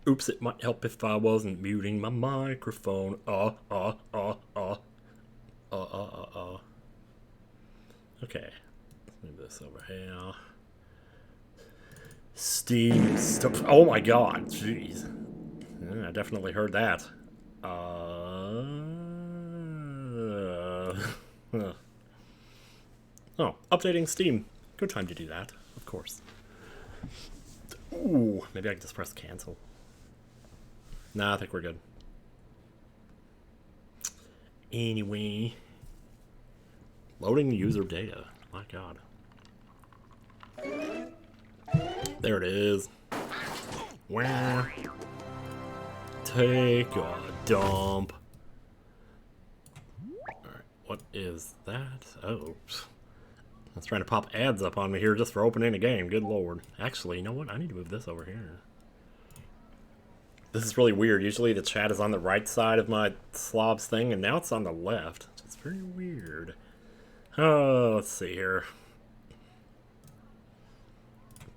Oops, it might help if I wasn't muting my microphone. Okay, let's move this over here. Steam stuff. Oh my god, jeez. Yeah, I definitely heard that. Oh, updating Steam. Good time to do that, of course. Ooh, maybe I can just press cancel. Nah, I think we're good. Anyway. Loading user data. My god. There it is. Where? Take a dump. Alright, what is that? Oh. I was trying to pop ads up on me here just for opening a game. Good lord. Actually, you know what? I need to move this over here. This is really weird. Usually the chat is on the right side of my slobs thing, and now it's on the left. It's very weird. Oh, let's see here.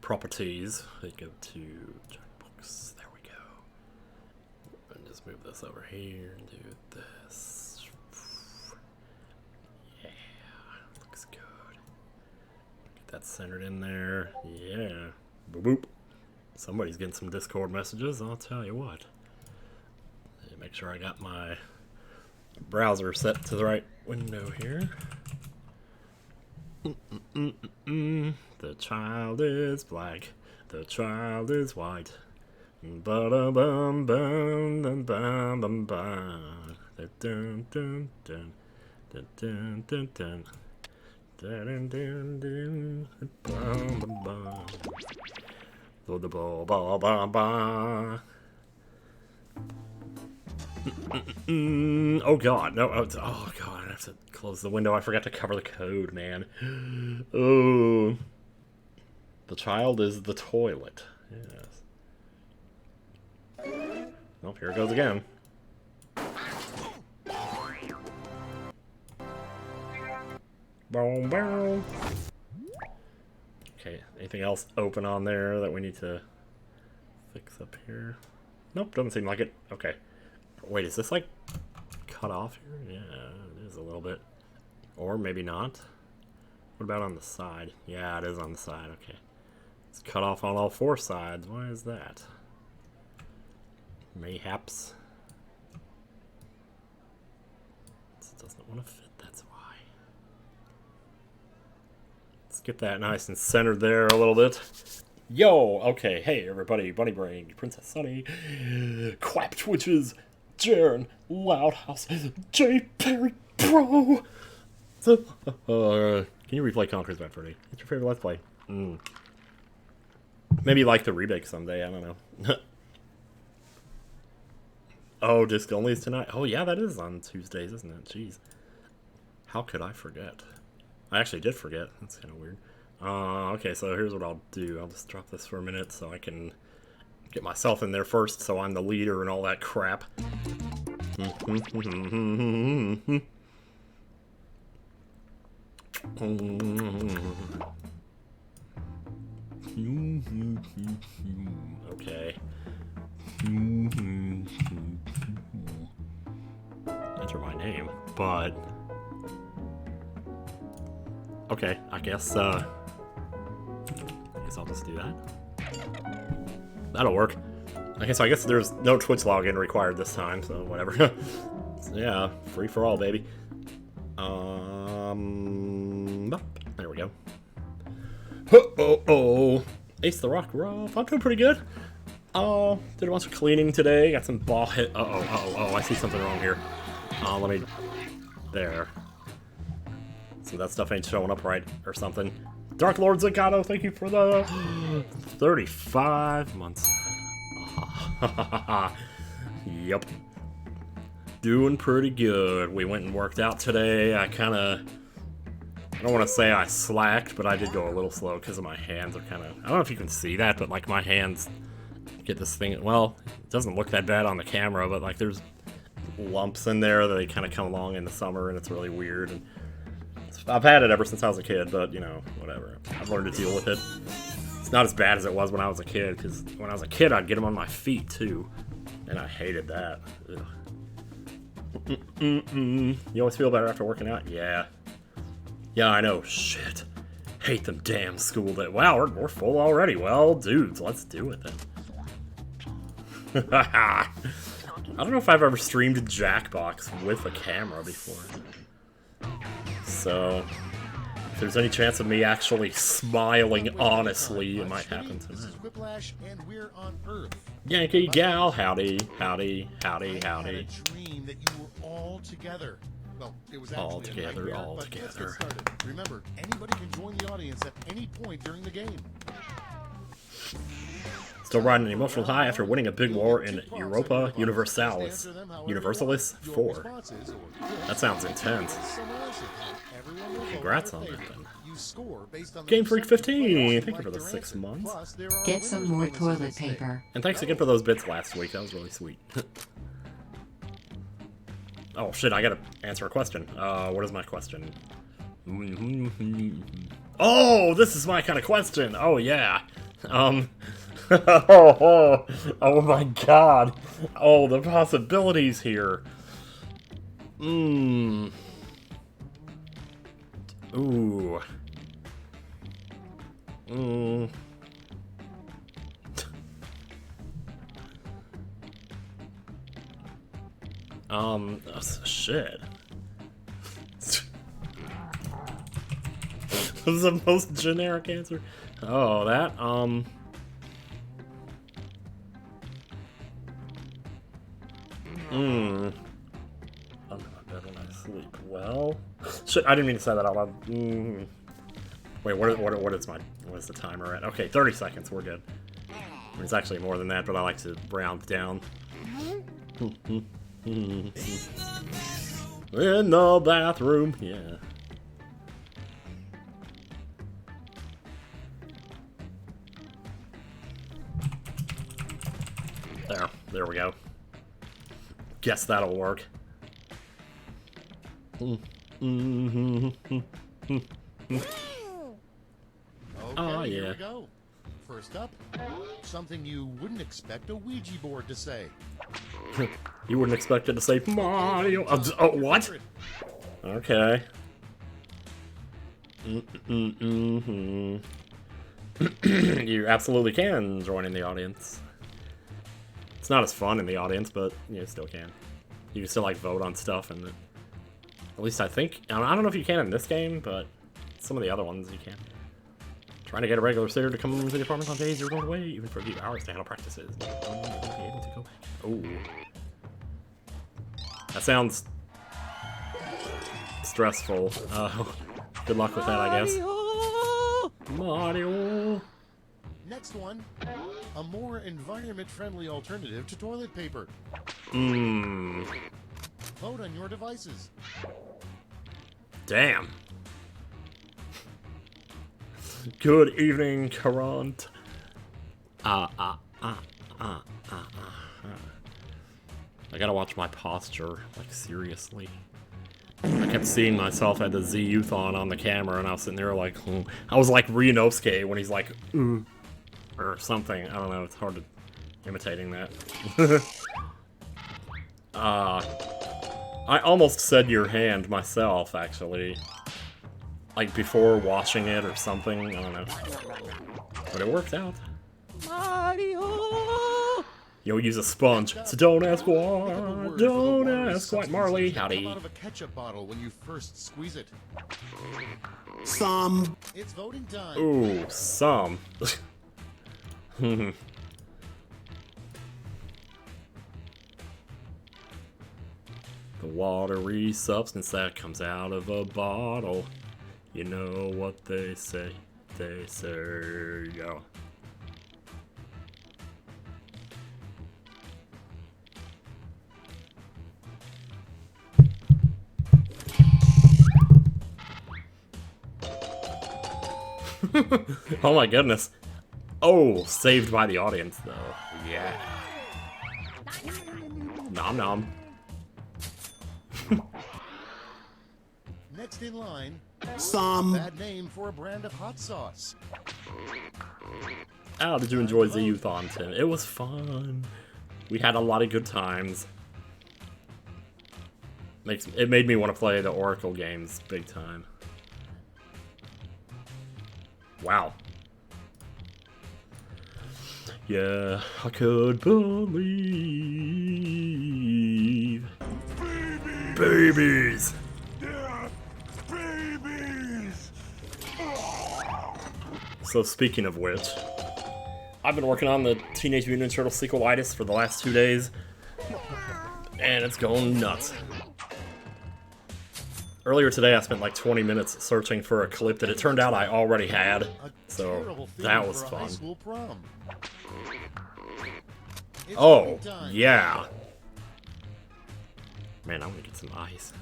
Properties. I go to Jackbawks. There we go. And just move this over here and do this. Yeah, looks good. Get that centered in there. Yeah. Boop boop. Somebody's getting some Discord messages, I'll tell you what. Make sure I got my browser set to the right window here. The child is black, the child is white. Ba-da-bum bum bum bum bum bum. Dun dun dun dun dun dun dun. Dun dun dun bum bum bum. Oh god, no, oh god, I have to close the window. I forgot to cover the code, man. Oh. The child is the toilet. Yes. Oh, here it goes again. Boom, boom. Okay, anything else open on there that we need to fix up here? Nope, doesn't seem like it. Okay. Wait, is this like cut off here? Yeah, it is a little bit. Or maybe not. What about on the side? Yeah, it is on the side. Okay. It's cut off on all four sides. Why is that? Mayhaps. It doesn't want to fit, that's why. Let's get that nice and centered there a little bit. Yo! Okay, hey everybody, Bunny Brain, Princess Sunny, Quap Twitches, Jaren, Loudhouse, J Perry Pro! Can you replay Conquer's Bad Freddy? It's your favorite Let's Play. Maybe like the remake someday, I don't know. Oh, disc only is tonight? Oh yeah, that is on Tuesdays, isn't it? Jeez. How could I forget? I actually did forget. That's kind of weird. Okay, so here's what I'll do. I'll just drop this for a minute so I can get myself in there first, so I'm the leader and all that crap. Okay. Enter my name, but okay, I guess I'll just do that. That'll work. Okay, so I guess there's no Twitch login required this time, so whatever. So yeah, free for all, baby. There we go. Oh, Ace the Rock Rough. I'm doing pretty good. Did a bunch of cleaning today. Got some ball hit. I see something wrong here. Let me. There. So that stuff ain't showing up right or something. Dark Lord Zagato, thank you for the 35 months. Yep. Doing pretty good. We went and worked out today. I don't want to say I slacked, but I did go a little slow because of my hands are I don't know if you can see that, but like my hands get this thing, well, it doesn't look that bad on the camera, but like there's lumps in there that they kind of come along in the summer and it's really weird. And I've had it ever since I was a kid, but you know, whatever. I've learned to deal with it. It's not as bad as it was when I was a kid, because when I was a kid, I'd get them on my feet, too. And I hated that. You always feel better after working out? Yeah. Yeah, I know. Shit. Hate them damn school days. Wow, we're full already. Well, dudes, let's do it then. I don't know if I've ever streamed Jackbawks with a camera before. So, if there's any chance of me actually smiling honestly, it might happen tonight. This is Whiplash, and we're on Earth. Yankee gal, howdy, howdy, howdy, I howdy. had a dream that you were all together. Well, it was All actually a together, nightmare, all but let's together. get started. Remember, anybody can join the audience at any point during the game. Still riding an emotional high after winning a big war in Europa Universalis. Universalis 4. That sounds intense. Congrats on that then. Game Freak 15, thank you for the 6 months. Get some more toilet paper. And thanks again for those bits last week, that was really sweet. Oh shit, I gotta answer a question. What is my question? Oh, this is my kind of question! Oh yeah. Oh my god. Oh, the possibilities here. Ooh. Shit. This is the most generic answer. Oh, that, I'm not better when I sleep well. Shit, I didn't mean to say that out loud. Wait, what is the timer at? Okay, 30 seconds, we're good. I mean, it's actually more than that, but I like to round down. In the bathroom, yeah. There we go. Guess that'll work. Okay, Oh, yeah. Here we go. First up, something you wouldn't expect a Ouija board to say. You wouldn't expect it to say Mario. Oh, what? Okay. You absolutely can join in the audience. It's not as fun in the audience, but you still can. You can still like vote on stuff, and at least I think. I don't know if you can in this game, but some of the other ones you can. Trying to get a regular sitter to come to the apartment on days you're going away, even for a few hours to handle practices. Oh, that sounds stressful. Good luck with that, I guess. Mario. Next one, a more environment-friendly alternative to toilet paper. Vote on your devices. Damn. Good evening, Current. I gotta watch my posture, like, seriously. I kept seeing myself at the Z Youth-on on the camera, and I was sitting there like, I was like Ryunosuke when he's like, or something. I don't know, it's hard to imitating that. I almost said your hand myself, actually. Like before washing it or something, I don't know. But it worked out. Mario! You'll use a sponge, so don't ask why. Don't ask why. Marley, howdy. Out of a ketchup bottle when you first squeeze it. Some. It's voting time. Ooh, some. The watery substance that comes out of a bottle. You know what they say, yeah. Oh my goodness. Oh, saved by the audience though. Yeah. Nom nom. Next in line, Some. bad name for a brand of hot sauce. How did you enjoy the youth-on, Tim? It was fun. We had a lot of good times. It made me want to play the Oracle games big time. Wow. Yeah, I could believe. Babies! Yeah, babies! So speaking of which, I've been working on the Teenage Mutant Ninja Turtles sequelitis for the last 2 days, and it's going nuts. Earlier today, I spent like 20 minutes searching for a clip that it turned out I already had, so that was fun. Oh, yeah. Man, I want to get some ice.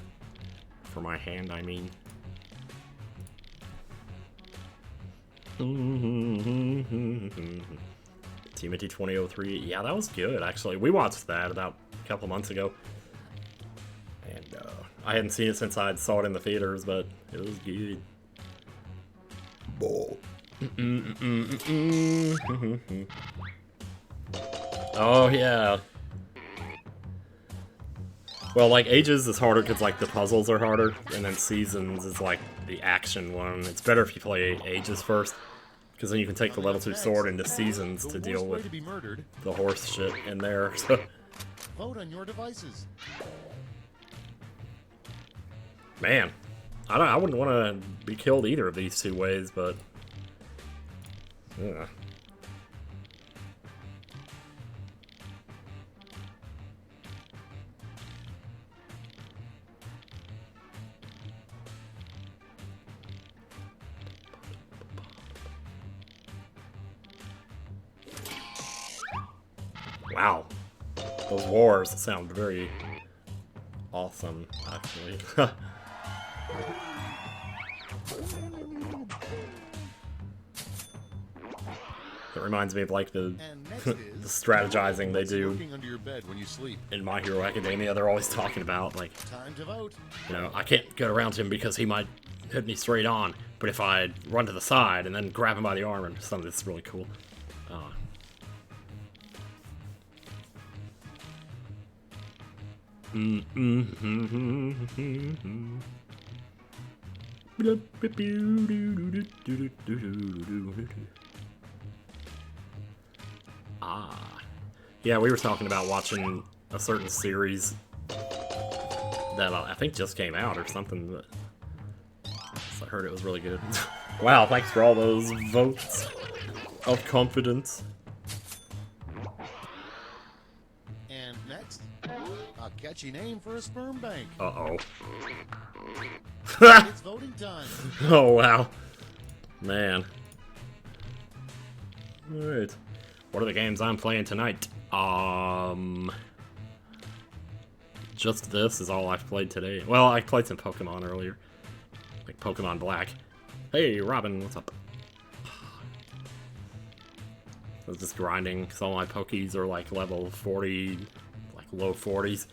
For my hand, I mean. Timothy 2003. Yeah, that was good, actually. We watched that about a couple months ago. And I hadn't seen it since I saw it in the theaters, but it was good. Oh, yeah. Well, like, Ages is harder because, like, the puzzles are harder, and then Seasons is, like, the action one. It's better if you play Ages first, because then you can take the level 2 sword into Seasons to deal with the horse shit in there. Vote on your devices. Man, I wouldn't want to be killed either of these 2 ways, but... yeah. Wow. Those wars sound very awesome, actually. It reminds me of like the the strategizing they do Under your bed when you sleep. in My Hero Academia. They're always talking about, like, Time to vote. you know, I can't get around him because he might hit me straight on, but if I run to the side and then grab him by the arm and something that's really cool. Yeah, we were talking about watching a certain series that I think just came out or something, but I heard it was really good. Wow, thanks for all those votes of confidence. And next, a catchy name for a sperm bank. Uh-oh. It's voting time. Oh, wow. Man. Alright. What are the games I'm playing tonight? Just this is all I've played today. Well, I played some Pokemon earlier. Like Pokemon Black. Hey, Robin, what's up? I was just grinding because all my Pokies are like level 40, like low 40s.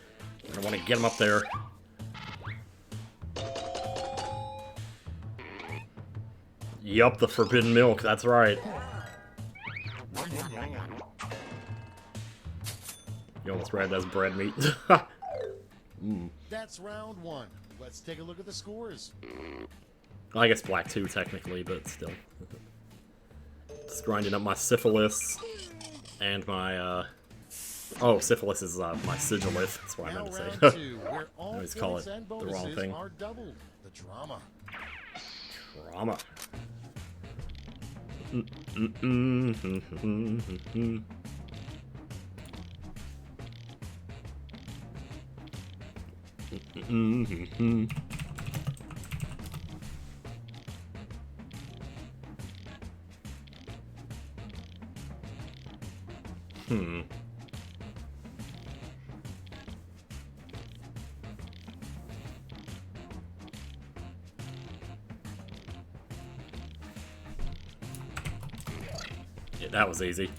And I want to get them up there. Yup, the forbidden milk, that's right. You almost read that's bread meat. That's round 1. Let's take a look at the scores. I guess Black 2 technically, but still. Just grinding up my syphilis and my oh, syphilis is my sigilith. That's what I meant to say. Round 2, where all I always call it and the wrong bonuses thing. are doubled. The drama. Drama. Yeah, that was easy.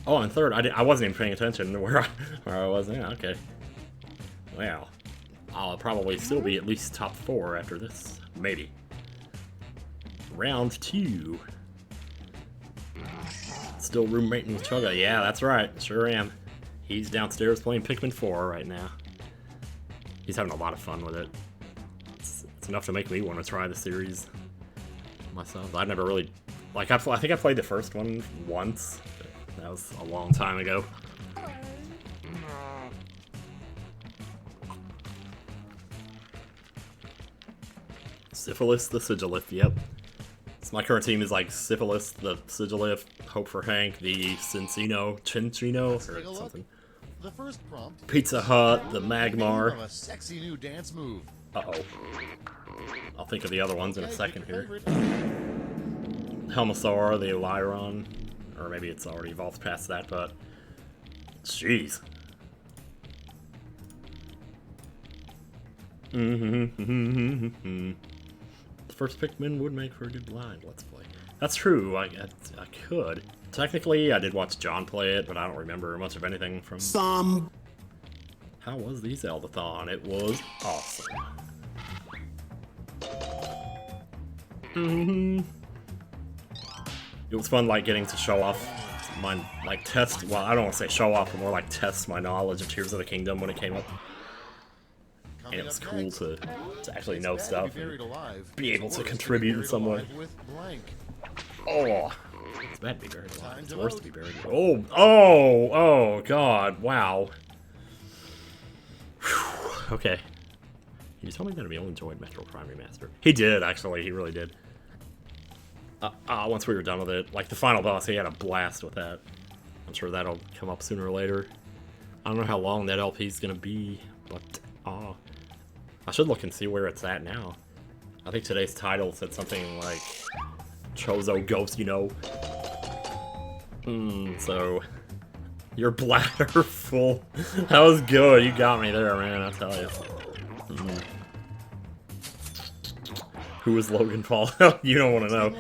Oh, and third, I wasn't even paying attention to where I was. Yeah, okay. Well, I'll probably still be at least top 4 after this. Maybe. Round 2. Still roommating with Chugga. Yeah, that's right. Sure am. He's downstairs playing Pikmin 4 right now. He's having a lot of fun with it. It's enough to make me want to try the series myself. I never really... Like, I think I played the first one once. That was a long time ago. Syphilis the Sigilith, yep. So my current team is like Syphilis the Sigilith, Hope for Hank, the Cincino, Chinchino, or something. The first prompt. Pizza Hut, the Name Magmar. of a sexy new dance move. Uh-oh. I'll think of the other ones in a second pick your here. favorite. Helmasaur, theElyron. Or maybe it's already evolved past that, but... Jeez. The first Pikmin would make for a good blind Let's Play. That's true, I could. Technically, I did watch John play it, but I don't remember much of anything from... Some. How was the Zeldathon? It was awesome. It was fun, like, getting to show off my, like, test... Well, I don't want to say show off, but more like test my knowledge of Tears of the Kingdom when it came up. And it was cool to actually know stuff and be able to contribute in some way. Oh, it's bad to be buried alive. It's worse to be buried alive. Oh, God, wow. Whew. Okay. He just told me that he only enjoyed Metro Prime Remastered. He did, actually. He really did. Once we were done with it, like the final boss, he had a blast with that. I'm sure that'll come up sooner or later. I don't know how long that LP's gonna be, but I should look and see where it's at now. I think today's title said something like Chozo Ghost, you know. So your bladder full. That was good. You got me there, man. I tell you. Who is Logan Paul? You don't want to know.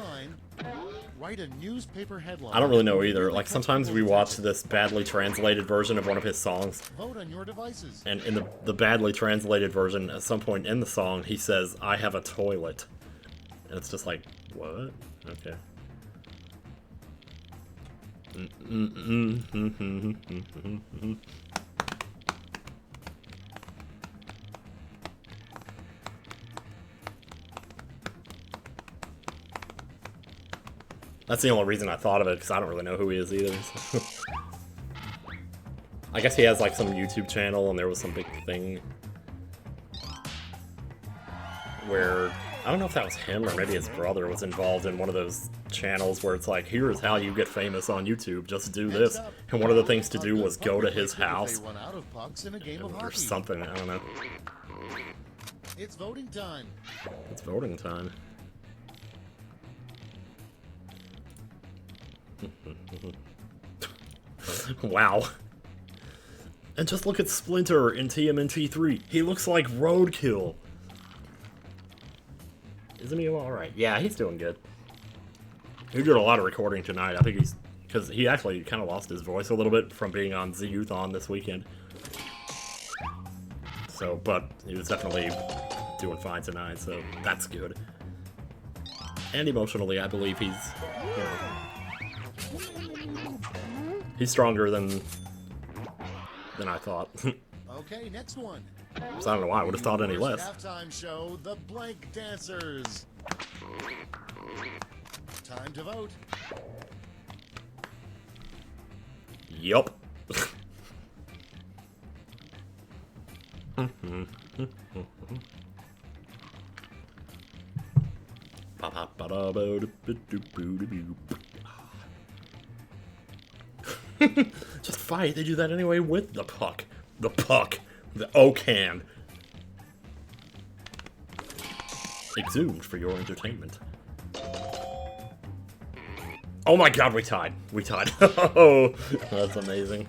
Write a newspaper headline. I don't really know either. Like, sometimes we watch this badly translated version of one of his songs. Vote on your devices. And in the badly translated version, at some point in the song, he says, "I have a toilet." And it's just like, what? Okay. That's the only reason I thought of it, because I don't really know who he is either. So. I guess he has like some YouTube channel, and there was some big thing where, I don't know if that was him or maybe his brother was involved in one of those channels where it's like, here's how you get famous on YouTube, just do this. And one of the things to do was go to his house or something, I don't know. It's voting time. It's voting time. Wow. And just look at Splinter in TMNT 3. He looks like roadkill. Isn't he alright? Yeah, he's doing good. He did a lot of recording tonight. I think he's... Because he actually kind of lost his voice a little bit from being on Z-Youth-On this weekend. So, but he was definitely doing fine tonight, so that's good. And emotionally, I believe he's, you know... He's stronger than I thought. Okay, next one. So I don't know why I would have thought any less. Halftime show, The Blank Dancers. Time to vote. Yup. Just fight. They do that anyway with the puck. The puck. The O-can. Exhumed for your entertainment. Oh my god, we tied. We tied. Oh, that's amazing.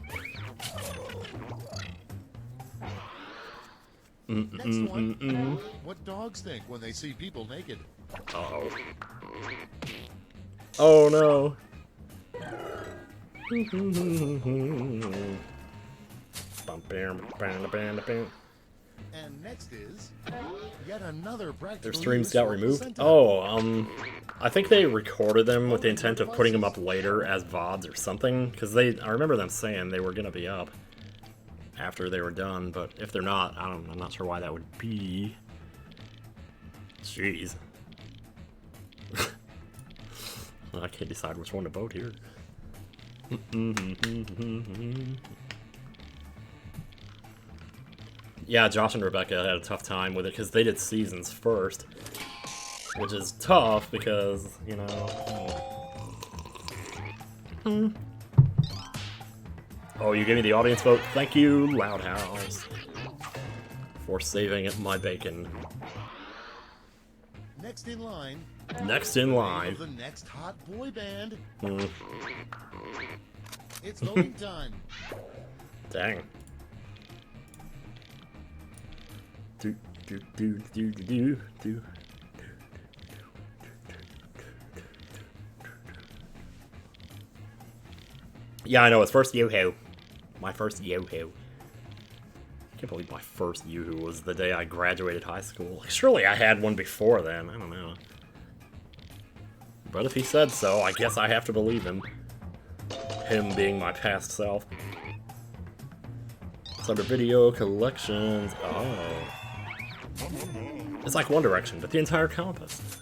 Next one. What dogs think when they see people naked? Uh-oh. Oh no. And next is yet another practical Their streams use got for removed? placenta. Oh, I think they recorded them with the intent of putting them up later as VODs or something. Because I remember them saying they were going to be up after they were done. But if they're not, I'm not sure why that would be. Jeez. I can't decide which one to vote here. Yeah, Josh and Rebecca had a tough time with it because they did seasons first. Which is tough because, you know... Oh, you gave me the audience vote? Thank you, Loud House, for saving my bacon. Next in line. Next in line. The next hot boy band. It's voting time. Dang. Do. Yeah, I know, it's first Yoo-Hoo. My first Yoo-Hoo. I can't believe my first Yoo-Hoo was the day I graduated high school. Surely I had one before then, I don't know. But if he said so, I guess I have to believe him. Him being my past self. It's under video collections. Oh. It's like One Direction, but the entire compass.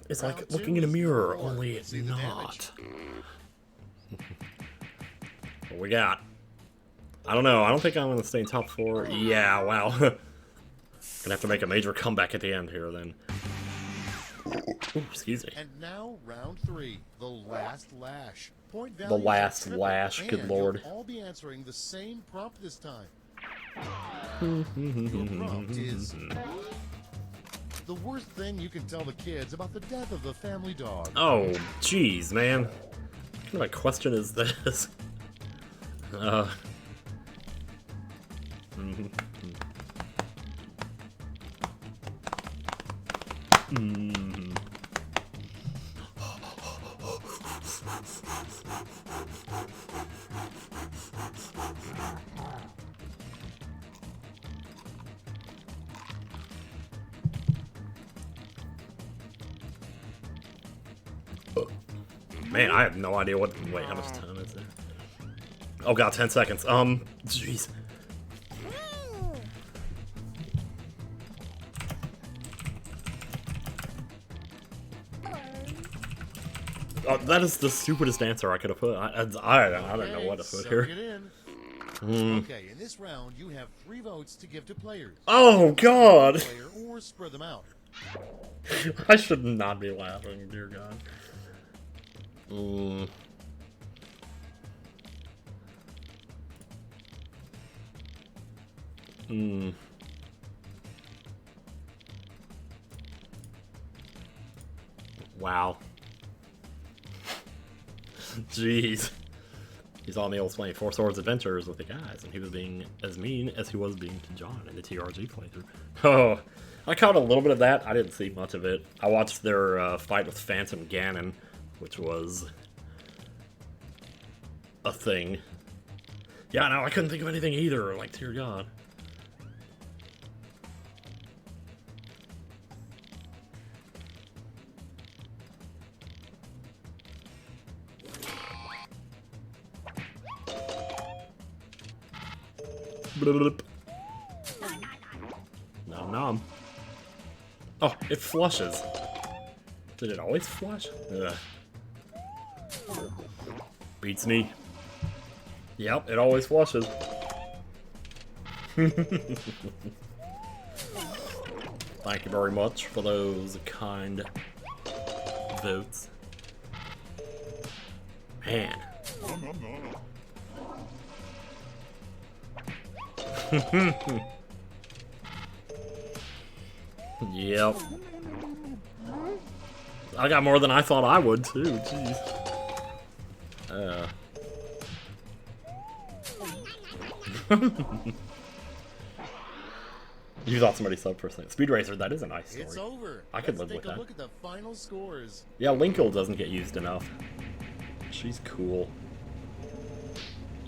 It's like looking in a mirror, only it's not. What we got? I don't know. I don't think I'm going to stay in top 4. Yeah, wow. Gonna have to make a major comeback at the end here, then. Ooh, excuse me. And now, round 3. The last lash. Point The values last are triple, lash, and good lord. You'll all be answering the same prompt this time. Your prompt is... the worst thing you can tell the kids about the death of the family dog. Oh, jeez, man. What kind of a question is this? Man, I have no idea what. Wait, how much time is there? Oh god, 10 seconds. Jeez. Oh, that is the stupidest answer I could have put. I don't know what to put here. Okay, in this round, you have 3 votes to give to players. Oh god! Player or spread them out. I should not be laughing, dear god. Wow. Jeez. He's on the old playing Four Swords Adventures with the guys, and he was being as mean as he was being to John in the TRG playthrough. Oh, I caught a little bit of that. I didn't see much of it. I watched their fight with Phantom Ganon, which was a thing. Yeah, no, I couldn't think of anything either. Like, dear God. Nom nom. Oh, it flushes. Did it always flush? Ugh. Beats me. Yep, it always flushes. Thank you very much for those kind votes. Man. Yep. I got more than I thought I would, too. Jeez. You thought somebody subbed for a second. Speed Racer, that is a nice story. It's over. I could live Let's with take a that. look at the final scores. Yeah, Linkle doesn't get used enough. She's cool.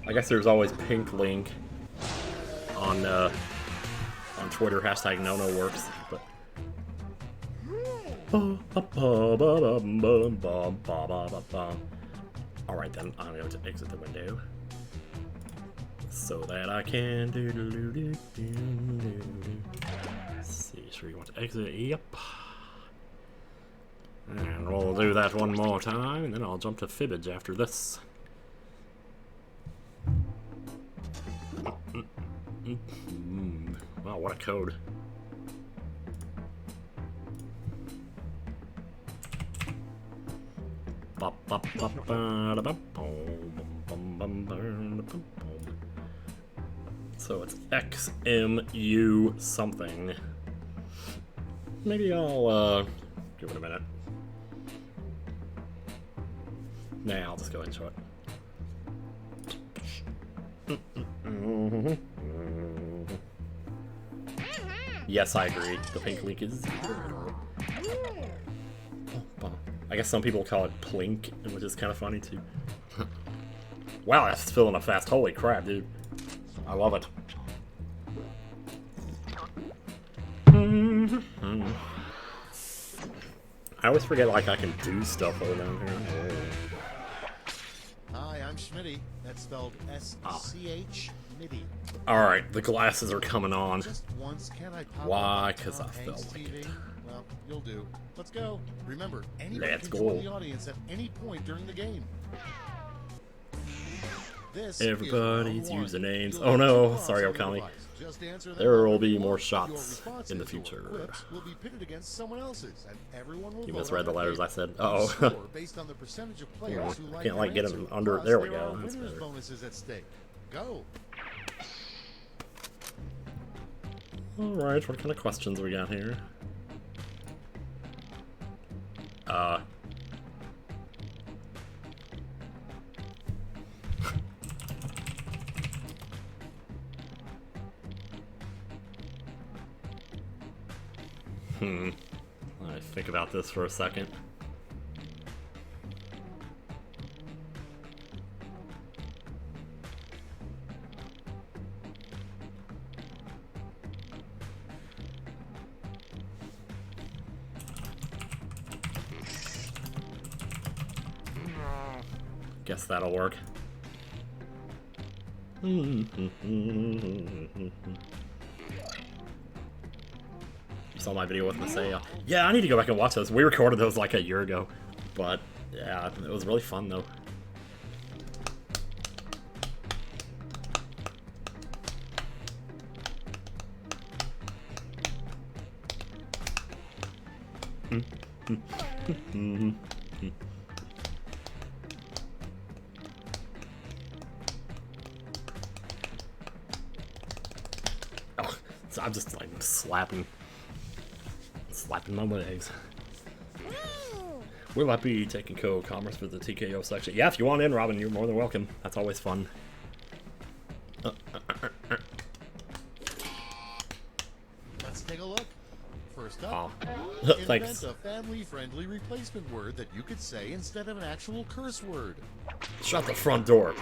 I guess there's always Pink Link on Twitter, hashtag NoNoWorks, but... Alright then, I'm going to exit the window. So that I can Let's see, sure you want to exit? Yep. And we'll do that one more time, and then I'll jump to Fibbage after this. Wow, what a code. So it's XMU something. Maybe I'll give it a minute. Nah, I'll just go ahead and show it. Yes, I agree. The pink link is... I guess some people call it plink, which is kind of funny too. Wow, that's filling up fast. Holy crap, dude. I love it. I always forget, like, I can do stuff over down here. Hi, I'm Schmitty. That's spelled S-C-H, Mitty. Alright, the glasses are coming on. Just once, can I pop Why? up on 'Cause I Tom felt Hanks' like TV? it. Well, you'll do. Let's go. Remember, anybody Let's can go. join the audience at any point during the game. This Everybody's is round one. usernames. You'll Oh have no, two prompts sorry, on your Okami. device. Just answer them There will however be you more want. shots Your in the responses or future. quips will be pitted against someone else's, and everyone will You vote misread on the their letters I favorite. said. Uh-oh. Score based on the percentage of players who like Can't, like, their get 'em answer. under- Plus, there we there go, are that's winners' better. bonuses at stake. Go. Alright, what kind of questions we got here? Let me think about this for a second. Guess that'll work. You saw my video with Masaya. Yeah, I need to go back and watch those. We recorded those like a year ago. But, yeah, it was really fun, though. Oh, so I'm just like slapping my legs. Will I be taking co-commerce for the TKO section? Yeah, if you want in, Robin, you're more than welcome. That's always fun. Let's take a look. First up, Oh, thanks. invent a family-friendly replacement word that you could say instead of an actual curse word. Shut the front door.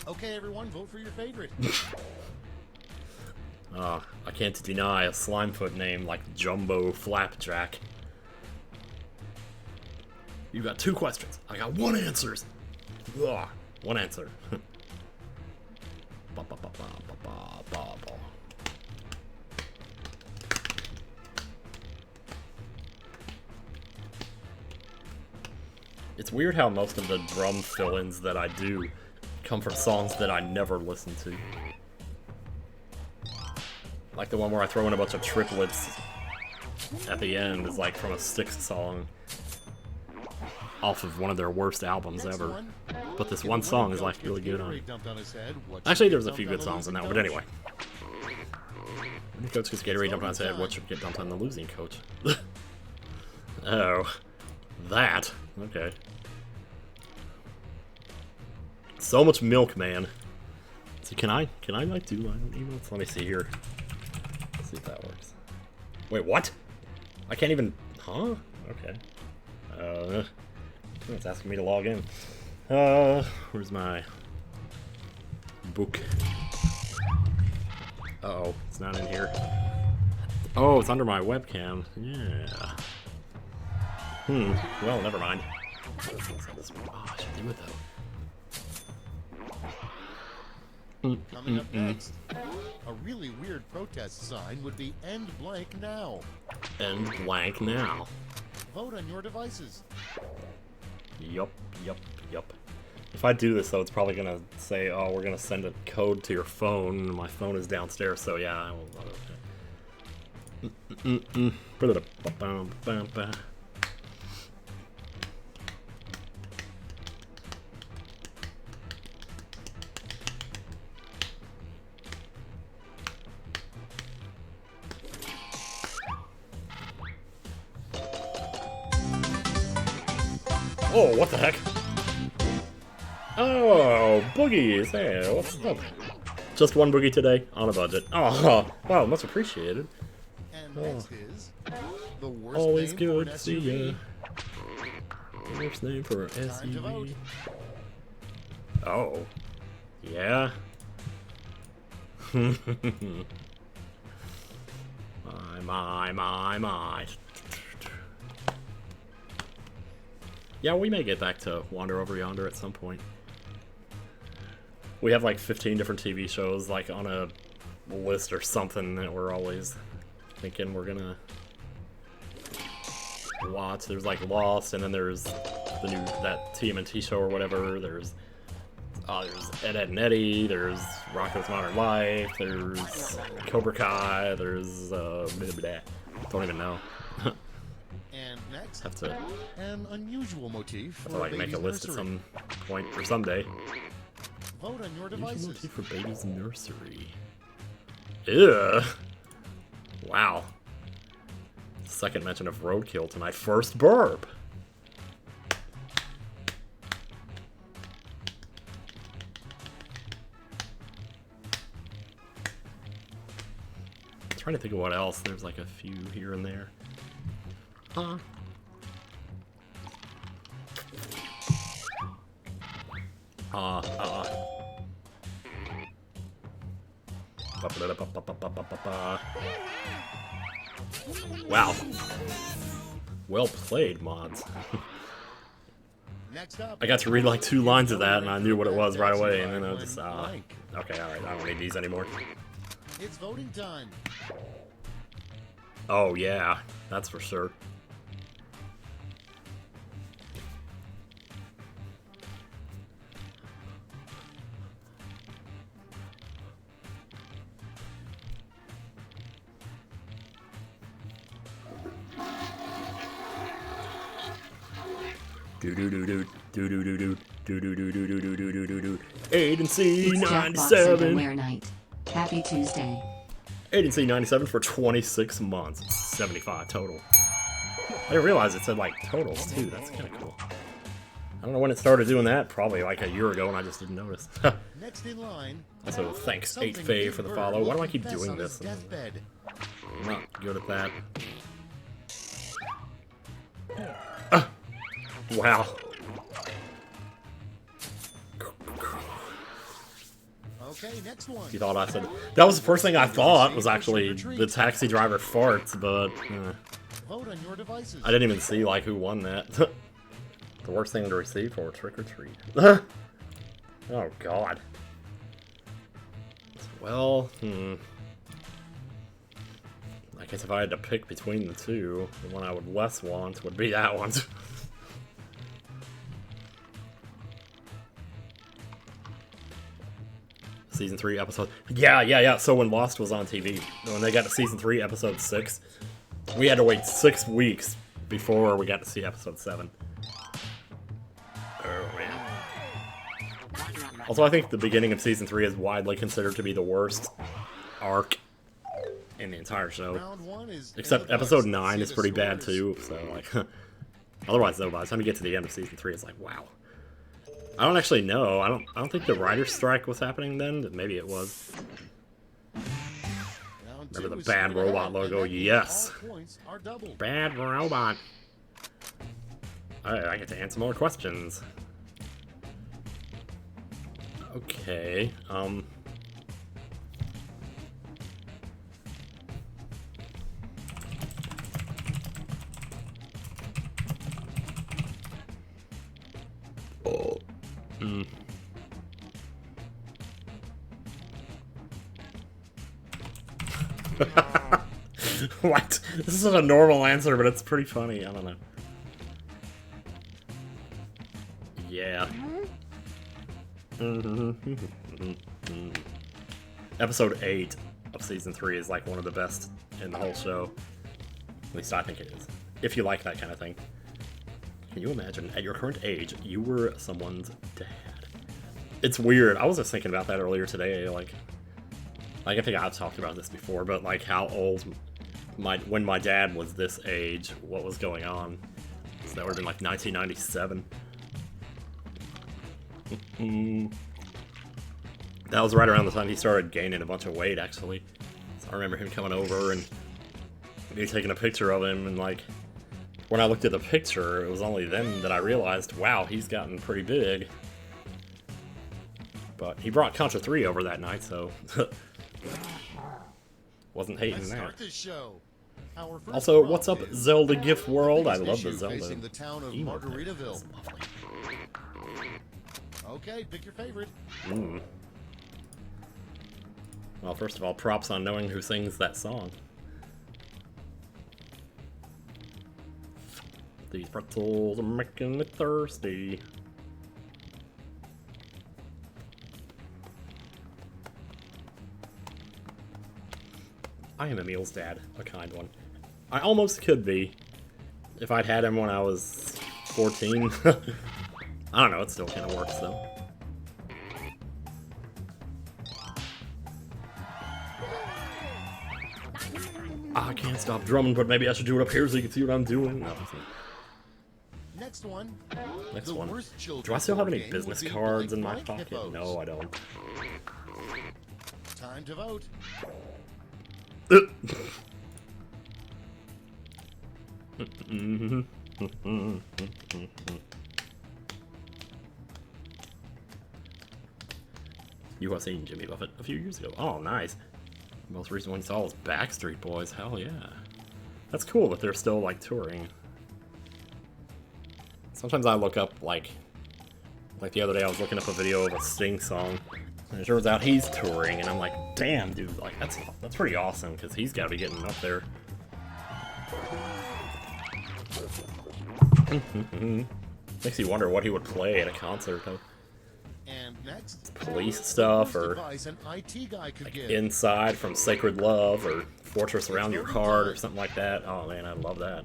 Okay, everyone, vote for your favorite. I can't deny a Slimefoot name like Jumbo Flapjack. You got 2 questions. I got 1 answer. Ugh, 1 answer. Ba, ba, ba, ba, ba, ba, ba, ba. It's weird how most of the drum fill-ins that I do come from songs that I never listen to. Like the one where I throw in a bunch of triplets at the end is like from a Styx song off of one of their worst albums ever. But this one song is like really good on it. Actually, there's a few good songs in that one, but anyway. When the coach gets Gatorade dumped on his head, what should get dumped on the losing coach? Oh. That. Okay. So much milk, man. So can I like do I don't even let me see here. See if that works. Wait, what? I can't even... Huh? Okay. It's asking me to log in. Where's my... book? Uh-oh, it's not in here. Oh, it's under my webcam. Yeah. Well, never mind. Oh, I should do it, though. Coming up next, a really weird protest sign would be "End blank now." End blank now. Vote on your devices. Yup. If I do this, though, it's probably gonna say, oh, we're gonna send a code to your phone. My phone is downstairs, so yeah, I will vote it. Oh, what the heck? Oh, boogies! Hey, what's up? Just one boogie today, on a budget. Oh, wow, much appreciated. And next is the worst Always name for an good to see SUV. ya. Worst name for an Time to vote. SUV. Oh, yeah. My. Yeah, we may get back to Wander Over Yonder at some point. We have like 15 different TV shows like on a list or something that we're always thinking we're gonna watch. There's like Lost, and then there's the new that TMNT show or whatever. There's Ed, Edd and Eddy. There's Rocko's Modern Life. There's Cobra Kai. There's blah, blah, blah. Don't even know. And next, Have to an unusual motif for like make a baby's list at nursery. some point or someday. Vote on your Usual devices. motif for baby's nursery. Ew. Wow. Second mention of roadkill to my first burp. I'm trying to think of what else. There's like a few here and there. Huh. Wow. Well played, mods. Next up, I got to read like 2 lines of that and I knew what it was right away, and then I when just, blank. okay, alright, I don't need these anymore. It's voting time. Oh yeah, that's for sure. Do do do do do do do do do do do do do do do do do do. Agency It's Jackbawks 97. Underwear Night. Happy Tuesday. Agency 97 for 26 months. 75 total. I didn't realize it said like totals too. That's kind of cool. I don't know when it started doing that. Probably like a year ago, and I just didn't notice. Next in line, Also, thanks something 8Faye Big for the Bird follow. Why do will I keep confess doing on his this? deathbed. I'm not good at that. Wow. Okay, next one. You thought I said that was the first thing I thought was actually the taxi driver farts, but Vote on your devices. I didn't even see like who won that. The worst thing to receive for a trick or treat. Oh God. Well, I guess if I had to pick between the two, the one I would less want would be that one. Season 3, episode... Yeah. So when Lost was on TV, when they got to Season 3, episode 6, we had to wait 6 weeks before we got to see episode 7. Oh, man. Also, I think the beginning of Season 3 is widely considered to be the worst arc in the entire show. Round one is Except in the episode books. 9 See is the pretty bad, scores. too, so, like... Otherwise, though, by the time you get to the end of Season 3, it's like, wow. I don't actually know. I don't think the writer's strike was happening then. Maybe it was. Round Remember the is bad straight robot ahead, logo? and that means Yes. all points are doubled. Bad robot. Alright, I get to answer more questions. Okay, What? This isn't a normal answer, but it's pretty funny. I don't know. Yeah. Episode 8 of Season 3 is like one of the best in the whole show. At least I think it is. If you like that kind of thing. Can you imagine, at your current age, you were someone's dad? It's weird. I was just thinking about that earlier today. Like I think I've talked about this before, but like how old when my dad was this age, what was going on? So that would have been like 1997. That was right around the time he started gaining a bunch of weight, actually. So I remember him coming over and me taking a picture of him, and like when I looked at the picture, it was only then that I realized, wow, he's gotten pretty big. But he brought Contra 3 over that night, so wasn't hating Let's that. start this show. Our first Also, prompt what's up, is Zelda Gift World? I biggest love the issue Zelda facing the town of emote there. Margaritaville. It's lovely. Okay, pick your favorite. Well, first of all, props on knowing who sings that song. These pretzels are making me thirsty. I am Emil's dad, a kind one. I almost could be, if I'd had him when I was 14. I don't know, it still kind of works though. I can't stop drumming, but maybe I should do it up here so you can see what I'm doing. No, Next one. next The one. worst children's Do I still have board any game business would be cards in my Blank pocket? Hippos. No, I don't. Time to vote. You have seen Jimmy Buffett a few years ago. Oh, nice. The most recent one you saw was Backstreet Boys. Hell yeah. That's cool that they're still, like, touring. Sometimes I look up, like the other day I was looking up a video of a Sting song, and it turns out he's touring, and I'm like, damn, dude, like, that's pretty awesome, because he's got to be getting up there. Makes you wonder what he would play at a concert, though. And next, Police stuff, the worst or device an IT guy could give. Inside from Sacred Love, or Fortress Around Your Heart, or something like that. Oh man, I love that.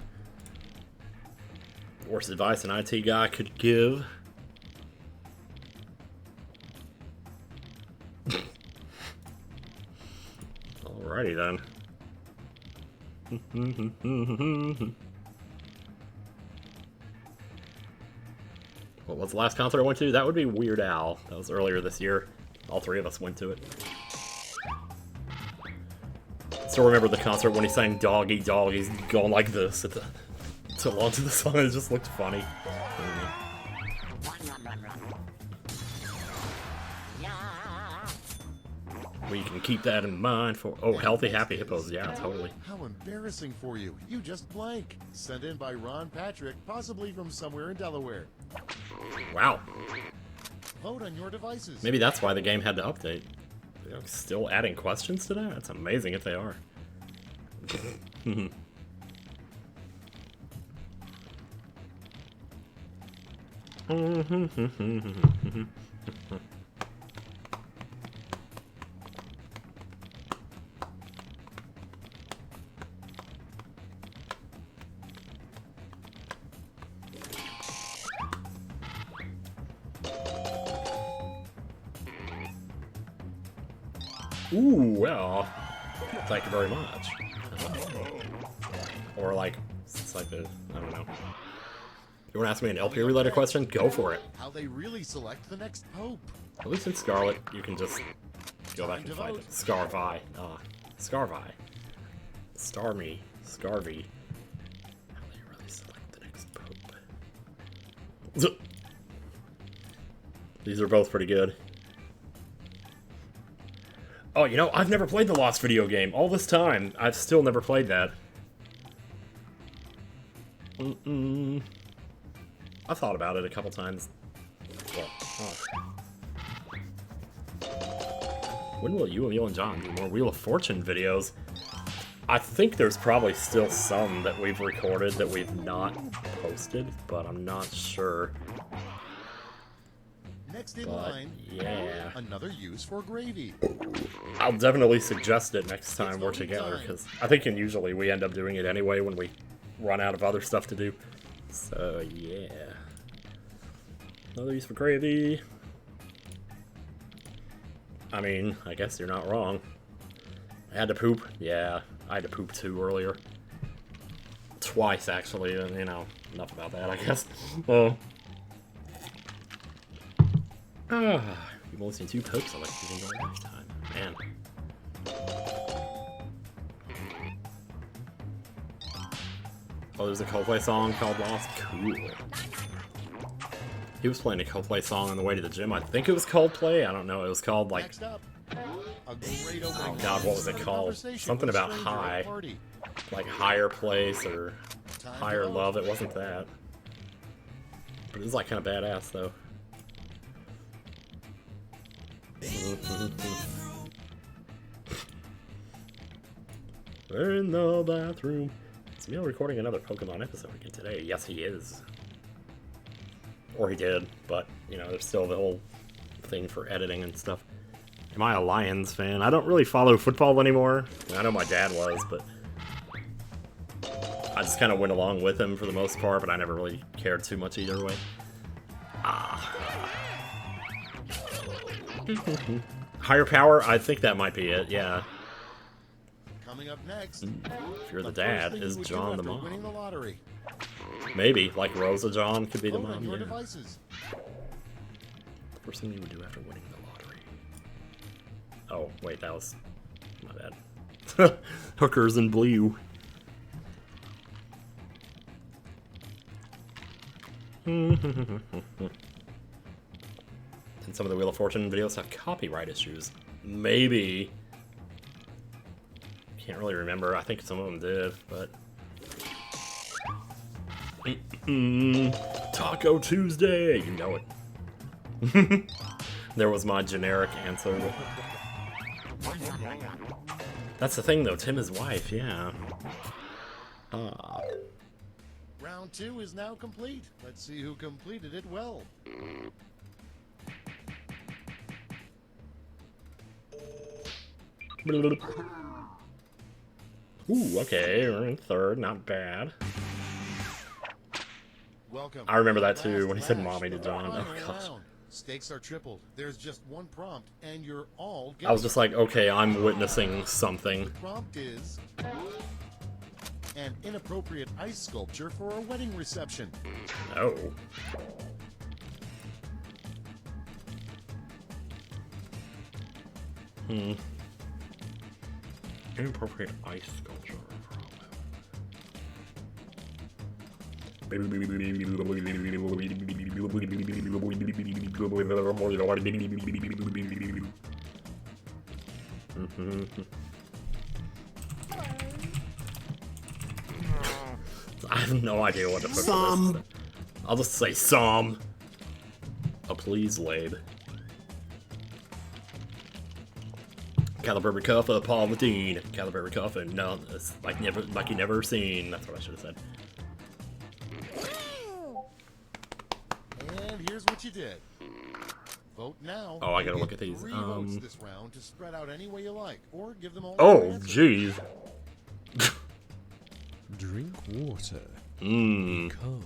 Worst advice an IT guy could give. Alrighty then. What was the last concert I went to? That would be Weird Al. That was earlier this year. All three of us went to it. Still remember the concert when he sang Dog Eat Dog. He's going like this at the to launch the song. It just looked funny. We can keep that in mind for healthy happy hippos. Yeah, totally. How embarrassing for you. You just blank. Sent in by Ron Patrick, possibly from somewhere in Delaware. Wow. Vote on your devices. Maybe that's why the game had to update. They're still adding questions to that? That's amazing if they are. Ooh, well, thank you very much. Or like, it's like a, I don't know. You want to ask me an LP-related question? Go for it. How they really select the next pope. At least in Scarlet, you can just go back and fight it. Scarvi. Scarvi. Scarvy. How do you really select the next pope? These are both pretty good. Oh, you know, I've never played the Lost video game. All this time, I've still never played that. I've thought about it a couple times. Well, when will you and John do more Wheel of Fortune videos? I think there's probably still some that we've recorded that we've not posted, but I'm not sure. Next in But, line, yeah. another use for gravy. I'll definitely suggest it next time we're together, because I think usually we end up doing it anyway when we run out of other stuff to do. So, yeah. Another use for gravy. I mean, I guess you're not wrong. I had to poop. Yeah, I had to poop too earlier. Twice, actually. And, you know, enough about that, I guess. You've only seen 2 pokes elected in your lifetime. Man. Oh, there's a Coldplay song called Lost. Cool. He was playing a Coldplay song on the way to the gym. I think it was Coldplay. I don't know. It was called, like... Next up, a great Oh, God, what was it called? Something about high. Like Higher Place or Higher Love. It wasn't that. But it was, like, kind of badass, though. We're in the bathroom. Is Emil recording another Pokemon episode again today? Yes, he is. Or he did, but, you know, there's still the whole thing for editing and stuff. Am I a Lions fan? I don't really follow football anymore. I know my dad was, but I just kind of went along with him for the most part, but I never really cared too much either way. Higher Power? I think that might be it, yeah. Coming up next, If you're the dad, is John the winning the mom? lottery. Maybe, like Rosa John could be the Load on mom, your yeah. devices. First thing you would do after winning the lottery. Oh, wait, that was my bad. Hookers and blue. And some of the Wheel of Fortune videos have copyright issues. Maybe. Can't really remember. I think some of them did, but... Taco Tuesday! You know it. There was my generic answer. That's the thing, though. Tim is wife, yeah. Round 2 is now complete. Let's see who completed it well. Ooh, okay, we're in third. Not bad. Welcome. I remember that too, when he said Last mommy to John. final Oh, gosh. round. Stakes are tripled. There's just one prompt, and you're all I was just like, okay, I'm witnessing something. The prompt is an inappropriate ice sculpture for a wedding reception. Oh. Inappropriate ice sculpture. I have no idea what to put for this. I'll just say some. A please, Labe. Caliber Cuffa, Paul Latine. Caliber Cuffa, no, it's like you never seen. That's what I should have said. And here's what you did. Vote now. Oh, I gotta You look get at these. 3 votes this round to spread out any way you like, or give them all. Oh, your answers. jeez. Drink water. Mmm. Come.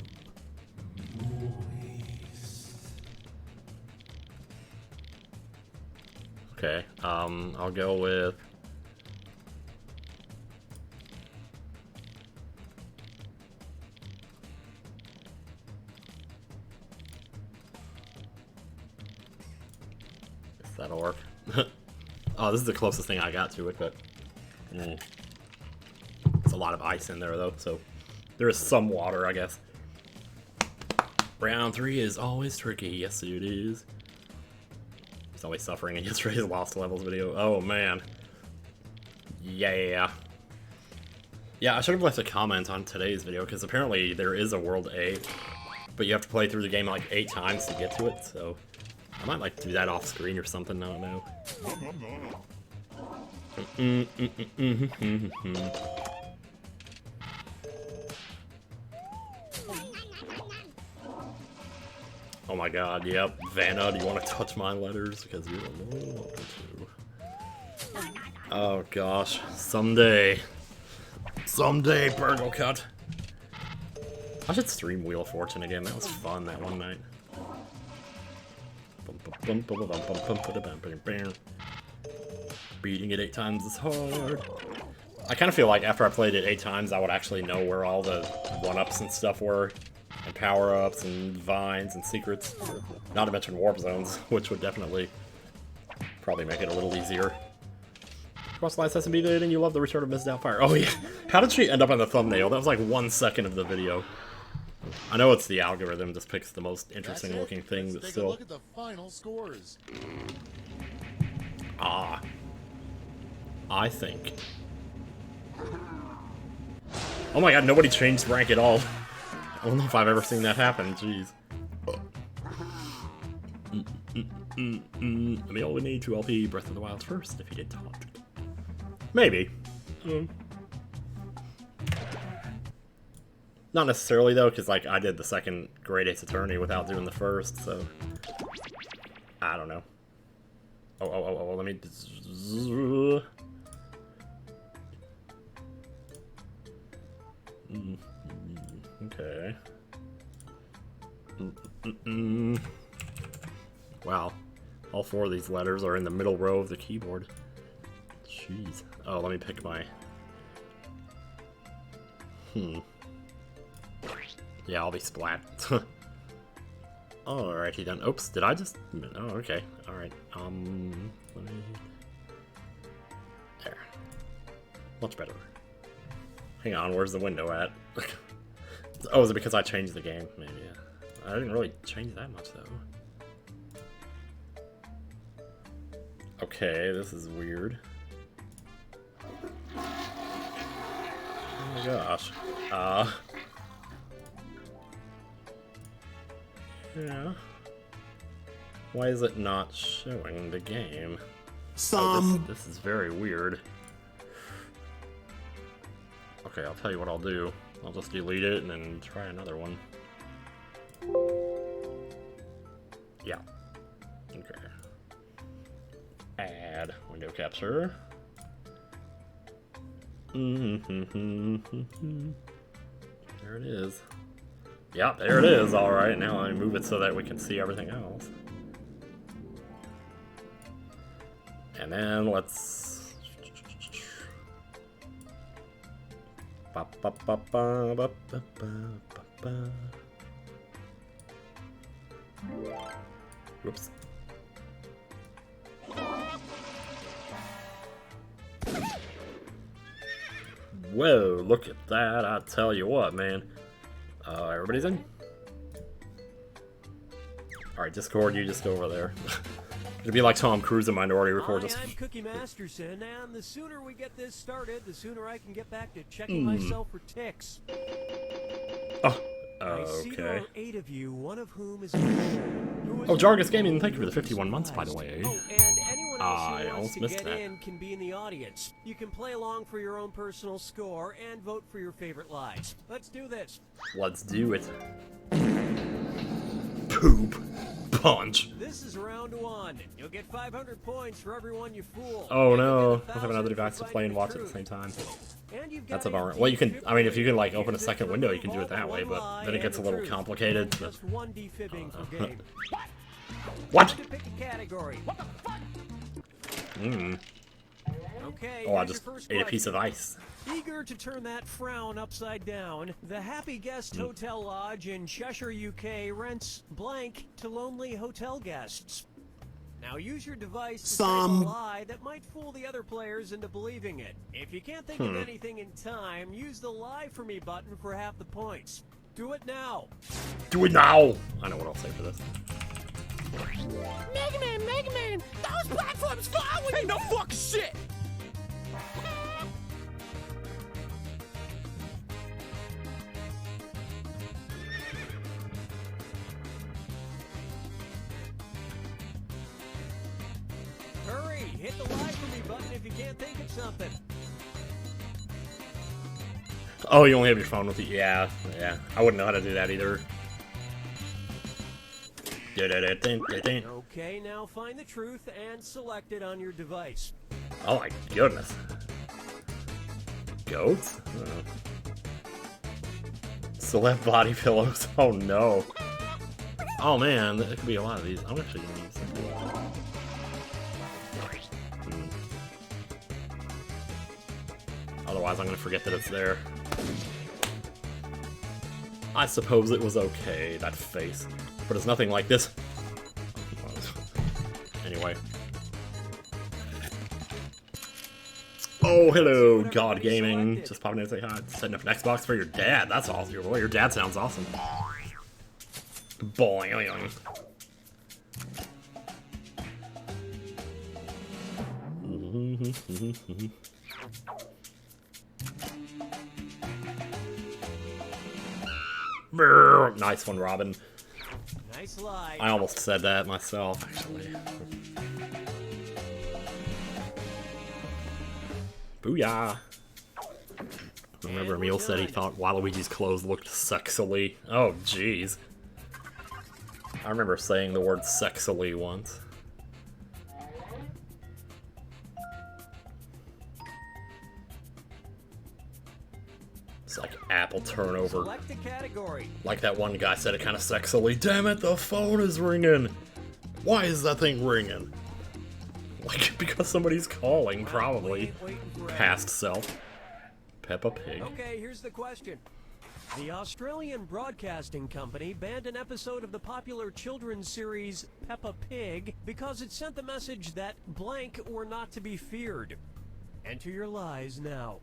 Okay, I'll go with... If that'll work. Oh, this is the closest thing I got to it, but... It's a lot of ice in there though, so there is some water, I guess. Round 3 is always tricky. Yes, it is. He's always suffering in yesterday's Lost Levels video. Oh, man. Yeah. Yeah, I should have left a comment on today's video, because apparently there is a World A, but you have to play through the game like 8 times to get to it, so I might like do that off screen or something, I don't know. Oh my god, yep. Vanna, do you want to touch my letters? Because you're more than welcome to. Oh gosh, someday. Someday, Burgle Cut. I should stream Wheel of Fortune again. That was fun that one night. Beating it 8 times is hard. I kind of feel like after I played it 8 times, I would actually know where all the 1-ups and stuff were. And power-ups and vines and secrets. Not to mention warp zones, which would definitely probably make it a little easier. Cross last SMB did, and you love the return of Miss Doubtfire. Oh yeah, how did she end up on the thumbnail? That was like 1 second of the video. I know it's the algorithm, just picks the most interesting looking thing, but still. Look at the final scores. Ah. I think. Oh my god, nobody changed rank at all. I don't know if I've ever seen that happen, jeez. We all would need to LP Breath of the Wild first if you did talk. Maybe. Not necessarily though, because like I did the second Great Ace Attorney without doing the first, so I don't know. Oh, let me. Okay. Wow. All 4 of these letters are in the middle row of the keyboard. Jeez. Oh, let me pick my... Yeah, I'll be splat. Alrighty then. Oops, did I just... Oh, okay. Alright. Let me... There. Much better. Hang on, where's the window at? Oh, is it because I changed the game? Maybe, yeah. I didn't really change that much, though. Okay, this is weird. Oh my gosh. Yeah. Why is it not showing the game? Oh, this is very weird. Okay, I'll tell you what I'll do. I'll just delete it and then try another one. Yeah. Okay. Add window capture. There it is. Yeah, there it is. Alright, now I move it so that we can see everything else. And then let's... Whoops. Whoa, look at that. I tell you what, man. Everybody's in? Alright, Discord, you just go over there. It'd be like Tom Cruise in Minority Report. Hi, I'm Cookie Masterson, and the sooner we get this started, the sooner I can get back to checking myself for ticks. Oh, I see there okay. are 8 of you, one of whom is Oh, Jargus Gaming, thank you for the 51 months, by the way. Oh, and anyone else I who wants almost to missed get that. in can be in the audience. You can play along for your own personal score and vote for your favorite lies. Let's do this. Let's do it. Poop. Punch. This is round 1. You'll get 500 points for everyone you fool. Oh And no, you'll I get have another 1,000 device to for play and finding watch the at the same time. And you've That's got a bummer. 18 Well, you can, I mean, if you can like people open a second window, you can do it that way, but then it gets a little complicated. Just 1 defibbing for game. What? To pick a category. What the fuck? Okay, Oh, I here's just your first ate a piece question. of ice. Eager to turn that frown upside down, the Happy Guest Hotel Lodge in Cheshire, UK rents blank to lonely hotel guests. Now use your device to type a lie that might fool the other players into believing it. If you can't think of anything in time, use the lie for me button for half the points. Do it now. Do it now! I know what I'll say for this. Mega Man, those platforms fall when you... no fuck shit! Hurry, hit the lie for me button if you can't think of something. Oh, you only have your phone with you? Yeah. I wouldn't know how to do that either. Okay, now find the truth and select it on your device. Oh my goodness. Goats? Celeb body pillows. Oh no. Oh man, there could be a lot of these. I'm actually gonna use some. Otherwise, I'm gonna forget that it's there. I suppose it was okay, that face. But it's nothing like this. Anyway. Oh, hello, God Gaming. Just popping in to say hi. Setting up an Xbox for your dad. That's awesome. Well, your dad sounds awesome. Boing. Nice one, Robin. Nice lie. I almost said that myself, actually. Booyah! I remember Emil said he thought Waluigi's clothes looked sexily. Oh, jeez. I remember saying the word sexily once. It's like apple turnover. Select the category. Like that one guy said it kind of sexily. Damn it, the phone is ringing! Why is that thing ringing? Like, because somebody's calling, probably. Past self. Peppa Pig. Okay, here's the question. The Australian Broadcasting Company banned an episode of the popular children's series Peppa Pig because it sent the message that blank were not to be feared. Enter your lies now.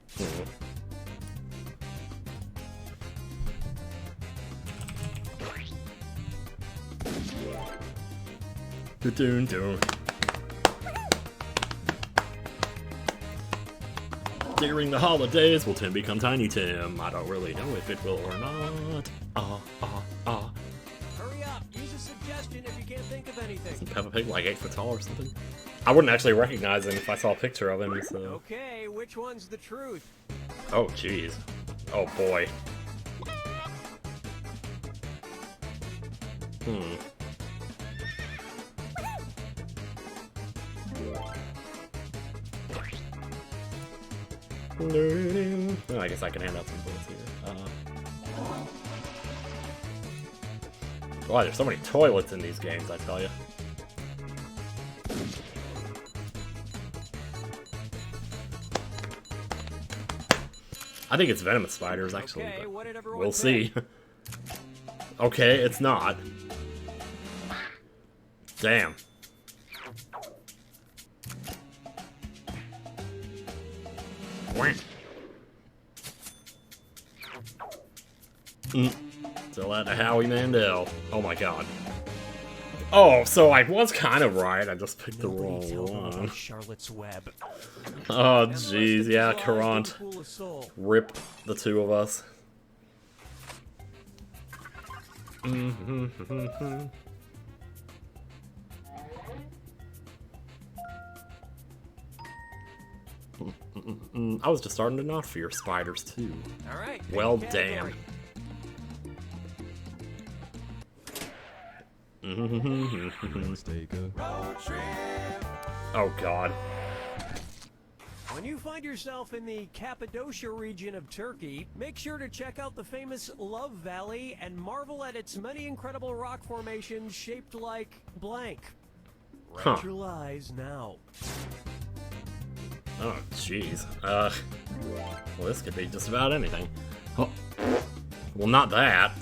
Dun. During the holidays, will Tim become Tiny Tim? I don't really know if it will or not. Hurry up, use a suggestion if you can't think of anything. Isn't Peppa Pig like 8 foot tall or something? I wouldn't actually recognize him if I saw a picture of him, so... Okay, which one's the truth? Oh, jeez. Oh, boy. Oh, I guess I can hand out some bullets here. Wow, there's so many toilets in these games, I tell you. I think it's venomous spiders, actually. Okay, But what did everyone we'll say? see. Okay, it's not. Damn. Still at the Howie Mandel. Oh my god. Oh, so I was kind of right. I just picked the wrong one. Charlotte's Web. Oh, jeez. Yeah, Karant. Rip the two of us. I was just starting to not fear spiders, too. All right. Well, damn. Oh, God. When you find yourself in the Cappadocia region of Turkey, make sure to check out the famous Love Valley and marvel at its many incredible rock formations shaped like blank. Write your lies now. Oh, jeez. Well, this could be just about anything. Oh. Well, not that.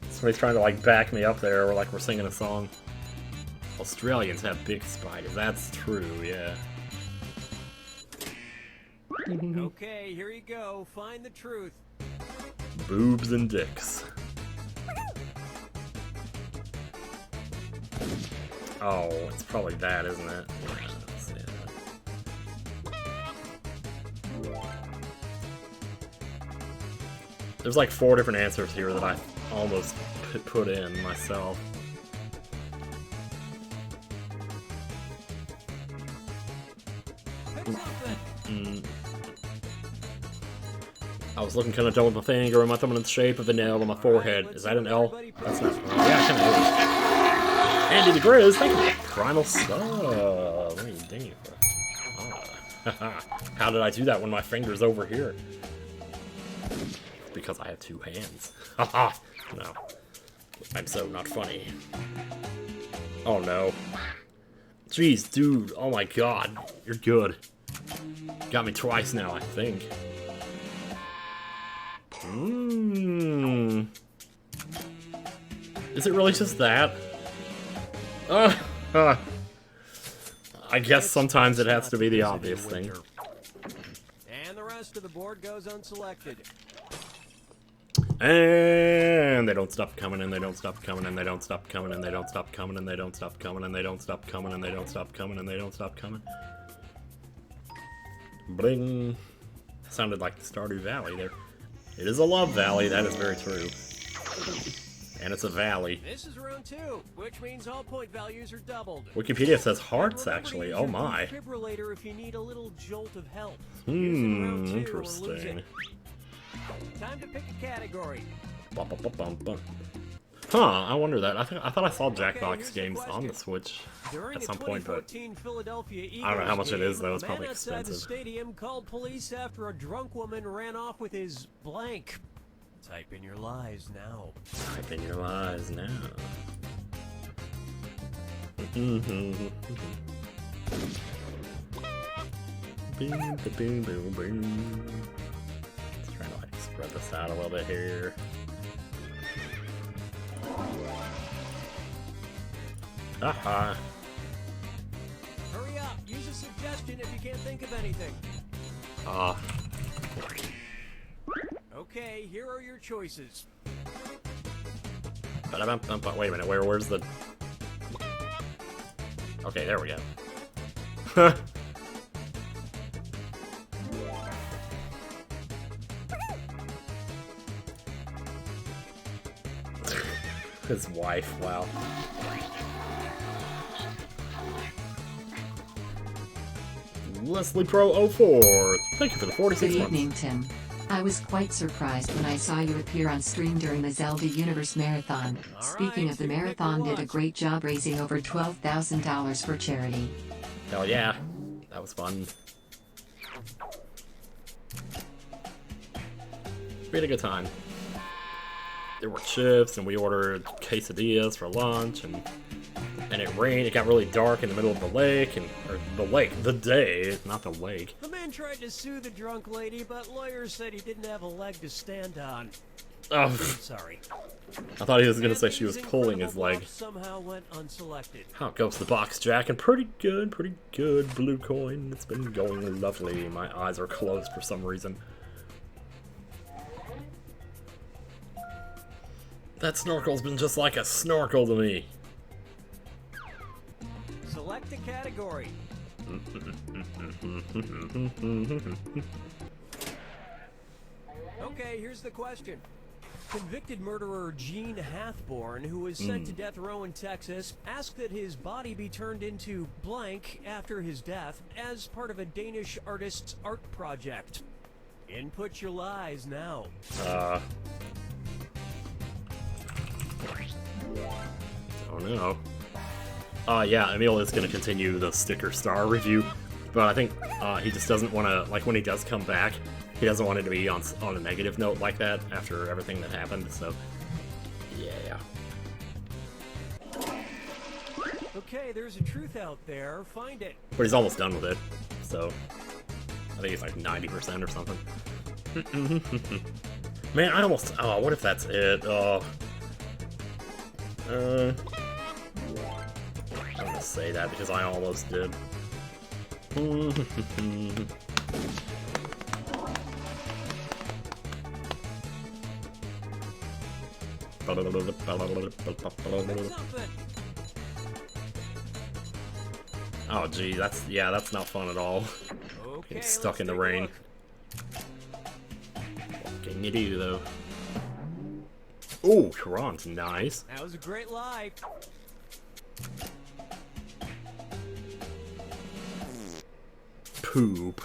Somebody's trying to like back me up there, or like we're singing a song. Australians have big spiders. That's true, yeah. Okay, here you go. Find the truth. Boobs and dicks. Oh, it's probably that, isn't it? Yeah, let's see that. There's like 4 different answers here that I almost put in myself. I was looking kind of dumb with my finger and my thumb in the shape of an L on my forehead. Is that an L? That's not. Yeah, kind of is. Andy the Grizz, thank you. Primal sub. What are you doing? How did I do that when my finger's over here? Because I have 2 hands. Haha. No. I'm so not funny. Oh no. Jeez, dude. Oh my god. You're good. Got me twice now, I think. Is it really just that? I guess sometimes it has to be the obvious thing. And the rest of the board goes unselected. And they don't stop coming, and they don't stop coming, and they don't stop coming, and they don't stop coming, and they don't stop coming, and they don't stop coming, and they don't stop coming, and they don't stop coming. Bling. Sounded like the Stardew Valley there. It is a love valley, that is very true. And it's a valley. This is round 2, which means all point values are doubled. Wikipedia says hearts, actually. Oh my. Defibrillator if you need a little jolt of help. Use it in round 2 or lose Interesting. it. Time to pick a category. Bum, bum, bum, bum, bum. Huh, I wonder that. I thought I saw Jackbawks games on the Switch During at some a point, but 2014 Philadelphia Eagles I don't know how much it is, though. It's a man probably outside the expensive. stadium called police after a drunk woman ran off with his blank. Type in your lies now. Type in your lies now. Boom, boom, boom, boom. Just trying to like spread this out a little bit here. Aha. Hurry up. Use a suggestion if you can't think of anything. Ah. Okay, here are your choices. Wait a minute, where's the... Okay, there we go. His wife, wow. Leslie Pro 04, thank you for the 46 Good months. evening, Tim. I was quite surprised when I saw you appear on stream during the Zelda Universe Marathon. Speaking of the marathon, did a great job raising over $12,000 for charity. Hell yeah, that was fun. We had a good time. There were chips, and we ordered quesadillas for lunch, and it rained. It got really dark in the middle of the lake, the day, not the lake. The man tried to sue the drunk lady, but lawyers said he didn't have a leg to stand on. Oh, Sorry. I thought he was gonna And say she was these pulling his incredible leg. bluffs somehow went unselected. How goes the box, Jack? And pretty good, blue coin. It's been going lovely. My eyes are closed for some reason. That snorkel's been just like a snorkel to me. Select a category. Okay, here's the question. Convicted murderer Gene Hathborn, who was sent to death row in Texas, asked that his body be turned into blank after his death as part of a Danish artist's art project. Input your lies now. Oh no. Yeah, Emil is going to continue the sticker star review, but I think he just doesn't want to, like when he does come back, he doesn't want it to be on a negative note like that after everything that happened, so yeah. Okay, there's a truth out there. Find it. But he's almost done with it, so I think it's like 90% or something. Man, I almost. Oh, what if that's it? Oh. I'm gonna say that because I almost did. Oh gee, that's not fun at all. Okay, Getting stuck in the let's take a rain. look. What can you do though? Ooh, Karan's nice. That was a great lie. Poop.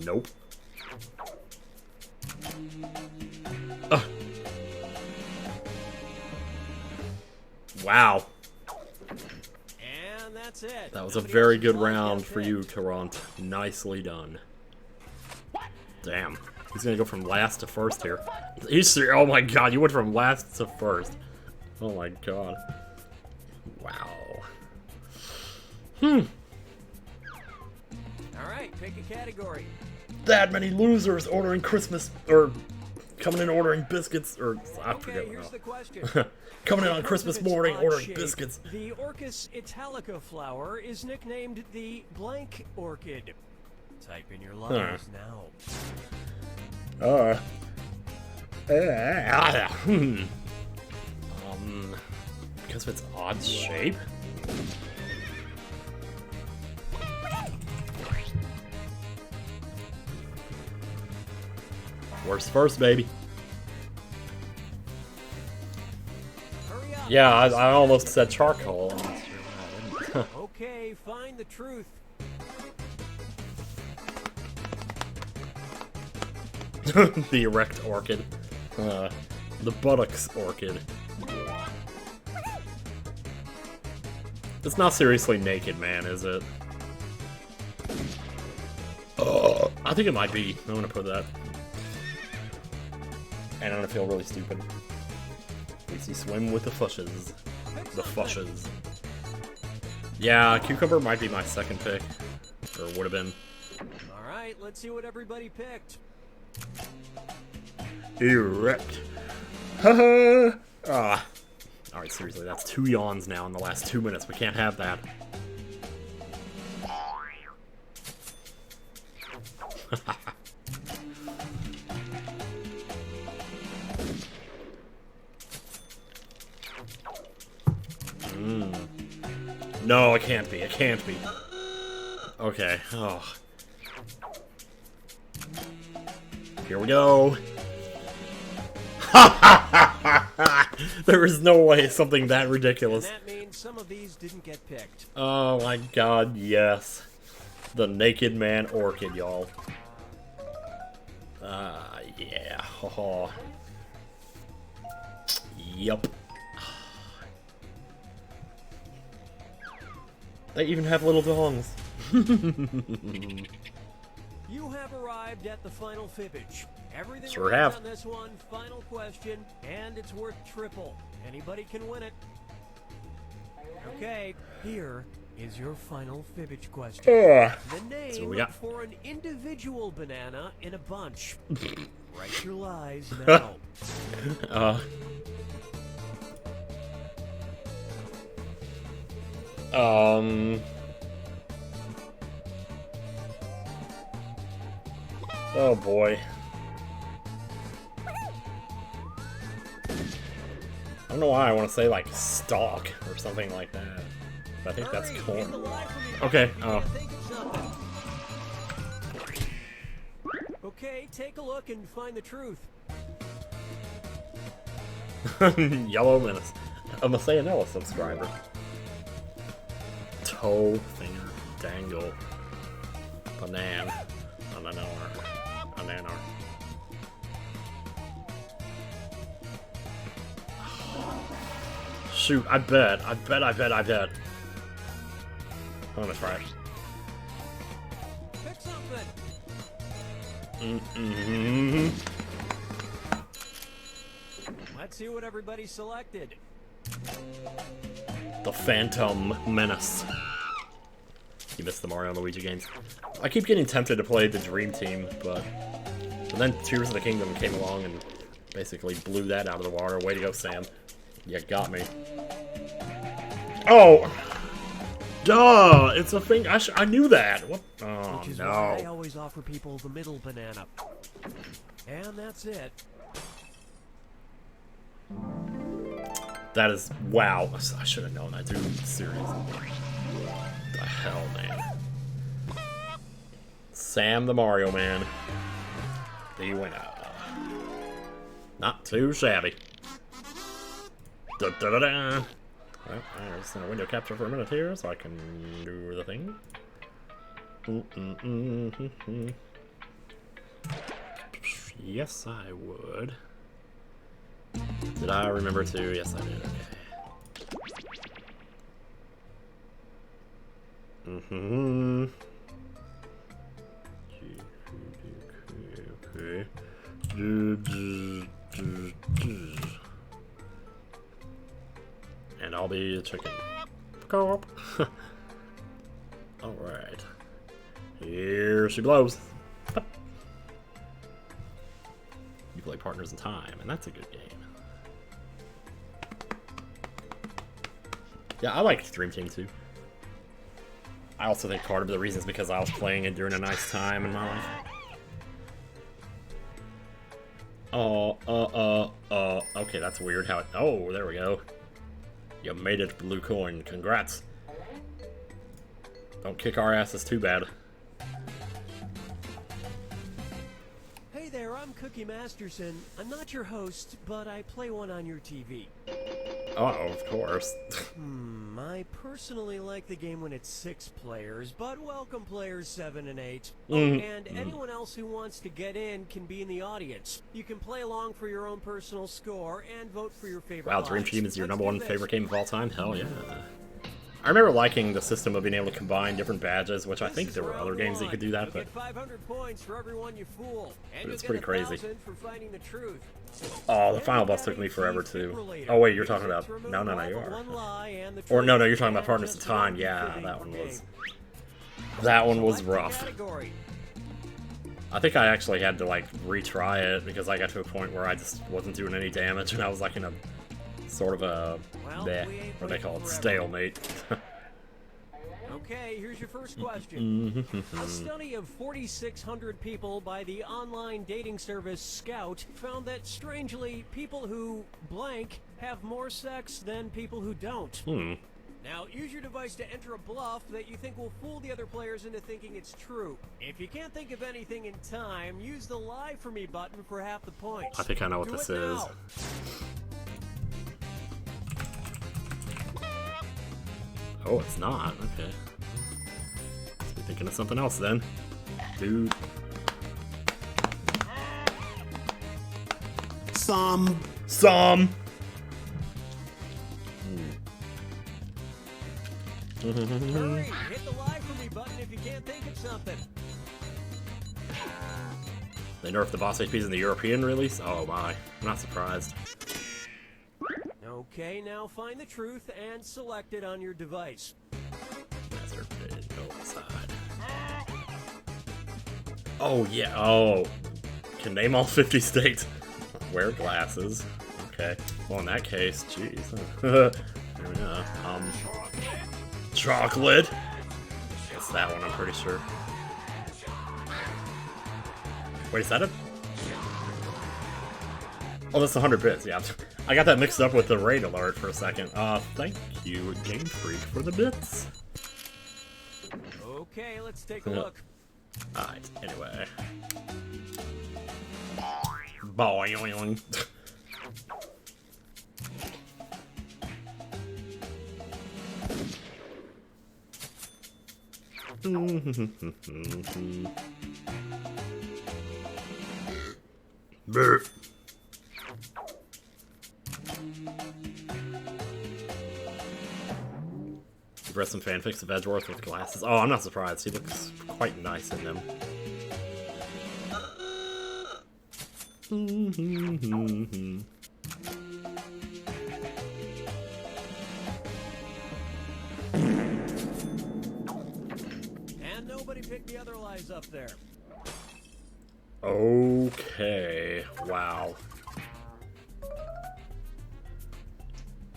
Nope. Wow. And that's it. That was a Nobody very else good has logged round yet for picked. you, Tarant. Nicely done. Damn. He's gonna go from last to first here. Oh my god, you went from last to first. Oh my god. Wow. Alright, pick a category. That many losers ordering Christmas, or coming in ordering biscuits, or I Okay, forget here's what the question. coming in on Because Christmas of its morning odd ordering shape, biscuits. The Orchis italica flower is nicknamed the blank orchid. Type in your letters now. Because of its odd shape? Worst first, baby. Hurry up. Yeah, I almost said charcoal. Okay, find the truth. The erect orchid. The buttocks orchid. It's not seriously naked, man, is it? Oh, I think it might be. I'm gonna put that. And I'm gonna feel really stupid. Makes you swim with the fushes. The fushes. Yeah, cucumber might be my second pick. Or would have been. Alright, let's see what everybody picked. Erect. Haha. Ah. Alright, seriously, that's 2 yawns now in the last 2 minutes. We can't have that. No, it can't be. It can't be. Okay. Oh. Here we go. There is no way something that And ridiculous. that means some of these didn't get picked. Oh my god, yes. The Naked Man Orchid, y'all. Yeah. Oh. Yup. They even have little dongs. You have arrived at the final fibbage. Everything Sure right have. on this one, final question, and it's worth triple. Anybody can win it. Okay, here is your final fibbage question. The name we got. for an individual banana in a bunch. Write your lies now. Oh boy. I don't know why I want to say like stalk or something like that. But I think that's Hurry, get corn. the lie from me. Okay, Think of something. Okay, take a look and find the truth. Yellow Menace. A Masayanella subscriber. Toe, finger, dangle. Banan. Ananar. Ananar. Shoot, I bet. I'm gonna try it. Pick something. Let's see what everybody selected. The Phantom Menace. You missed the Mario and Luigi games. I keep getting tempted to play the Dream Team, but then Tears of the Kingdom came along and basically blew that out of the water. Way to go, Sam. You got me. Oh! Duh! It's a thing. I knew that. What? Oh, Which is no. why I always offer people the middle banana. And that's it. That is... Wow. I should have known that, dude. Seriously. What the hell, man? Sam the Mario Man. The winner. Not too shabby. Da da da da. Well, I'm just gonna window capture for a minute here so I can do the thing. Yes, I would. Did I remember to? Yes, I did. Okay. And I'll be a chicken. Co-op. Alright. Here she blows. You play Partners in Time, and that's a good game. Yeah, I like Dream Team too. I also think part of the reason is because I was playing it during a nice time in my life. Okay, that's weird how it... Oh, there we go. You made it, Blue Coin. Congrats. Don't kick our asses too bad. Hey there, I'm Cookie Masterson. I'm not your host, but I play one on your TV. Oh, of course. I personally like the game when it's 6 players, but welcome players 7 and 8. And anyone else who wants to get in can be in the audience. You can play along for your own personal score and vote for your favorite Wow, Dream lives. Team is your Let's number do one this. favorite game of all time? Hell yeah. I remember liking the system of being able to combine different badges, which I think there were other games that you could do that, You'll but... get 500 points for everyone you fool. And It's you'll pretty get crazy. 1,000 for finding the truth. Oh, the final boss took me forever too. Oh wait, you're talking about... No, you are. Or no, you're talking about Partners in Time. Yeah, that one was... That one was rough. I think I actually had to, like, retry it because I got to a point where I just wasn't doing any damage and I was, like, in a sort of a... Bleh, what do they call it? Stalemate. Okay, here's your first question. A study of 4,600 people by the online dating service Scout found that, strangely, people who blank have more sex than people who don't. Now, use your device to enter a bluff that you think will fool the other players into thinking it's true. If you can't think of anything in time, use the Lie For Me button for half the points. I think I know what Do this it is. now. Oh, it's not. Okay. Must be thinking of something else then. Dude. Some. Hurry, hit the Lie For Me button if you can't think of something. They nerfed the boss HPs in the European release? Oh my. I'm not surprised. Okay, now find the truth and select it on your device. Master did go inside. Oh yeah. Oh. Can name all 50 states. Wear glasses. Okay. Well, in that case, jeez. There we go. Chocolate. It's that one, I'm pretty sure. Wait, is that a... Oh, that's 100 bits, yeah. I got that mixed up with the raid alert for a second. Thank you, Game Freak, for the bits. Okay, let's take a look. Alright, anyway. Boing. Burp. You've read some fanfics of Edgeworth with glasses. Oh, I'm not surprised. He looks quite nice in them. And nobody picked the other lies up there. Okay. Wow.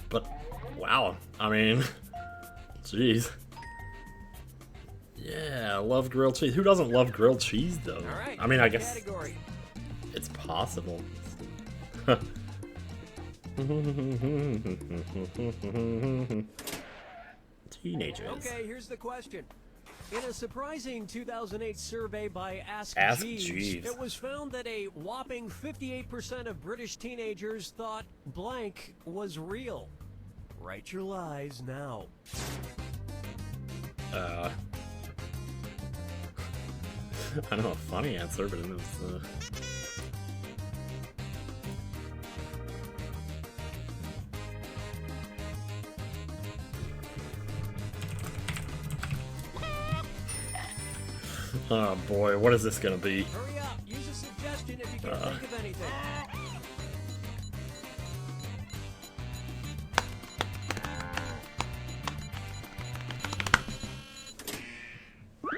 But, wow. I mean, jeez. Yeah, I love grilled cheese. Who doesn't love grilled cheese, though? All right, I mean, I guess category. it's possible. Teenagers. Okay, here's the question. In a surprising 2008 survey by Ask Ask Jeeves, Jeeves. it was found that a whopping 58% of British teenagers thought blank was real. Write your lies now. I don't know a funny answer, but it was, oh boy, what is this gonna be? Hurry up, use a suggestion if you can think of anything.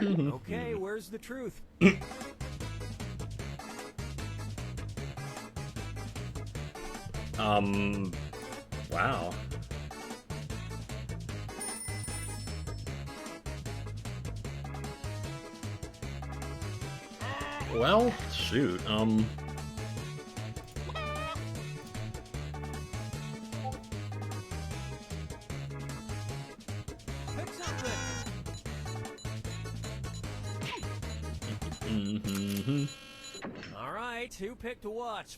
Okay, where's the truth? Wow. Well, shoot, Pick something. All right, who picked what?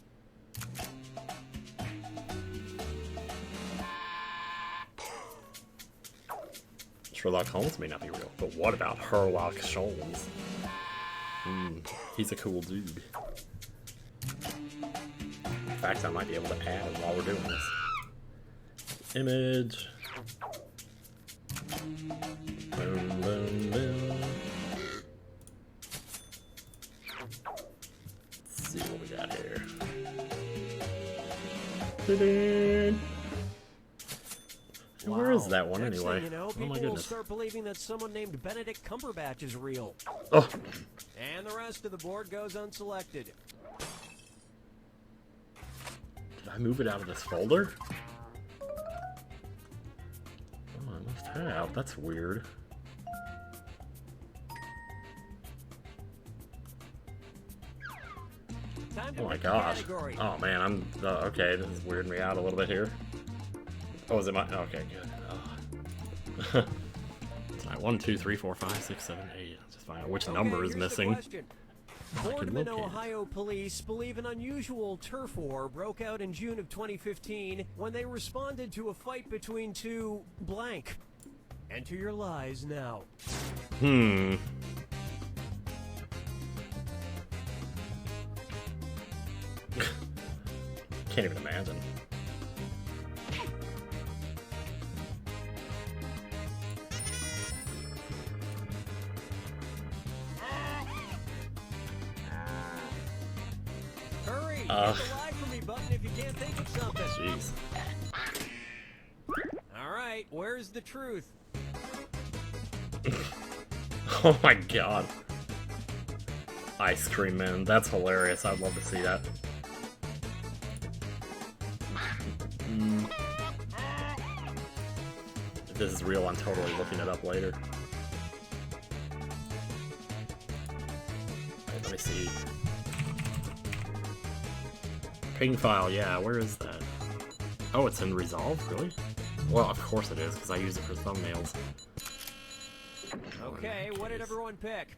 Sherlock Holmes may not be real, but what about Sherlock Holmes? He's a cool dude. In fact, I might be able to add it while we're doing this. Image. Boom, boom, boom. Let's see what we got here. Ta-da! Where is that one Next anyway? thing you know, Oh people my will goodness. start believing that someone named Benedict Cumberbatch is real. Oh, And the rest of the board goes unselected. did I move it out of this folder? Oh, I must have. That's weird. Time to Oh my pick the gosh. category. Oh man, I'm okay. This is weirding me out a little bit here. Oh, is it my? Okay, good. Oh. It's like 1, 2, 3, 4, 5, 6, 7, 8. Just find out which number is here's the missing. question. I can Boardman, locate it. Ohio police believe an unusual turf war broke out in June of 2015 when they responded to a fight between two blank. Enter your lies now. Hmm. Can't even imagine. Hurry! Hit the lie for me button if you can't think of something. Jeez. All right, where's the truth? Oh my god. Ice Cream Man. That's hilarious. I'd love to see that. If this is real, I'm totally looking it up later. Wait, let me see. Ping file, yeah, where is that? Oh, it's in Resolve? Really? Well, of course it is, because I use it for thumbnails. Okay, what did everyone pick?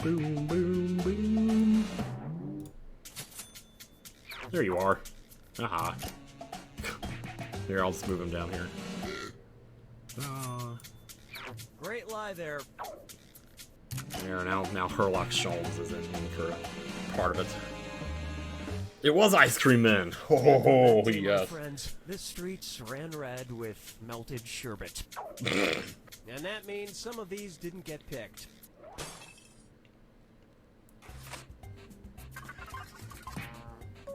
Boom, boom, boom. There you are. Aha. Here, I'll just move him down here. Great lie there. There, now Sherlock Holmes is in for part of it. It was Ice Cream Man! Oh, My yes. friends, this streets ran red with melted sherbet. And that means some of these didn't get picked.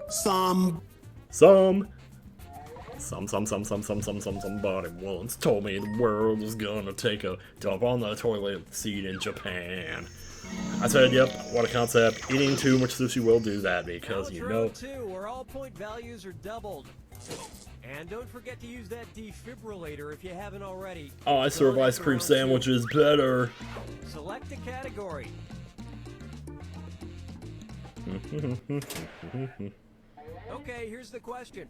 Some Somebody once told me the world was gonna take a dump on the toilet seat in Japan. I said, yep, what a concept. Eating too much sushi will do that because you know. Round 2, where all point values are doubled. And don't forget to use that defibrillator if you haven't already. Oh, I serve ice cream sandwiches better. Select a category. Okay, here's the question.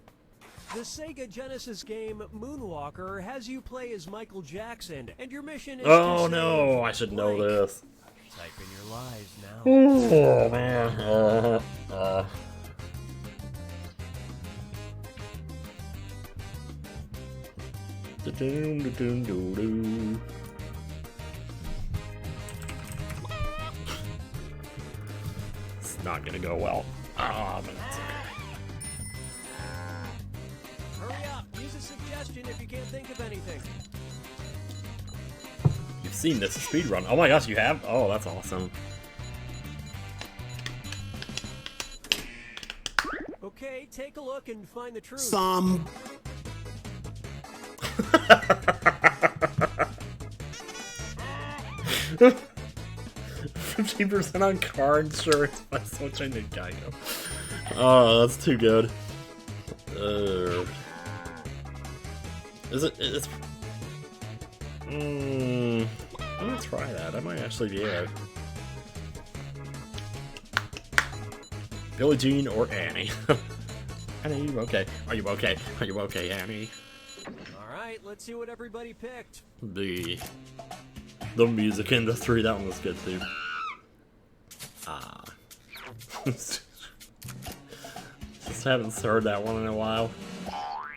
The Sega Genesis game Moonwalker has you play as Michael Jackson, and your mission is Oh to no, save I should know blank. this. Type in your lives now. Oh man. Da-doom-da-doom-doo-doo. It's not gonna go well. Ah, but it's okay. Hurry up, use a suggestion if you can't think of anything. You've seen this speedrun. Oh my gosh, you have? Oh, that's awesome. Okay, take a look and find the truth. Some 15% on car insurance by switching to Geico. Oh, that's too good. Is it? It's. I'm gonna try that. I might actually be able. Billie Jean or Annie? Annie, are you okay? Are you okay? Are you okay, Annie? Alright, let's see what everybody picked. The music industry, that one was good too. Just haven't heard that one in a while.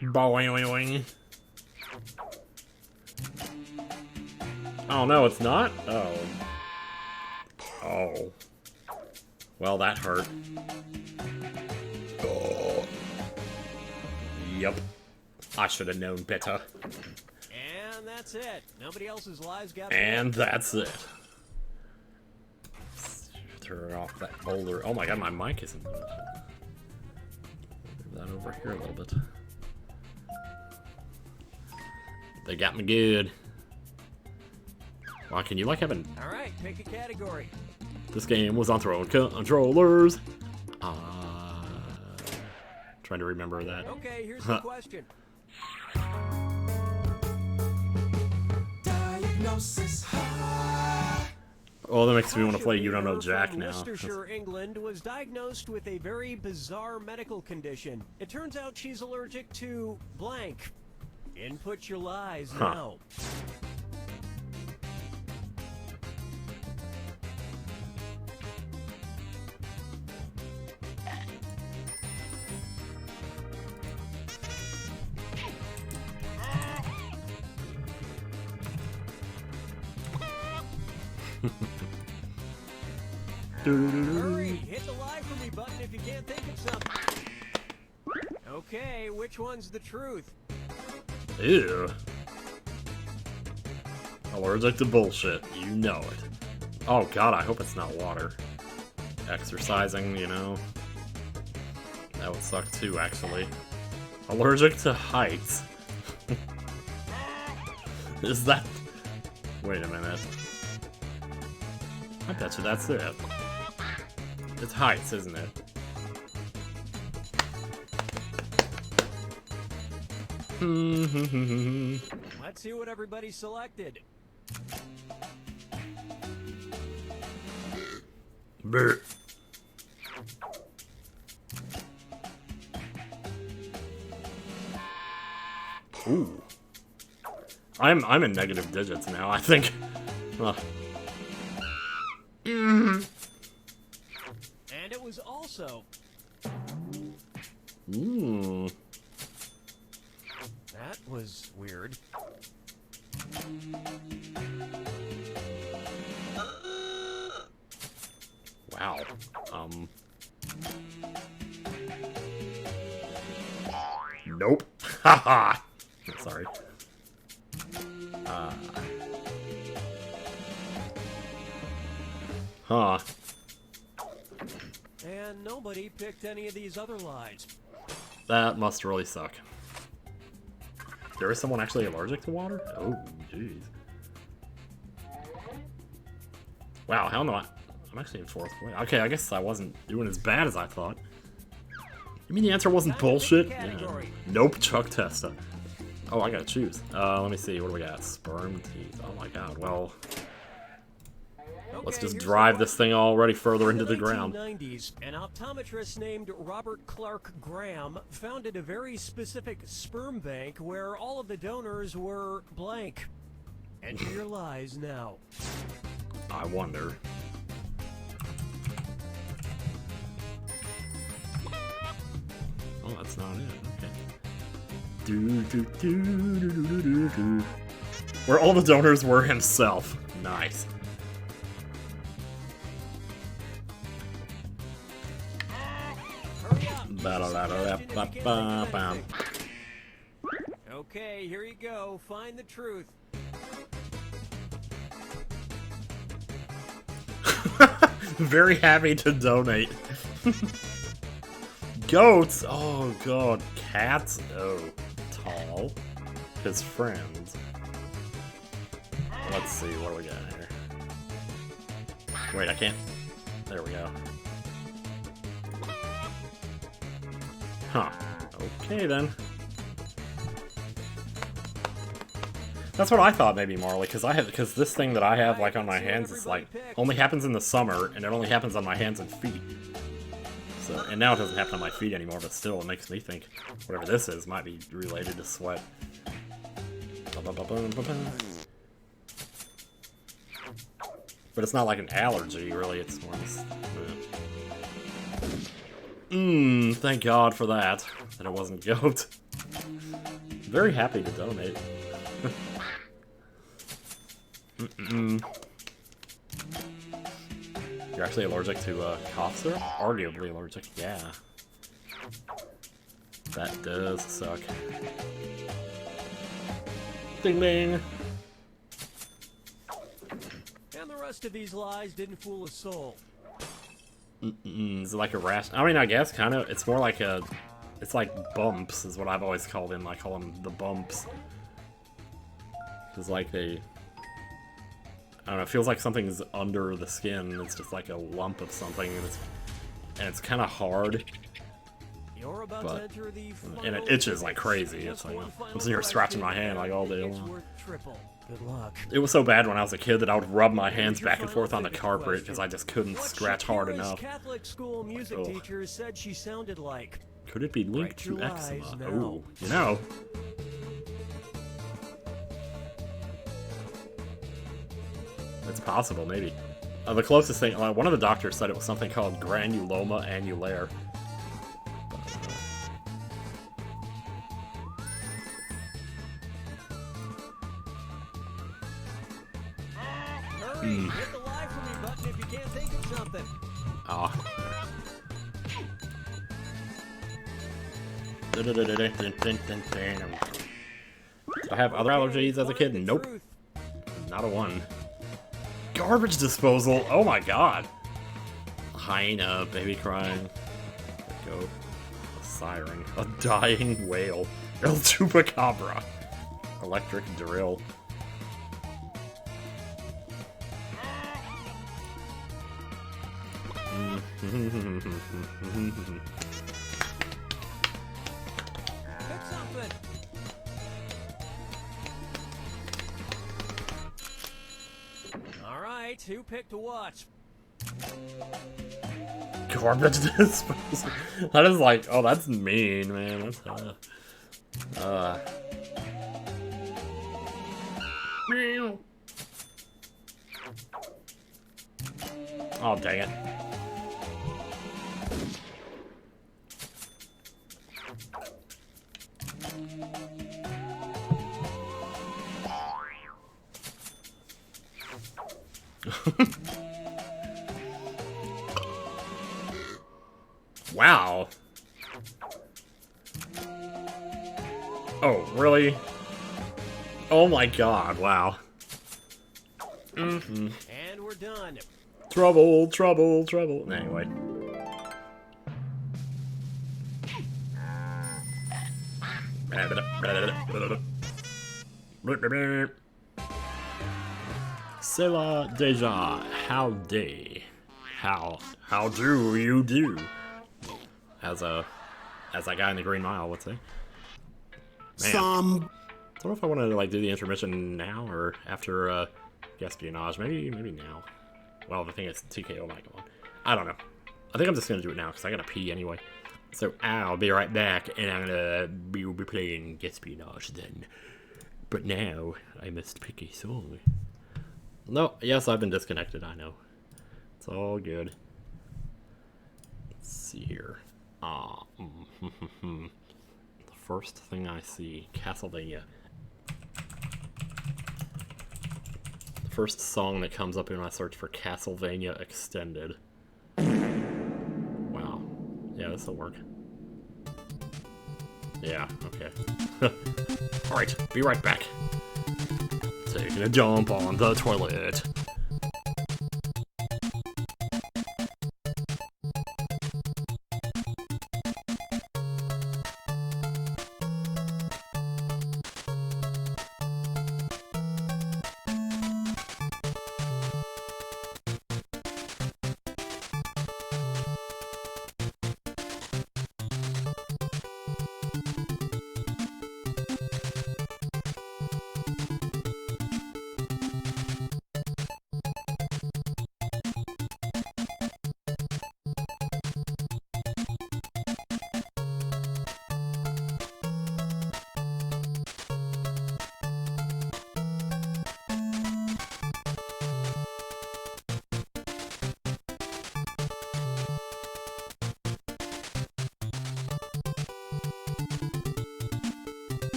Boing. Oh no, it's not? Oh. Oh. Well, that hurt. Oh. Yep. I should have known better. And that's it. Nobody else's lives got And that's it. Turn off that boulder. Oh my god, my mic isn't. Move that over here a little bit. They got me good. Wow, can you like having? Alright, pick a category. This game was on throne controllers. Trying to remember that. Okay, here's the question. diagnosis high. Oh, that makes me want to play You Don't Know Jack from now. Worcestershire, England, was diagnosed with a very bizarre medical condition. It turns out she's allergic to blank. Input your lies now. Hurry, hit the lie for me button if you can't think of something. Okay, which one's the truth? Ew. Allergic to bullshit. You know it. Oh god, I hope it's not water. Exercising, you know. That would suck too, actually. Allergic to heights. Is that... Wait a minute. I bet you that's it. It's heights, isn't it? Let's see what everybody selected. Brr. Ooh. I'm in negative digits now, I think. And it was also... Ooh. That was weird. Wow. Nope. Haha. Sorry. Huh. And nobody picked any of these other lies. That must really suck. There is someone actually allergic to water? Oh, jeez. Wow, how am I? I'm actually in 4th place. Okay, I guess I wasn't doing as bad as I thought. You mean the answer wasn't bullshit? Yeah. Nope, Chuck Testa. Oh, I gotta choose. Let me see. What do we got? Sperm teeth. Oh my god. Well, let's just drive this thing already further into the ground. In the 1990s, an optometrist named Robert Clark Graham founded a very specific sperm bank where all of the donors were blank. Enter your lies now. I wonder. Oh, that's not it. Okay. Where all the donors were himself. Nice. Okay, here you go. Find the truth. Very happy to donate. Goats? Oh god. Cats? Oh. Tall. His friends. Let's see, what do we got here? Wait, I can't. There we go. Huh. Okay then. That's what I thought maybe, Marley, because this thing that I have like on my hands is like only happens in the summer, and it only happens on my hands and feet. So, and now it doesn't happen on my feet anymore, but still, it makes me think whatever this is might be related to sweat. But it's not like an allergy, really. It's more just. Thank God for that. That it wasn't goat. Very happy to donate. You're actually allergic to cough syrup? Arguably allergic, yeah. That does suck. Ding ding! And the rest of these lies didn't fool a soul. Is it like a rash? I mean, I guess, kind of. It's more like a... It's like bumps, is what I've always called them. I call them the bumps. It's like they... I don't know, it feels like something's under the skin. It's just like a lump of something, and it's kind of hard. You're about to enter the and it itches like crazy. It's like I'm sitting here scratching my hand like all day long. Good luck. It was so bad when I was a kid that I would rub my hands back and forth on the carpet because I just couldn't scratch hard enough. Catholic school music teacher said she sounded like. Could it be linked to eczema? Oh, you know. It's possible, maybe. The closest thing, one of the doctors said it was something called granuloma annulare. Hurry, hit the live for me button if you can't think of something. Ah. Did I have other allergies as a kid? Nope. Not a one. Garbage disposal. Oh my god. Hyena, baby crying. Go. A siren. A dying whale. El Chupacabra. Electric drill. Pick something. All right, who picked what? Garbage disposal. That is like, oh, that's mean, man. That's oh, dang it. Wow. Oh, really? Oh my god, wow. And we're done. Trouble, trouble, trouble. Anyway. C'est la déjà. Howdy. How do you do? As that guy in the Green Mile would say. Man. I don't know if I want to like do the intermission now or after espionage. Maybe now. Well, the thing is TKO might go on. I don't know. I think I'm just gonna do it now because I gotta pee anyway. So I'll be right back, and I'm gonna be playing espionage then. But now I must pick a song. No, yes, I've been disconnected. I know. It's all good. Let's see here. The first thing I see, Castlevania. The first song that comes up when I search for Castlevania Extended. Wow. Yeah, this'll work. Yeah, okay. Alright, be right back. Taking a dump on the toilet.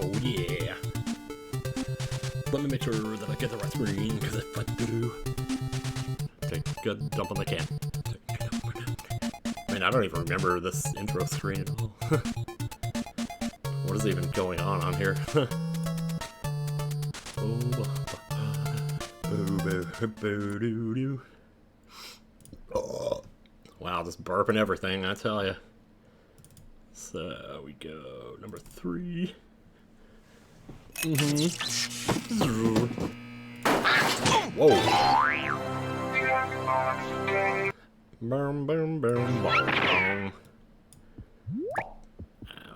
Oh yeah. Let me make sure that I get the right screen, because if I do... Take a good dump on the can. Man, I don't even remember this intro screen at all. What is even going on here? Oh, wow, just burping everything, I tell ya. So we go number 3. Whoa. Boom, boom, boom, boom, boom.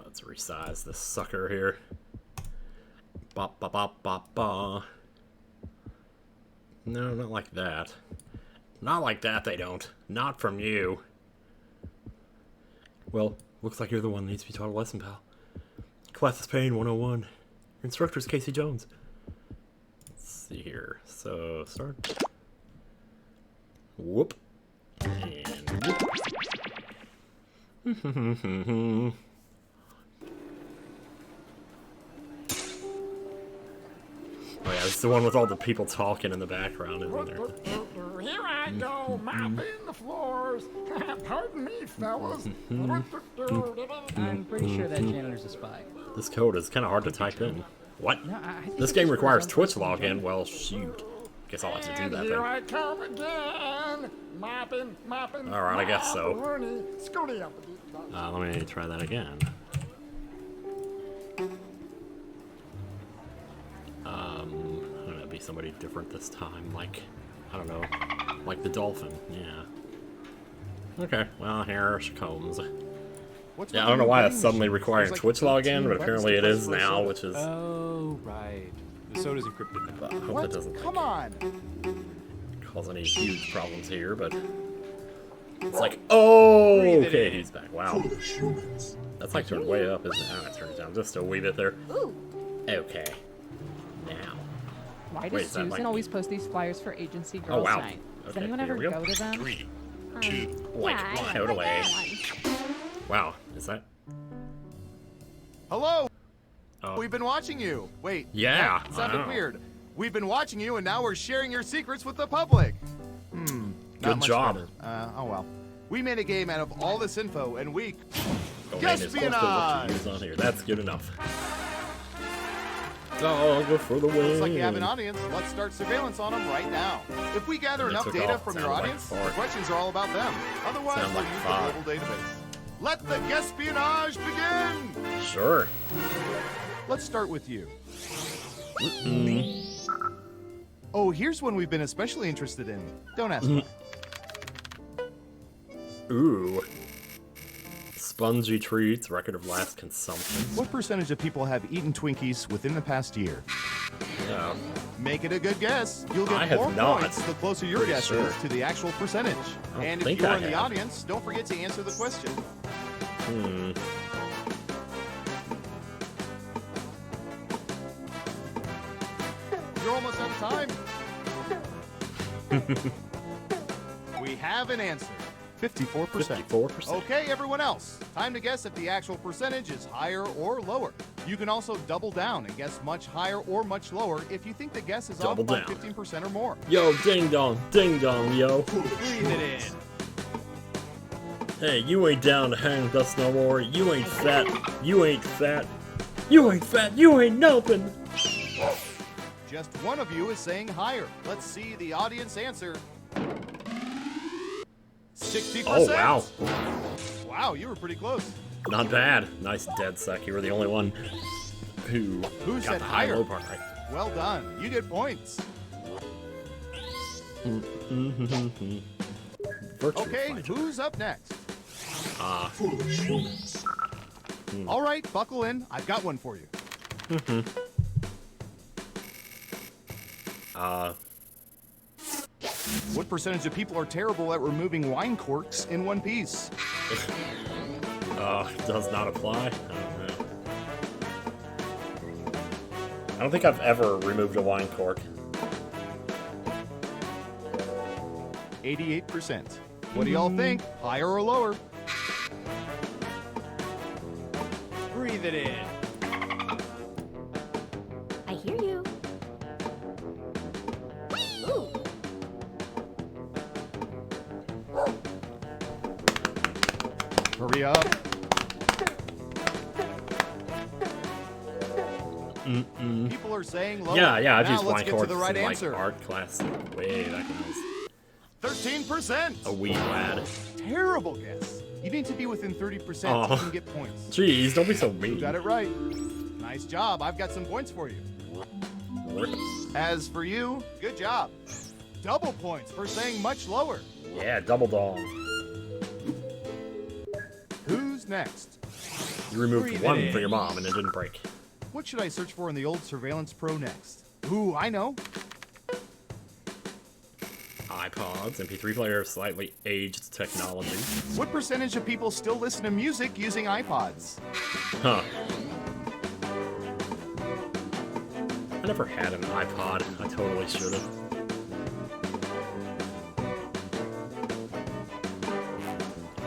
Let's resize this sucker here. Ba ba ba ba ba. No, not like that. Not like that, they don't. Not from you. Well, looks like you're the one that needs to be taught a lesson, pal. Class is Pain 101. Your instructor is Casey Jones. Let's see here. So, start. Whoop. And whoop. Oh yeah, it's the one with all the people talking in the background, isn't there? Here I go, mopping the floors. Pardon me, fellas. I'm pretty sure that janitor's a spy. This code is kind of hard to type in. What? No, I think This game requires Twitch login. Well, shoot. Guess I'll have to do And that here then. I come again. Mopping. Alright, I guess so. Rooney, Scooty up. Let me try that again. I'm gonna be somebody different this time, like, I don't know, like the dolphin, yeah. Okay, well, here she comes. Yeah, I don't know why it's suddenly requiring Twitch login, but apparently it is now, which is... Oh, right. The soda's encrypted now. I hope it doesn't Come on. cause any huge problems here, but... It's like, oh, okay, he's back, wow. That's like turned way up, isn't it? I'm gonna turn it down just a wee bit there. Okay. Now. Why does Wait, is that Susan like- always post these flyers for agency Oh, girls' wow. night? Does Okay, anyone here ever we go to them? 3, 2, like, out away. Wow, is that... Hello! Oh. We've been watching you. Wait. Yeah, That I sounded know. weird. We've been watching you, and now we're sharing your secrets with the public. Good Not much job. better. Oh well. We made a game out of all this info, and we... Oh, man, it's close to what you use on here. That's good enough. Dog for the win. Looks like you have an audience. Let's start surveillance on them right now. If we gather It enough took data off. from Sounded your like audience, the fart. questions are all about them. Otherwise, Sounded we'll like use fart. the global database. Let the espionage begin! Sure. Let's start with you. Oh, here's one we've been especially interested in. Don't ask why. Ooh. Spongy treats, record of last consumption. What percentage of people have eaten Twinkies within the past year? Yeah. Make it a good guess. You'll I get have more not. points the closer your Pretty guess sure. is to the actual percentage. I don't And if think you're I in the have. audience, don't forget to answer the question. You're almost out of time. We have an answer. 54%. 54%. Okay, everyone else. Time to guess if the actual percentage is higher or lower. You can also double down and guess much higher or much lower if you think the guess is Double off by down. 15% or more. Yo, ding dong, yo. Breathe it in. Hey, you ain't down to hang with us no more. You ain't fat. You ain't fat. You ain't fat. You ain't nothing. Just one of you is saying higher. Let's see the audience answer. 60%. Oh, wow. Wow, you were pretty close. Not bad. Nice dead suck. You were the only one who got said the high higher? low part right. Well done. You get points. Virtual Okay, fighter. who's up next? Humans. All right, buckle in. I've got one for you. What percentage of people are terrible at removing wine corks in one piece? Does not apply. I don't know. I don't think I've ever removed a wine cork. 88%. What do y'all think? Higher or lower? Breathe it in. Hurry up. People are saying lower. Yeah, I've now used let's blank get to cards the right in like answer. art class way back when I was 13%. a wee lad. Terrible guess. You need to be within 30% so Oh. you can get points. Jeez, don't be so You mean. got it right. Nice job. I've got some points for you. As for you, good job. Double points for saying much lower. Yeah, double dong. Who's next? You removed Breathe one it for in. your mom and it didn't break. What should I search for in the old Surveillance Pro next? Ooh, I know. iPods, MP3 players, slightly aged technology. What percentage of people still listen to music using iPods? Huh. I never had an iPod. I totally should have.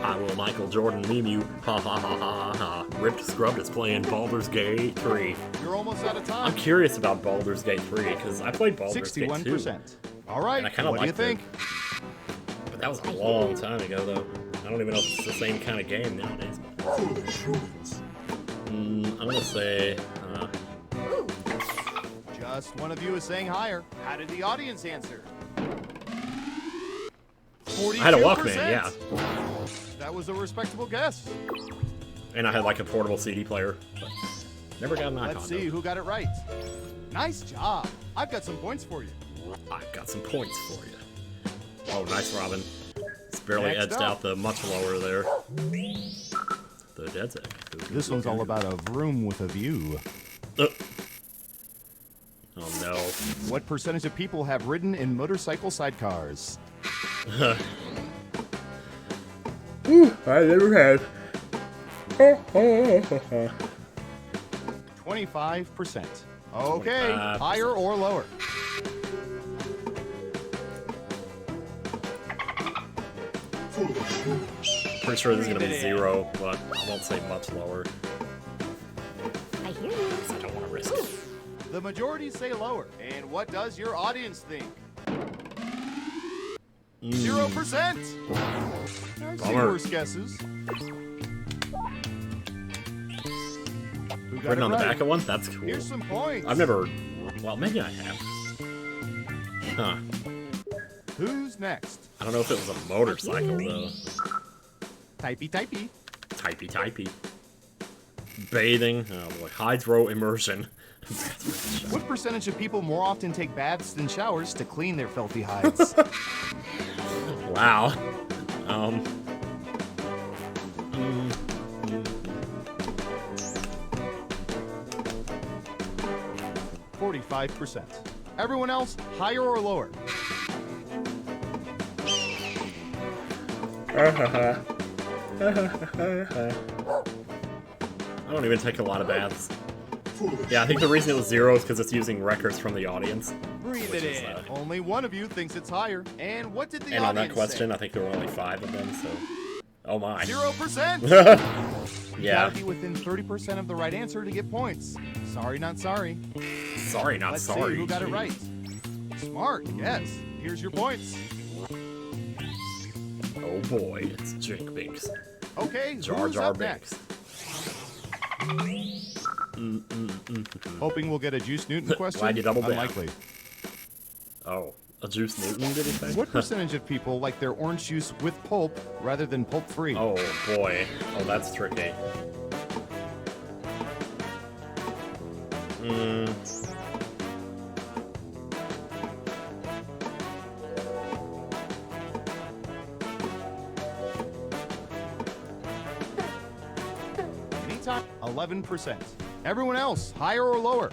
I will Michael Jordan meme you. Ha ha ha ha ha. Ripped Scrubbed is playing Baldur's Gate 3. You're almost out of time. I'm curious about Baldur's Gate 3 because I played Baldur's Gate 2. 61%. All right, And I kinda what do you liked it. think? But that was a long time ago though. I don't even know if it's the same kind of game nowadays. I'm gonna say, Just one of you is saying higher. How did the audience answer? 42%. I had a Walkman, yeah. That was a respectable guess. And I had like a portable CD player. But never got an iPod. Let's see who got it right. Nice job. I've got some points for you. I've got some points for you. Oh, nice, Robin. It's barely Next edged up. out the much lower there. The dead zone. This one's all about a room with a view. Oh no. What percentage of people have ridden in motorcycle sidecars? I never had. 25%. Okay, 25%. higher or lower? Pretty sure this is gonna be 0, but I won't say much lower. I hear you. I don't want to risk it. The majority say lower. And what does your audience think? 0%. I've seen Bummer. worse guesses. Who got Written it on the right? back of one? That's cool. Here's some points. I've never. Well, maybe I have. Huh. Who's next? I don't know if it was a motorcycle though. Typey, typey. Typey. Bathing. Oh boy. Hydro immersion. What percentage of people more often take baths than showers to clean their filthy hides? Wow. 45%. Everyone else, higher or lower? I don't even take a lot of baths. Yeah, I think the reason it was 0 is because it's using records from the audience. Breathe it in. Only one of you thinks it's higher. And what did the And on that audience question, say? I think there were only 5 of them, so... Oh my. 0%. You Yeah. gotta be within 30% of the right answer to get points. Sorry, not sorry. Sorry, not Let's sorry. see who got it right. Smart, yes. Here's your points. Oh boy, it's Jink Binks. Okay, Jar who's Jar up Binks. next? Hoping we'll get a Juice Newton question? Glad you doubled down. Unlikely. Oh, a Juice Newton, did he say? What percentage of people like their orange juice with pulp rather than pulp-free? Oh boy. Oh, that's tricky. Anytime, 11%. Everyone else, higher or lower?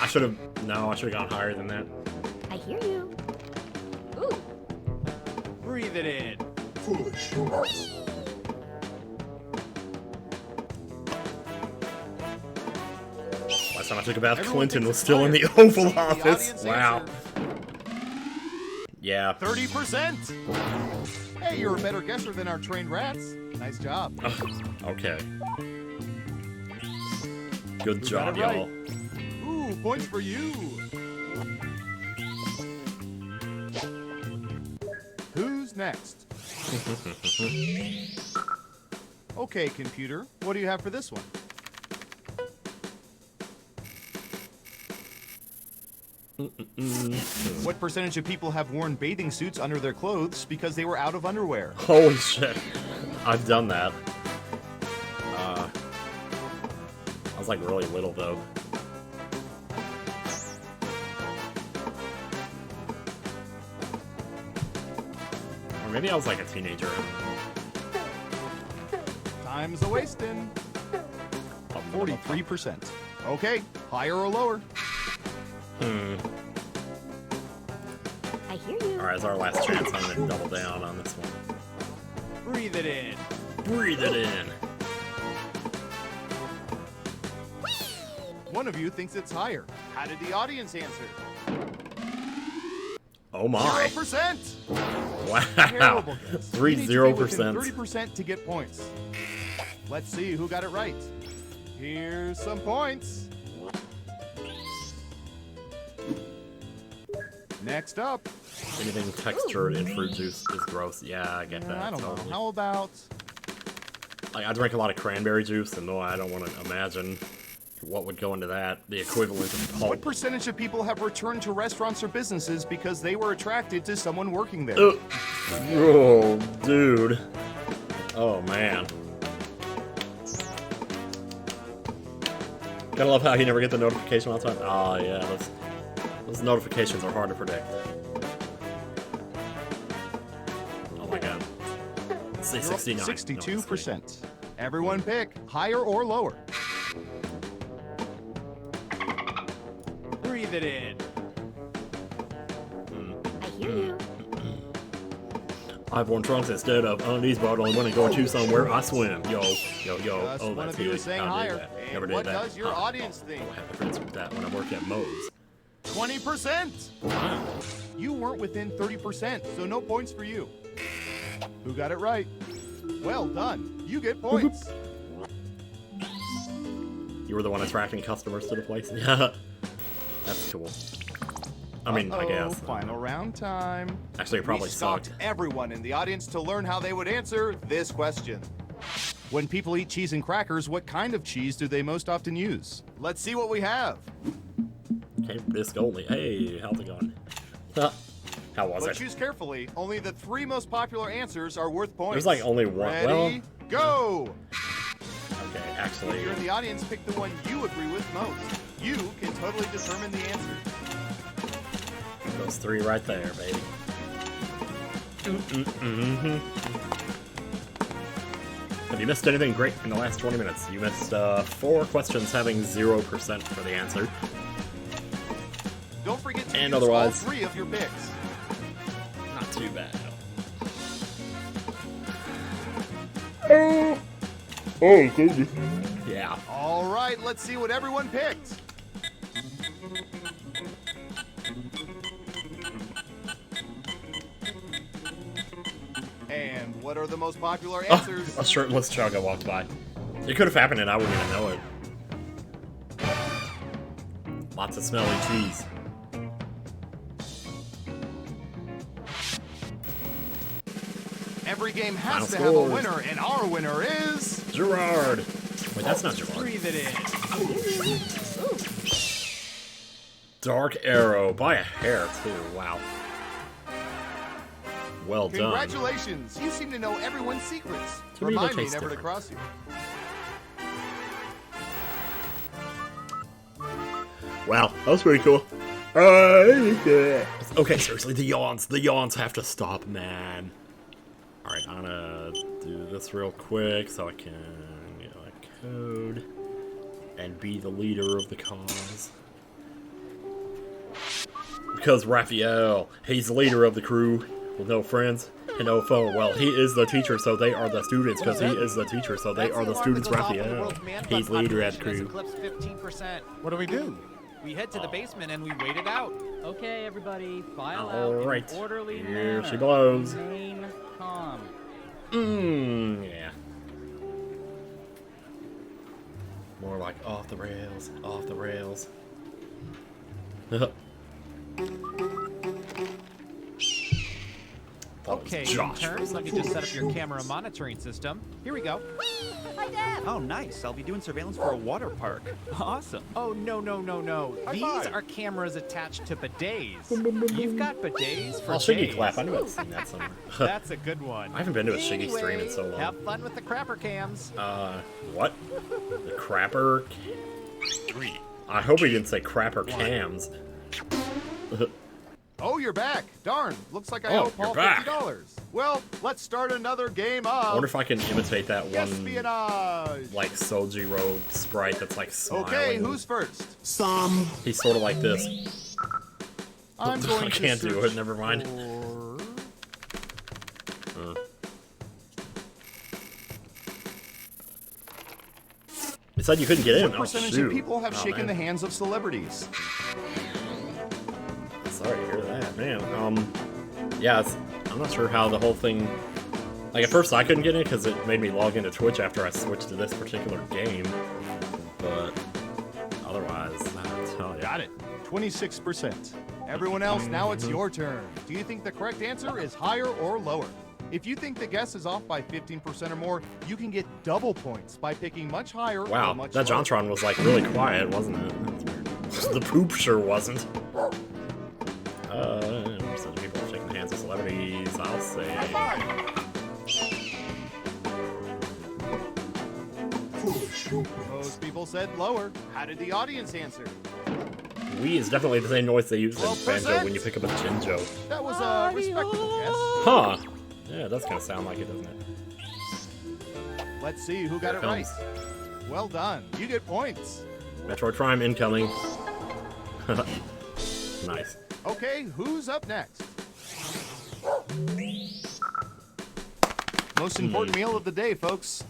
I should have... No, I should have gone higher than that. I hear you. Ooh. Breathe it in. Last time I took a bath, Everyone Clinton thinks was it's still in higher. the Oval The Office. audience Wow. answered Yeah. 30%. Hey, you're a better guesser than our trained rats. Nice job. Okay. Good Who job, got it right? y'all. Ooh, points for you. Who's next? Okay, computer, what do you have for this one? What percentage of people have worn bathing suits under their clothes because they were out of underwear? Holy shit. I've done that. I was like really little though. Or maybe I was like a teenager. Time's a-wasting. 43%. Okay, higher or lower? I hear you. Alright, it's our last chance. I'm gonna double down on this one. Breathe it in. Breathe it in. One of you thinks it's higher. How did the audience answer? Oh my. 0%! Wow. Terrible guess. 0%. 30% to get points. Let's see who got it right. Here's some points. Next up. Anything textured in fruit juice is gross. Yeah, I get that. I don't totally. know. How about... Like, I drink a lot of cranberry juice, and no, I don't want to imagine what would go into that. The equivalent of pulp. What percentage of people have returned to restaurants or businesses because they were attracted to someone working there? Oh, dude. Oh, man. Gotta love how you never get the notification all the time. Oh, yeah, those notifications are hard to predict. Oh my god. Say 69. 62%. Everyone pick higher or lower. Breathe it in. I hear you. I've worn trunks instead of undies, but I only want to go to somewhere I swim. Yo. Just Oh, one that's of you good. is saying I higher. did that. And Never did what that. does your audience think? I have difference with that when I worked at Moe's. 20%! Wow. You weren't within 30%, so no points for you. Who got it right? Well done. You get points. You were the one attracting customers to the place? Yeah. That's cool. I mean, I guess. Final round time. Actually, it probably we stopped sucked. everyone in the audience to learn how they would answer this question. When people eat cheese and crackers, what kind of cheese do they most often use? Let's see what we have. Okay, disc only. Hey, how's it going? How was But it? choose carefully. Only the 3 most popular answers are worth points. There's like only one. Ready, Well, go! okay, If actually. you're in the audience, pick the one you agree with most. You can totally determine the answer. Those 3 right there, baby. Have you missed anything great in the last 20 minutes? You missed 4 questions having 0% for the answer. Don't forget to And use otherwise- all 3 of your picks. Not too bad. Oh, goodness. Yeah. All right, let's see what everyone picked. And what are the most popular answers? A shirtless chugga walked by. It could have happened and I wouldn't even know it. Lots of smelly cheese. Every game has Final to have a scores. winner, and our winner is... Gerard. Wait, that's not Gerard. Breathe it in. Dark Arrow by a hair too. Wow. Well done. Congratulations! You seem to know everyone's secrets. To me, they Remind me taste never to different. cross you. Wow, that was pretty cool. Okay, seriously, the yawns. The yawns have to stop, man. Alright, I'm gonna do this real quick so I can get a code and be the leader of the cause. Because Raphael, he's the leader of the crew with no friends and no phone. Well, he is the teacher, so they are the students. Because he is the teacher, so they are the students. Raphael, he's leader at the crew. 15%. What do we do? We head to the basement and we wait it out. Okay, everybody, file out Alright, in orderly here manner. she blows. Remain calm. Yeah. More like off the rails, off the rails. Thought Okay, Josh. interns, let me just set up your camera monitoring system. Here we go. Hi, Dad. Oh, nice. I'll be doing surveillance for a water park. Awesome. Oh, no. These are cameras attached to bidets. You've got bidets for Shiggy days. Clap. I knew I'd seen that somewhere. That's a good one. I haven't been to a Shiggy stream in so long. Have fun with the crapper cams. What? The crapper? I hope he didn't say crapper cams. Oh, you're back. Darn. Looks like I Oh, owe Paul you're back. $50. Well, let's start another game I of wonder if I can imitate that one, espionage. like, Sojiro sprite that's, like, smiling. Okay, who's first? He's sort of like this. I'm going I to can't do search it, never mind. It said you couldn't get in. What percentage shoot. of people have Oh, shaken the man. hands of celebrities? Sorry to hear that, man. Yeah, I'm not sure how the whole thing. Like at first, I couldn't get in because it made me log into Twitch after I switched to this particular game. But otherwise, I tell you. Got it. 26%. Everyone else, now it's your turn. Do you think the correct answer is higher or lower? If you think the guess is off by 15% or more, you can get double points by picking much higher Wow, or much that lower. JonTron was like really quiet, wasn't it? That's weird. The poop sure wasn't. Some people are shaking the hands of celebrities. I'll say. Most people said lower. How did the audience answer? We is definitely the same noise they use in banjo when you pick up a Jinjo. That was a respectable guess. Huh. Yeah, it does kind of sound like it, doesn't it? Let's see who got Here it right. comes. Well done. You get points. Metroid Prime incoming. Nice. Okay, who's up next? Most important meal of the day, folks.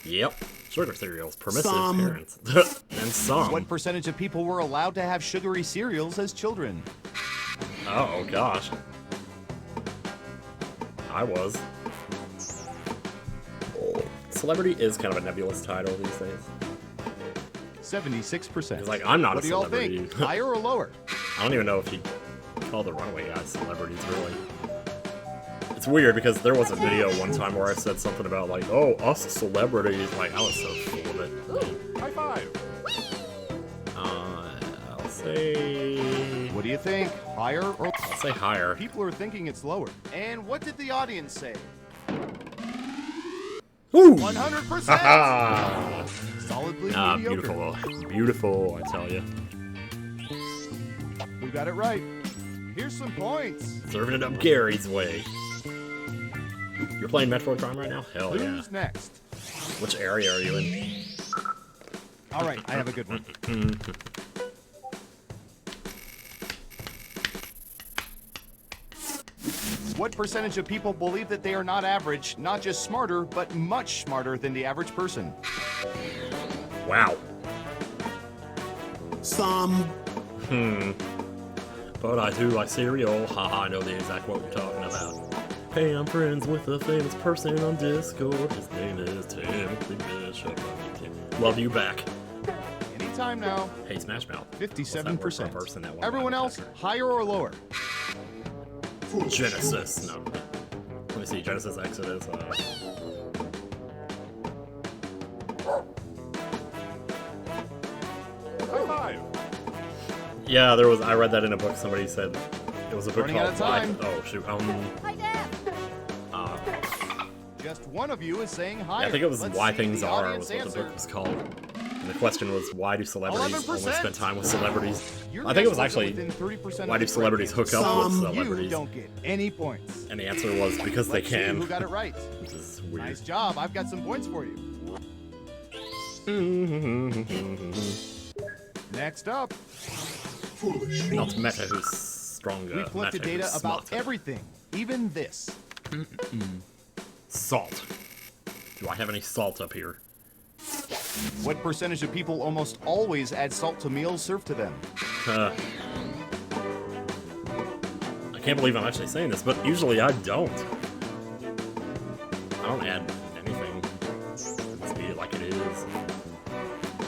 Yep. Sugar cereals, permissive parents. And some. What percentage of people were allowed to have sugary cereals as children? Oh, gosh. I was. Celebrity is kind of a nebulous title these days. 76%. It's like, I'm not what a do y'all celebrity. think? Higher or lower? I don't even know if you call the Runaway guys celebrities, really. It's weird because there was a video one time where I said something about, like, oh, us celebrities. Like, I was so full of it. High five. I'll say. What do you think? Higher or I'll say higher. people are thinking it's lower. And what did the audience say? Woo! 100%. Haha! Solidly Ah, mediocre. beautiful. Beautiful, I tell you. Who got it right? Here's some points. Serving it up Gary's way. You're playing Metroid Prime right now? Hell yeah. Who's next? Which area are you in? All right, I have a good one. What percentage of people believe that they are not average, not just smarter, but much smarter than the average person? Wow. Some. But I do like cereal. Haha, I know the exact what you're talking about. Hey, I'm friends with a famous person on Discord. His name is Timothy Bishop. Love you back. Anytime now. Hey, Smash Mouth. 57%. Everyone else, higher or lower? Genesis. No. Let me see. Genesis Exodus. High five. Yeah, there was. I read that in a book. Somebody said it was a book Running out called. of time. Oh shoot. Hi, Dad. Just one of you is saying higher. Yeah, I think it was Let's Why see Things the Are audience was what the answer. book was called. And the question was, why do celebrities only 11%. spend time with celebrities? Your I think it was guess actually, within 30% why of do the celebrities correct hook up with answer. celebrities? You don't get any points. And the answer was because they Let's see can. who got it right. Which is weird. Nice job. I've got some points for you. Next up, Not Meta, who's stronger. we've collected Meta, data who's about smarter. everything, even this. Salt. Do I have any salt up here? What percentage of people almost always add salt to meals served to them? I can't believe I'm actually saying this, but usually I don't. I don't add anything. Just eat it like it is.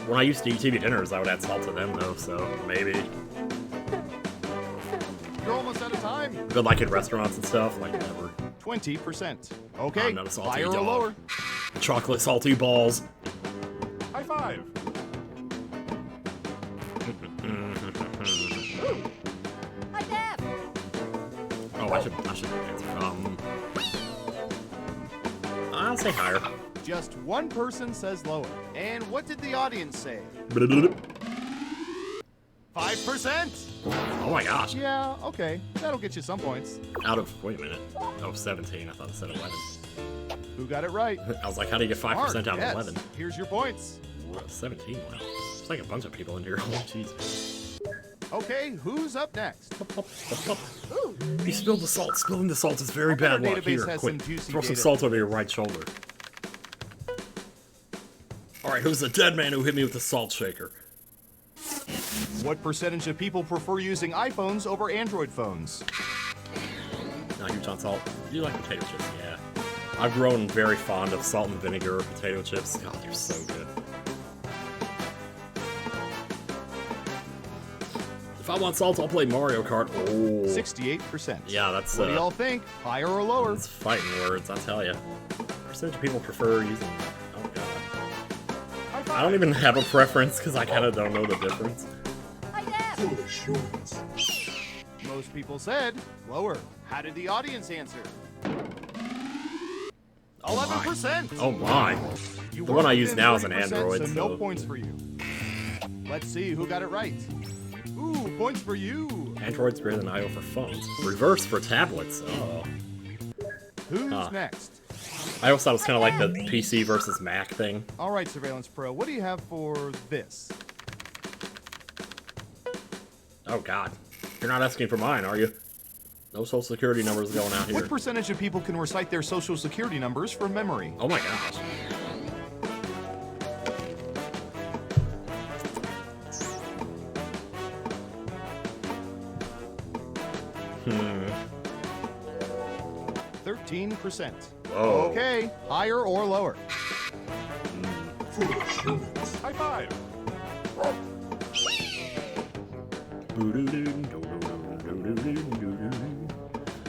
When I used to eat TV dinners, I would add salt to them, though, so maybe. You're almost out of time. But like at restaurants and stuff, like never. 20%. Okay, not a salty higher or dog. lower? Chocolate salty balls. High five. Hi, Deb. Oh, I should answer. I'll say higher. Just one person says lower. And what did the audience say? 5%? Oh my gosh. Yeah, okay. That'll get you some points. Out of, wait a minute. Oh, 17. I thought it said 11. Who got it right? I was like, how do you get 5% Mark, out of yes. 11? Here's your points. 17, wow. There's like a bunch of people in here. Oh, jeez. Okay, who's up next? You spilled the salt. Spilling the salt is very bad luck. database Here, has quick. some juicy Throw some data. salt over your right shoulder. Alright, who's the dead man who hit me with the salt shaker? What percentage of people prefer using iPhones over Android phones? Not huge on salt. You like potato chips, yeah. I've grown very fond of salt and vinegar potato chips. God, they're so good. If I want salt, I'll play Mario Kart. Oh. 68%. Yeah, that's What do y'all think? Higher or lower? It's fighting words, I tell you. Percentage of people prefer using. Oh god. I don't even have a preference because I kind of don't know the difference. Hi, Deb. Most people said lower. How did the audience answer? 11%. Oh my. You The one were I use within now is an 30%, Android, so no so- points for you. Let's see who got it right. Ooh, points for you. Android's better than IO for phones. Reverse for tablets. Oh. Who's Huh. next? I always thought it was kind of like the PC versus Mac thing. All right, Surveillance Pro, what do you have for this? Oh god. You're not asking for mine, are you? No social security numbers going out here. What percentage of people can recite their social security numbers from memory? Oh my gosh. Hmm. 13%. Whoa. Okay, higher or lower? High five.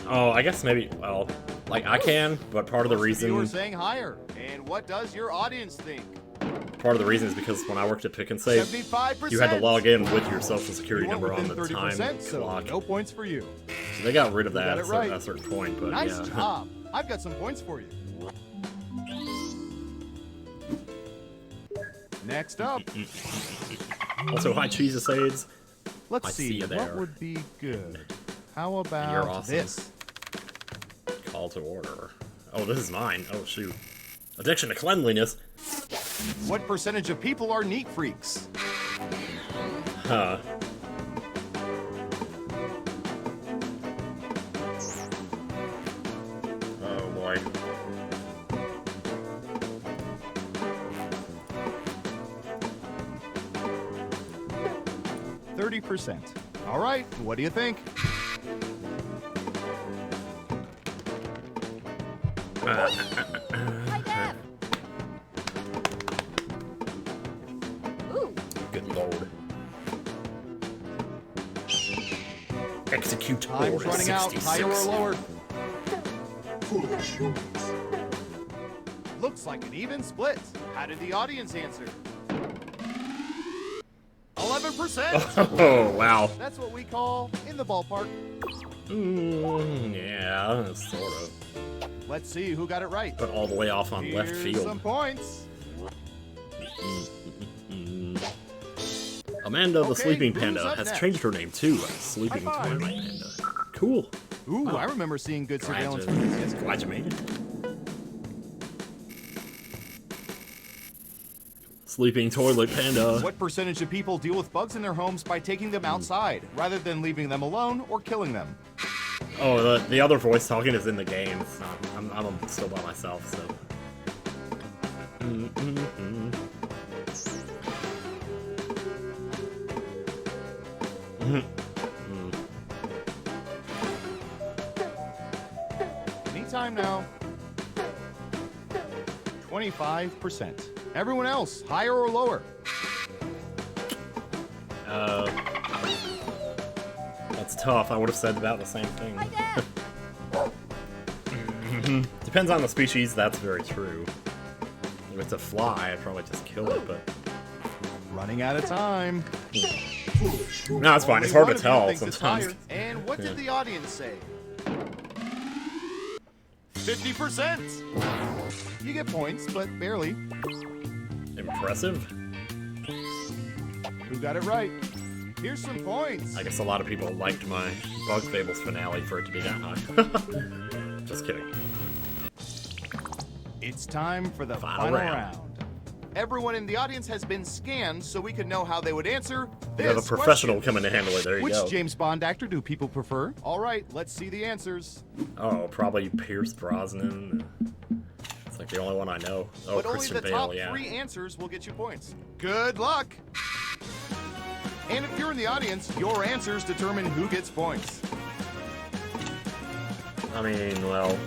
Oh, I guess maybe, well, like I can, but part of the You were reason saying higher. And what does your audience think? is because when I worked at Pick and Save, 75%. you had to log in with your social security You went number on within the 30%, time so clock. no points for you. So they got rid of You that got at it right. a certain point, but Nice yeah. job. I've got some points for you. Next up, Also, hi, Cheese Aids. let's I see see you what there. would be good. How You're about awesome. this? Call to order. Oh, this is mine. Oh, shoot. Addiction to cleanliness. What percentage of people are neat freaks? Huh. Oh, boy. %. All right, what do you think? Hi, Deb. Ooh. Good lord. Execute Time's order running out. 66. Higher or lower? Looks like an even split. How did the audience answer? 11%. Oh, wow. That's what we call in the ballpark. Yeah, sort of. Let's see who got it right. But all the way off on left Here's field. some points. Amanda the Okay, Sleeping who's Panda up has next? changed her name too. Sleeping High five. Twilight Panda. Cool. Ooh, Oh. I remember seeing good Glad surveillance you- for this yesterday. Glad you made it. Sleeping Toilet Panda. What percentage of people deal with bugs in their homes by taking them outside, rather than leaving them alone or killing them? Oh, the other voice talking is in the game. It's not, I'm still by myself, so. Anytime now. 25%. Everyone else, higher or lower? That's tough. I would have said about the same thing. Hi, Deb. Depends on the species, that's very true. If it's a fly, I'd probably just kill it, but... Running out of time. No, it's fine. It's hard to tell sometimes. And what did the audience say? 50%! You get points, but barely. Impressive. Who got it right? Here's some points. I guess a lot of people liked my Bug Fables finale for it to be that high. Just kidding. It's time for the final round. Everyone in the audience has been scanned so we can know how they would answer this. You have a professional question. coming to handle it. There you go. Which James Bond actor do people prefer? All right, let's see the answers. Oh, probably Pierce Brosnan. It's like the only one I know. Oh, but only Christian the Bale, top yeah. 3 answers will get you points. Good luck! And if you're in the audience, your answers determine who gets points. I mean, well...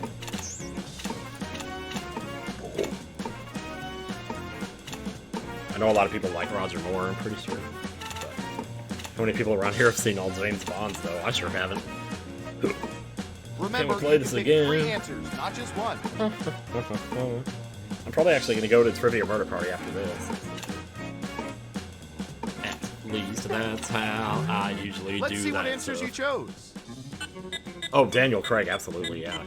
I know a lot of people like Roger Moore, I'm pretty sure. But how many people around here have seen all James Bonds, though? I sure haven't. Remember, Can we play this again? 3 answers, not just one. I'm probably actually going to go to Trivia Murder Party after this. At least that's how I usually Let's do see that. what answers you chose. Oh, Daniel Craig, absolutely, yeah.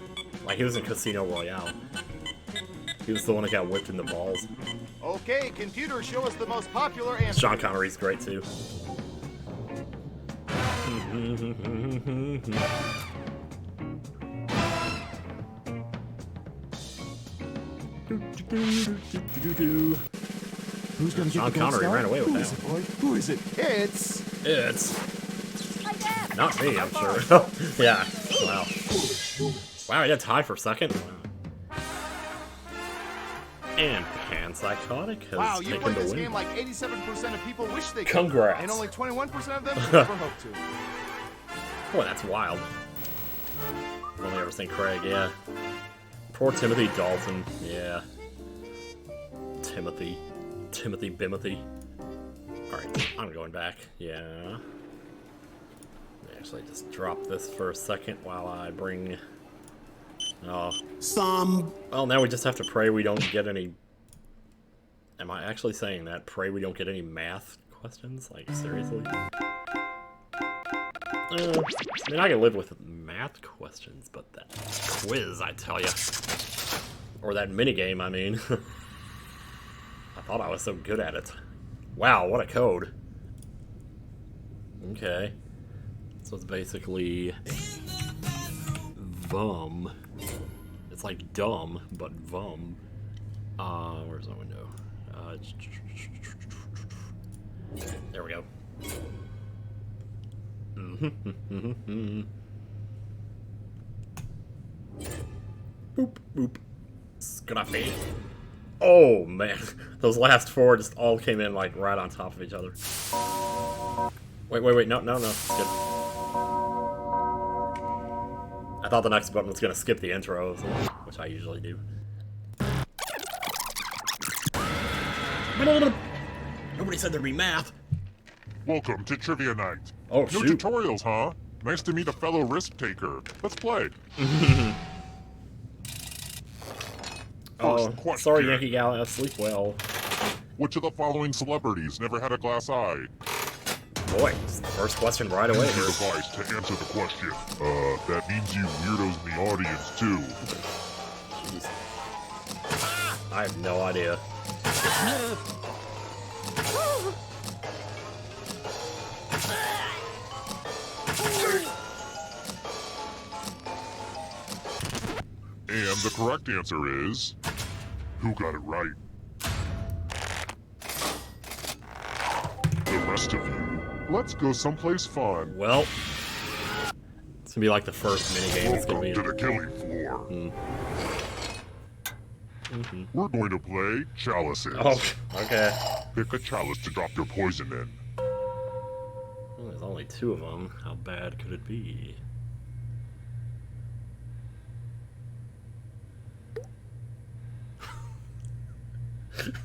Like, he was in Casino Royale. He was the one that got whipped in the balls. Okay, computer, show us the most popular answer. Sean Connery's great, too. Who's gonna Sean Connery ran away with that. Who is it? It's not me, I'm sure. Yeah. Wow. Wow, he had tied for second. Wow. And Panpsychotic has wow, you taken played the this win. game like 87% of people wish they could. Congrats. And only 21% of them ever hope to. Boy, that's wild. I've only ever seen Craig, yeah. Poor Timothy Dalton, yeah. Timothy Bimothy. Alright, I'm going back, yeah. Actually, just drop this for a second while I bring... Oh. Well, now we just have to pray we don't get any... Am I actually saying that? Pray we don't get any math questions? Like, seriously? I mean, I can live with math questions, but that quiz, I tell ya. Or that minigame, I mean. I thought I was so good at it. Wow, what a code. Okay. So it's basically... VUM. It's like dumb, but VUM. Where's my window? There we go. Boop, boop. Scruffy. Oh, man. Those last 4 just all came in, like, right on top of each other. Wait. No. Skip. I thought the next button was going to skip the intros, which I usually do. Nobody said there'd be math. Welcome to Trivia Night. Oh, no shoot. tutorials, huh? Nice to meet a fellow risk taker. Let's play. Oh, question. sorry, Yankee Gal. Sleep well. Which of the following celebrities never had a glass eye? Boy, first question right away. Use your device to answer the question. That means you weirdos in the audience, too. Jeez. I have no idea. And the correct answer is... Who got it right? The rest of you, let's go someplace fun. Well, it's gonna be like the first minigame. It's gonna be Welcome to the killing floor. We're going to play chalices. Oh, okay. Pick a chalice to drop your poison in. Well, there's only 2 of them. How bad could it be?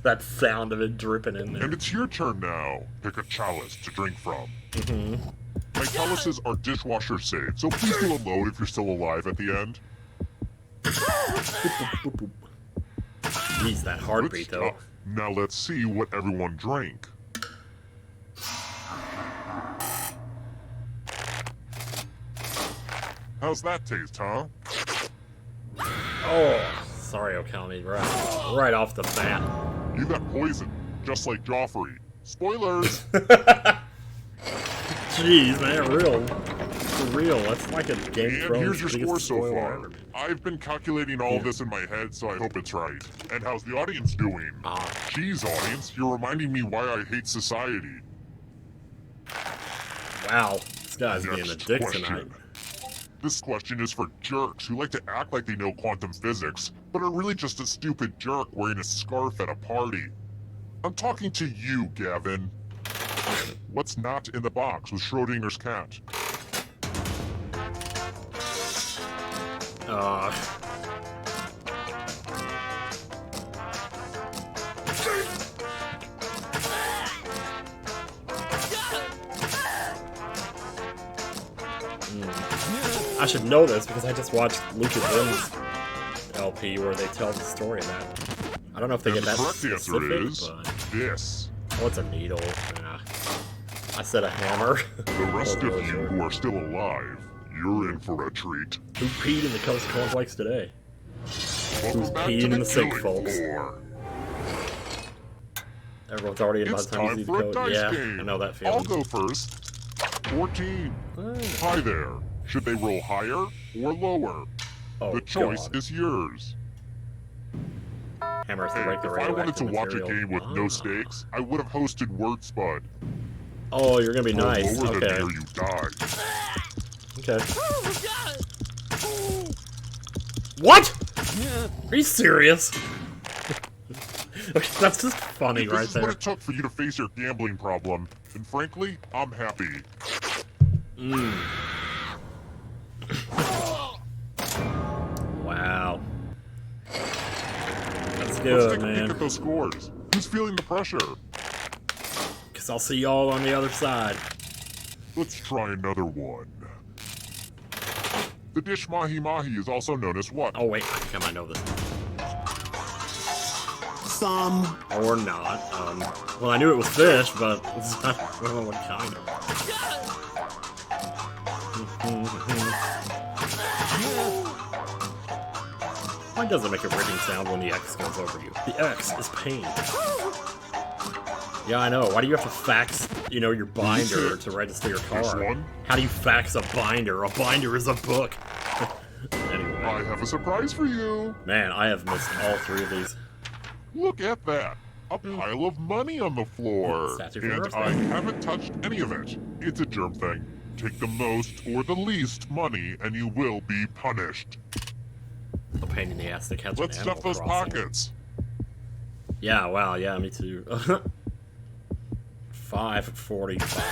That sound of it dripping in there. And it's your turn now. Pick a chalice to drink from. My chalices are dishwasher safe, so please do a load if you're still alive at the end. Jeez, that heartbeat though. Now let's see what everyone drank. How's that taste, huh? Oh, sorry, Okami. Right off the bat. You got poison, just like Joffrey. Spoilers! Jeez, man, for real. That's like a Game of And Thrones here's your score biggest so spoiler far. ever. I've been calculating all this in my head, so I hope it's right. And how's the audience doing? Jeez, audience, you're reminding me why I hate society. Wow, this guy's being a dick tonight. This question is for jerks who like to act like they know quantum physics, but are really just a stupid jerk wearing a scarf at a party. I'm talking to you, Gavin. What's not in the box with Schrodinger's cat? I should know this because I just watched Lucas M's LP where they tell the story of that. I don't know if they get that specific, but... this. Oh, it's a needle. Nah. I said a hammer. The rest of you who are still alive, you're in for a treat. Who peed in the Coast Cornflakes today? Who's back to peeing in the the sink, killing folks? floor. Everyone's already in by the time you see the code. Yeah, I know that feeling. I'll go first. 14. Hi there. Should they roll higher or lower? Oh, the choice God. is yours. Hammers to Hey, break the if I wanted radioactive to watch material. a game with no stakes, I would have hosted Word Spud. Oh, you're gonna be Roll nice. lower Okay. than here you die. Okay. What? Are you serious? Okay, that's just funny This right is there. what it took for you to face your gambling problem, and frankly, I'm happy. Wow. That's Let's good, take a peek man. at those scores. Who's feeling the pressure? Because I'll see y'all on the other side. Let's try another one. The dish mahi mahi is also known as what? Oh, wait, I think I might know this. Some. Or not. Well, I knew it was fish, but I don't know what kind of. Why does it make a ripping sound when the X goes over you? The X is pain. Yeah, I know. Why do you have to fax, your binder to register your car? This one? How do you fax a binder? A binder is a book. Anyway. I have a surprise for you. Man, I have missed all three of these. Look at that. A pile of money on the floor. Statue for And birthday. I haven't touched any of it. It's a germ thing. Take the most or the least money and you will be punished. A pain in the ass to catch Let's an stuff Animal those Crossing. pockets. Yeah, wow, yeah, me too. 545.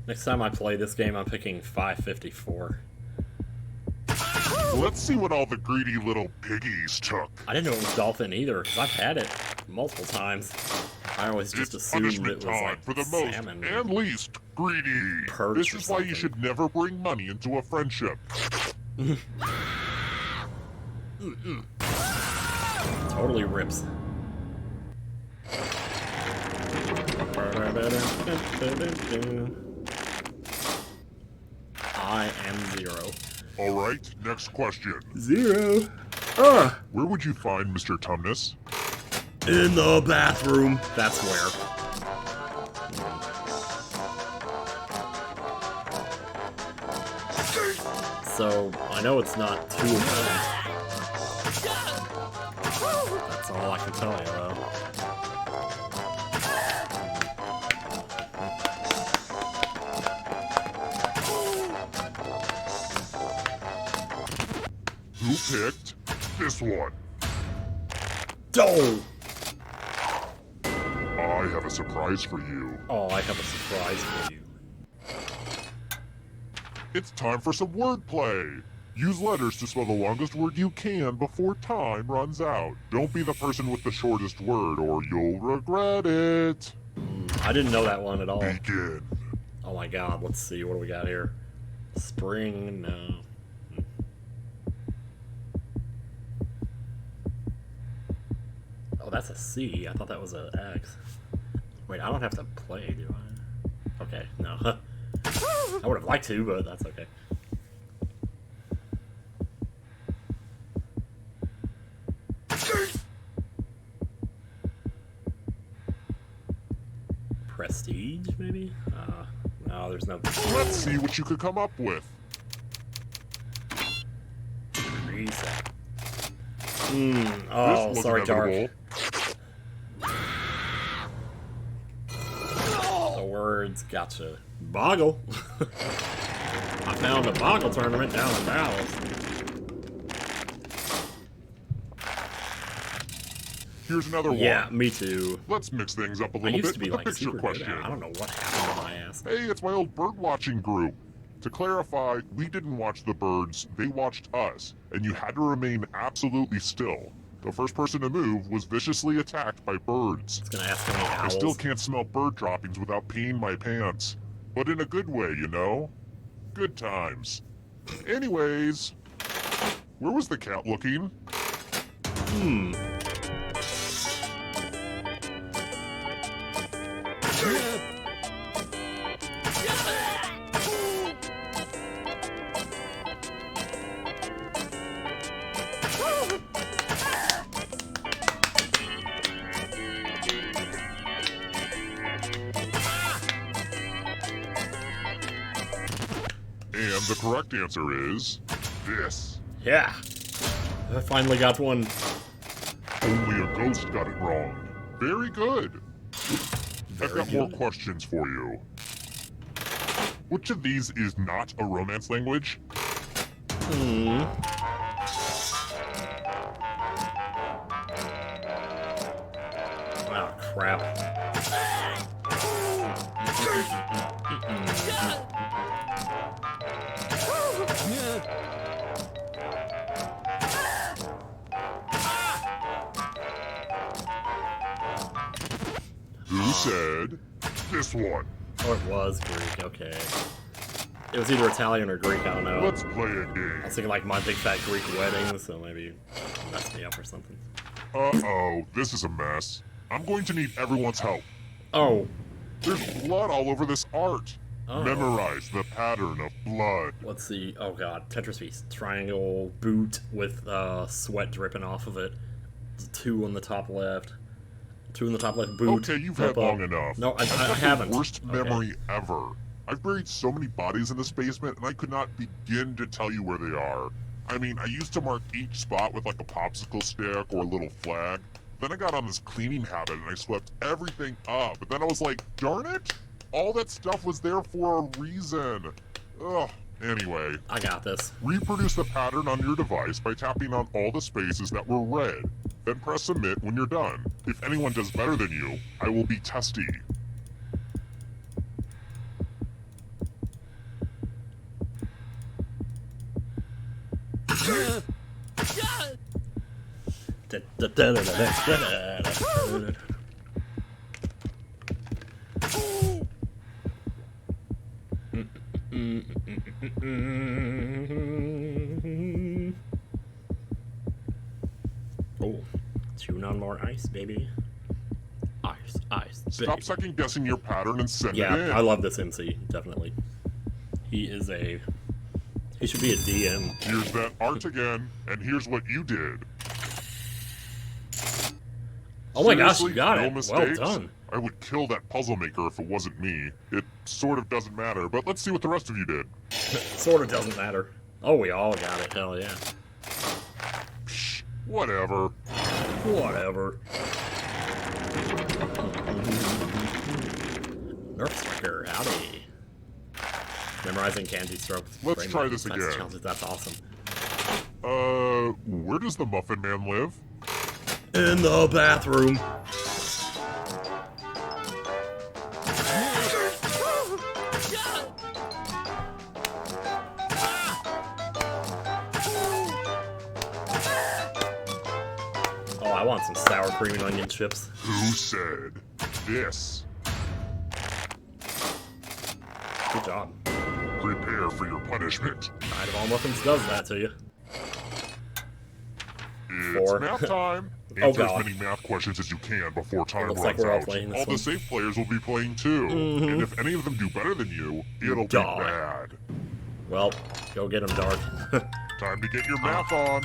Next time I play this game, I'm picking 554. Let's see what all the greedy little piggies took. I didn't know it was dolphin either, because I've had it multiple times. I always just It's assumed punishment it was time like for the salmon. most and least greedy. Perch This or is why you something. should never bring money into a friendship. Totally rips. I am 0. Alright, next question. 0. Where would you find Mr. Tumnus? In the bathroom. That's where. So, I know it's not 2 of them. That's all I can tell you, though. Who picked this one? Oh! I have a surprise for you. Oh, I have a surprise for you. It's time for some wordplay. Use letters to spell the longest word you can before time runs out. Don't be the person with the shortest word or you'll regret it. I didn't know that one at all. Begin. Oh my god, let's see, what do we got here? Spring, no. Oh, that's a C. I thought that was an X. Wait, I don't have to play, do I? Okay, no. I would have liked to, but that's okay. Prestige, maybe? No, there's no... Let's see what you could come up with. Reset. Oh, sorry, Dark. The words, gotcha. Boggle. I found a Boggle tournament down in Dallas. Here's another one. Yeah, me too. Let's mix things up a I little used bit to be with like the picture super question. good at it. I don't know what happened to my ass. Hey, it's my old bird watching group. To clarify, we didn't watch the birds, they watched us, and you had to remain absolutely still. The first person to move was viciously attacked by birds. It's gonna ask how many I owls. still can't smell bird droppings without peeing my pants. But in a good way, you know? Good times. Anyways, where was the cat looking? And the correct answer is this. Yeah. I finally got one. Only a ghost got it wrong. Very good. I've got more questions for you. Which of these is not a Romance language? Oh, crap. Who said this one? Oh, it was Greek, okay. It was either Italian or Greek, I don't know. Let's play a I game. was thinking like My Big Fat Greek Wedding, so maybe it messed me up or something. Uh-oh, this is a mess. I'm going to need everyone's help. Oh. There's blood all over this art. Oh. Memorize the pattern of blood. Let's see. Oh god, Tetris piece. Triangle boot with sweat dripping off of it. 2 on the top left. 2 in the top left boot. Okay, you've had long enough. No, I I've got haven't. the worst memory ever. I've buried so many bodies in this basement, and I could not begin to tell you where they are. I mean, I used to mark each spot with like a popsicle stick or a little flag. Then I got on this cleaning habit and I swept everything up. But then I was like, darn it! All that stuff was there for a reason. Ugh. Anyway. I got this. Reproduce the pattern on your device by tapping on all the spaces that were red. Then press submit when you're done. If anyone does better than you, I will be testy. Oh, tune on more ice, baby. Ice, ice. Stop baby. second guessing your pattern and send it in. Yeah, I love this MC, definitely. He is a... He should be a DM. Here's that art again, and here's what you did. Oh my gosh, Seriously? you got No it. mistakes? Well done. I would kill that puzzle maker if it wasn't me. It sort of doesn't matter, but let's see what the rest of you did. Sort of doesn't matter. Oh, we all got it. Hell yeah. Psh, whatever. Whatever. Nerf Slicker, howdy. Memorizing candy strokes. Let's try this again. That's awesome. Where does the Muffin Man live? In the bathroom. Oh, I want some sour cream and onion chips. Who said this? Good job. Prepare for your punishment. Night of All Muffins does that to you. It's 4. nap time. Oh, Answer as God. many math questions as you can before time Looks runs like we're all out. playing this All the one. safe players will be playing too. And if any of them do better than you, it'll be Die. bad. Well, go get him, Dark. Time to get your math on.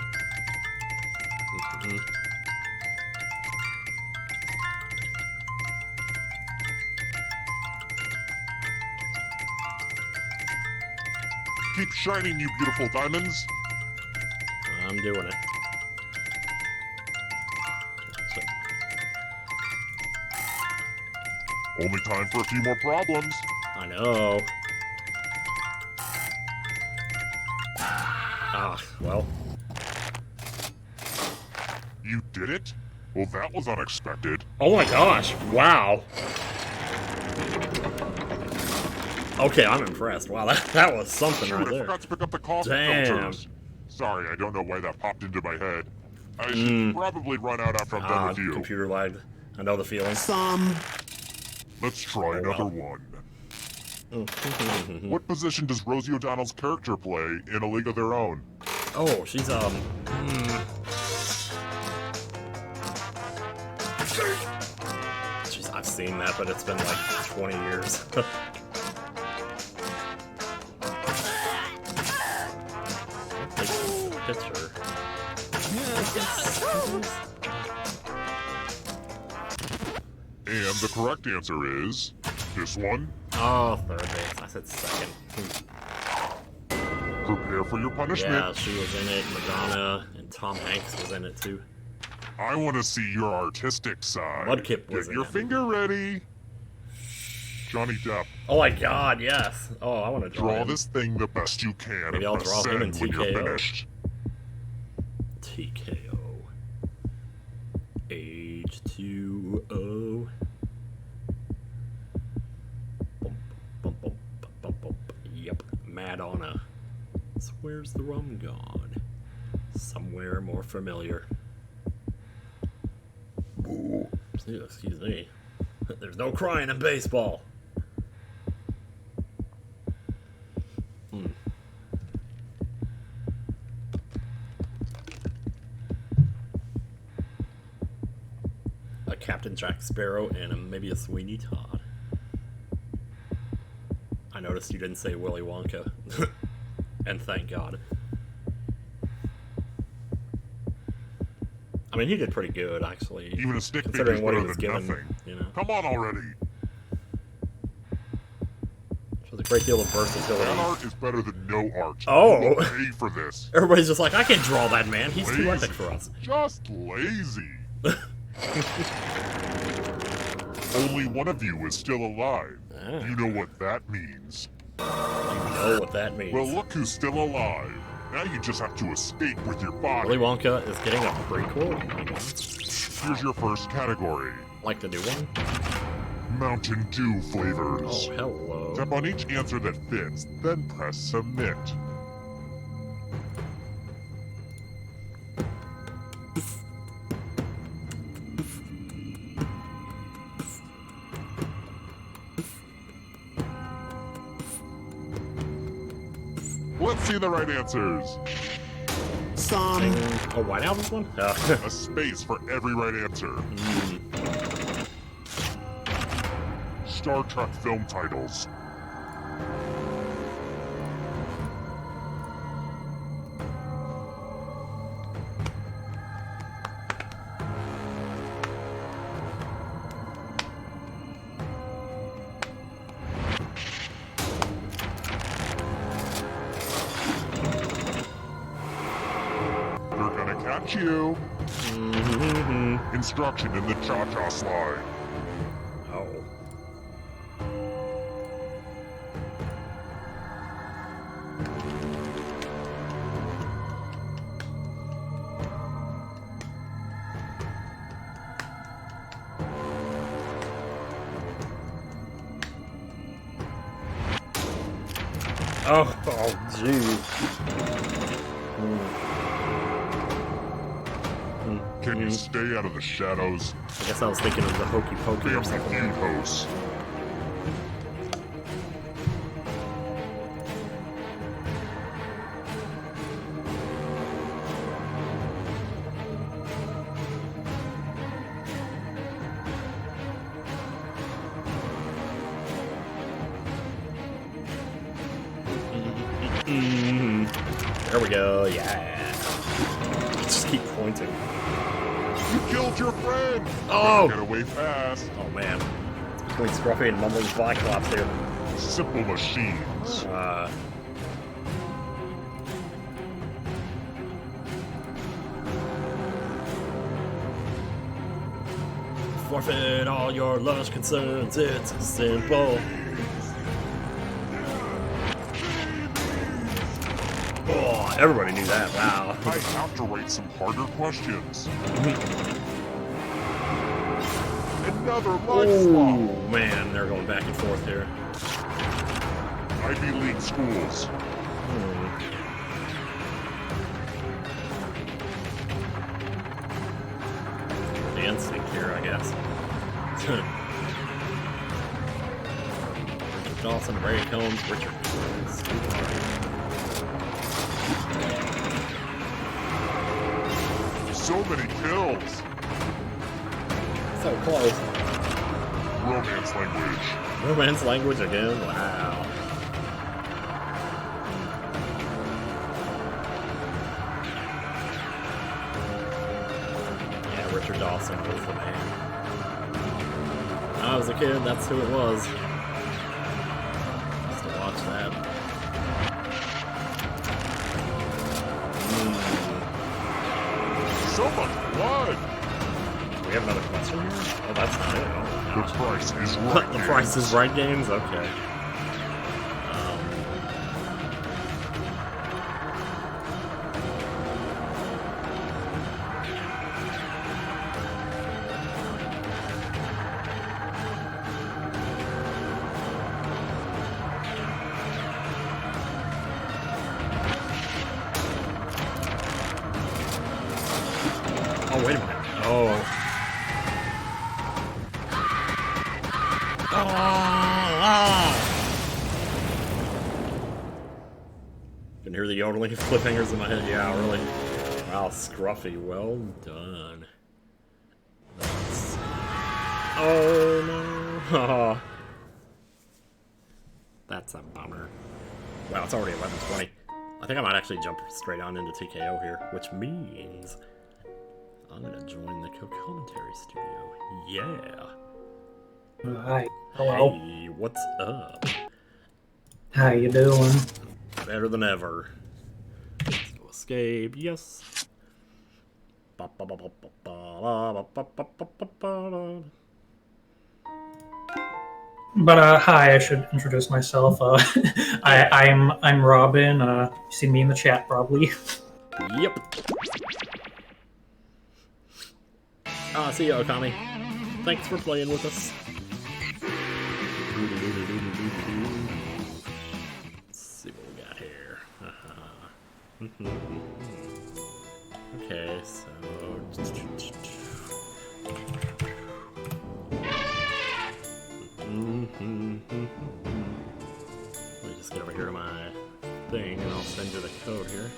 Keep shining, you beautiful diamonds. I'm doing it. Only time for a few more problems. I know. Ah, well. You did it? Well, that was unexpected. Oh my gosh, wow. Okay, I'm impressed. Wow, that was something Shoot, right I there. forgot to pick up the coffee Damn. filters. Sorry, I don't know why that popped into my head. I should probably run out after I'm done with you. Computer lagged. I know the feeling. Let's try another one. What position does Rosie O'Donnell's character play in A League of Their Own? Oh, she's Jeez, I've seen that, but it's been like 20 years. Picture. And the correct answer is this one. Oh, third base. I said second. Prepare for your punishment. Yeah, she was in it. Madonna and Tom Hanks was in it too. I want to see your artistic side. Mudkip was Get in your it. finger ready. Johnny Depp. Oh my God, yes. Oh, I want to Draw him. this thing the best you can Maybe and I'll press draw him in send when you're TKO. finished. TKO. H2O. Bump, bump, bump, bump, bump. Yep, Madonna. So where's the rum gone? Somewhere more familiar. Ooh. Excuse me. There's no crying in baseball. A Captain Jack Sparrow and maybe a Sweeney Todd. I noticed you didn't say Willy Wonka. And thank God. I mean, he did pretty good, actually. Even a stick figure considering is what he better was than given. nothing. You know, Come on already. there's a great deal of versatility. Fan art is better than no art. Oh. You will pay for this. Everybody's just like, I can draw that man. He's too Lazy. epic for us. Just lazy. Only one of you is still alive. Ah. You know what that means. You know what that means. Well, look who's still alive. Now you just have to escape with your body. Willy Wonka is getting a prequel? Here's your first category. Like the new one? Mountain Dew flavors. Oh, hello. Tap on each answer that fits, then press submit. Let's see the right answers. A White Album one? A space for every right answer. Star Trek film titles. They're gonna catch you. Instruction in the cha-cha slide. Oh. Oh, jeez. Can you stay out of the shadows? I guess I was thinking of the Hokey Pokey or something. Few hosts. There we go, yeah. Just keep pointing. You killed your friend! Oh! Get away fast. Oh man. It's between Scruffy and Mumbling Cyclops here. Simple machines. Forfeit all your lush concerns, it's simple. Oh, everybody knew that, wow. I have to write some harder questions. Another life swap. Oh man, they're going back and forth here. Ivy League schools. The instinct here, I guess. Richard Dawson, Ray Combs, Richard So many kills. So close. Romance language. Romance language again? Wow. Yeah, Richard Dawson was the man. When I was a kid, that's who it was. Just to watch that. So much blood. Do we have another question here? Oh, that's not it. Oh, the price is right. The price is right games? Okay. Oh, wait a minute. Oh. Can hear the yodeling cliffhangers in my head. Yeah, really. Wow, Scruffy, well done. Oh no. That's a bummer. Wow, it's already 11:20. I think I might actually jump straight on into TKO here, which means I'm gonna join the co-commentary studio. Yeah. Hi. Hello. Hey, what's up? How you doing? Better than ever. Let's go escape, yes. But hi, I should introduce myself. I'm Robin. You see me in the chat probably. Yep. See you, Okami. Thanks for playing with us. Let's see what we got here. Okay, so... Let me just get over here to my thing and I'll send you the code here.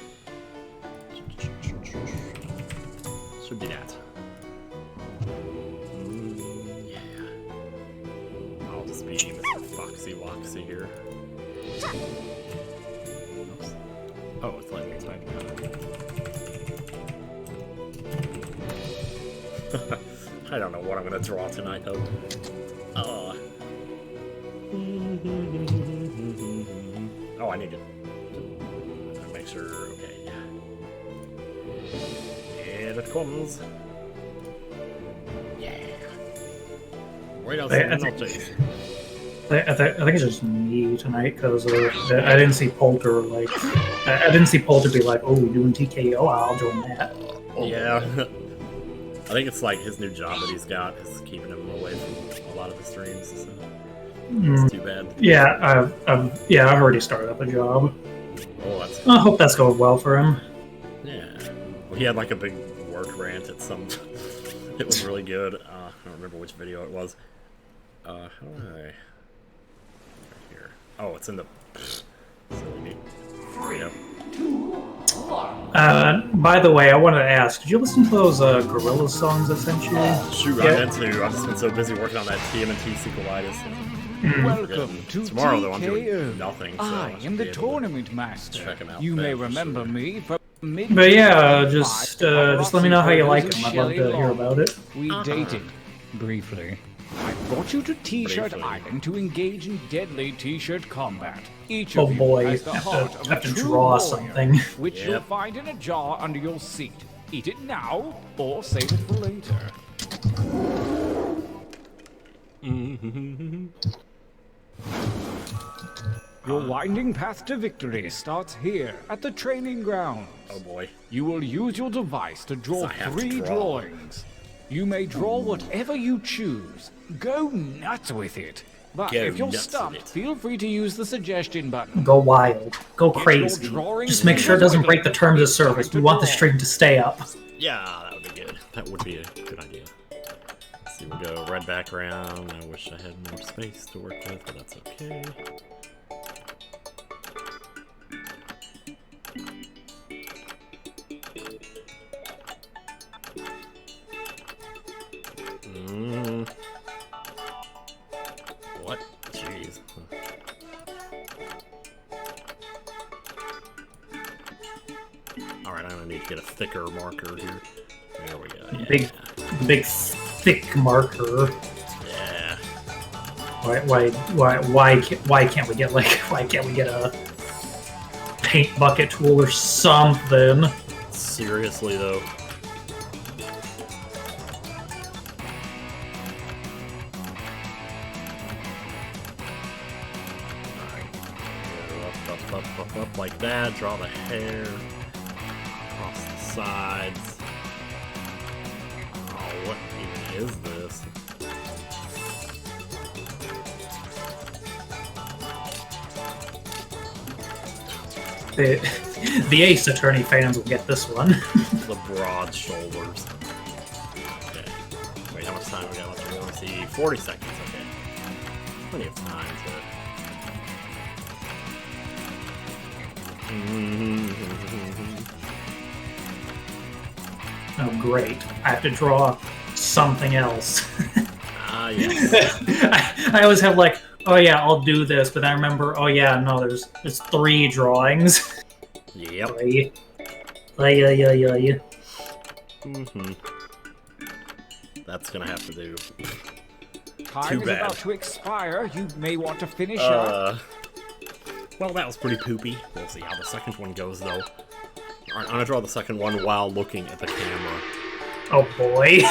Should be that. Yeah. I'll just be Mr. Foxy Woxy here. Oops. Oh, it's letting me type now. I don't know what I'm gonna draw tonight though. Oh, I need to make sure. Okay, yeah. Here it comes. Yeah. Wait else? I think it's just me tonight because I didn't see Polter like I didn't see Polter be like, oh, we're doing TKO, I'll join that. Yeah. I think it's like his new job that he's got is keeping him away from a lot of the streams. So it's too bad. Yeah, I've already started up a job. Oh, that's. I hope that's going well for him. Yeah. Well, he had like a big work rant at some. It was really good. I don't remember which video it was. How do I? Here. Oh, it's in the. Silly me. Yep. By the way, I wanted to ask, did you listen to those Gorillaz songs I sent you? Shoot, I meant to. I've just been so busy working on that TMNT sequelitis. Welcome to Tomorrow, though, I'm doing TKO. nothing, so I am the tournament master. check 'em out You may then, for remember sure. me from But yeah, just let me know how you like them. I'd love to hear about it. We dated briefly. I brought you to T-shirt Briefly. Island to engage in deadly T-shirt combat. Each Oh of you boy, has the heart of a have to true draw warrior, something. which you'll find in a jar under your seat. Eat it now, or save it for later. Your winding path to victory starts here, at the training grounds. Oh boy. You will use your device to draw So I have to 3 draw. drawings. You may draw whatever you choose. Go nuts with it. But Go if you're nuts with stumped, it. feel free to use the suggestion button. Go wild. Go Get crazy. your drawings Just make sure it doesn't break the terms of It's time service. to We want the draw. stream to stay up. Yeah, that would be good. That would be a good idea. Let's see, we'll go red background. I wish I had more space to work with, but that's okay. What? Jeez. Alright, I'm gonna need to get a thicker marker here. There we go. Yeah. Big, thick marker. Yeah. Why can't we get why can't we get a paint bucket tool or something? Seriously though. Up like that, draw the hair across the sides. Oh, what even is this? The Ace Attorney fans will get this one. The broad shoulders. Okay. Wait, how much time we got left? We only see 40 seconds. Okay. Plenty of time to. Oh great! I have to draw something else. Ah, yes. I always have like, oh yeah, I'll do this, but I remember, oh yeah, no, there's 3 drawings. Yep. That's gonna have to do. Time Too is bad. about to expire. You may want to finish up. Well, that was pretty poopy. We'll see how the second one goes, though. Alright, I'm gonna draw the second one while looking at the camera. Oh boy.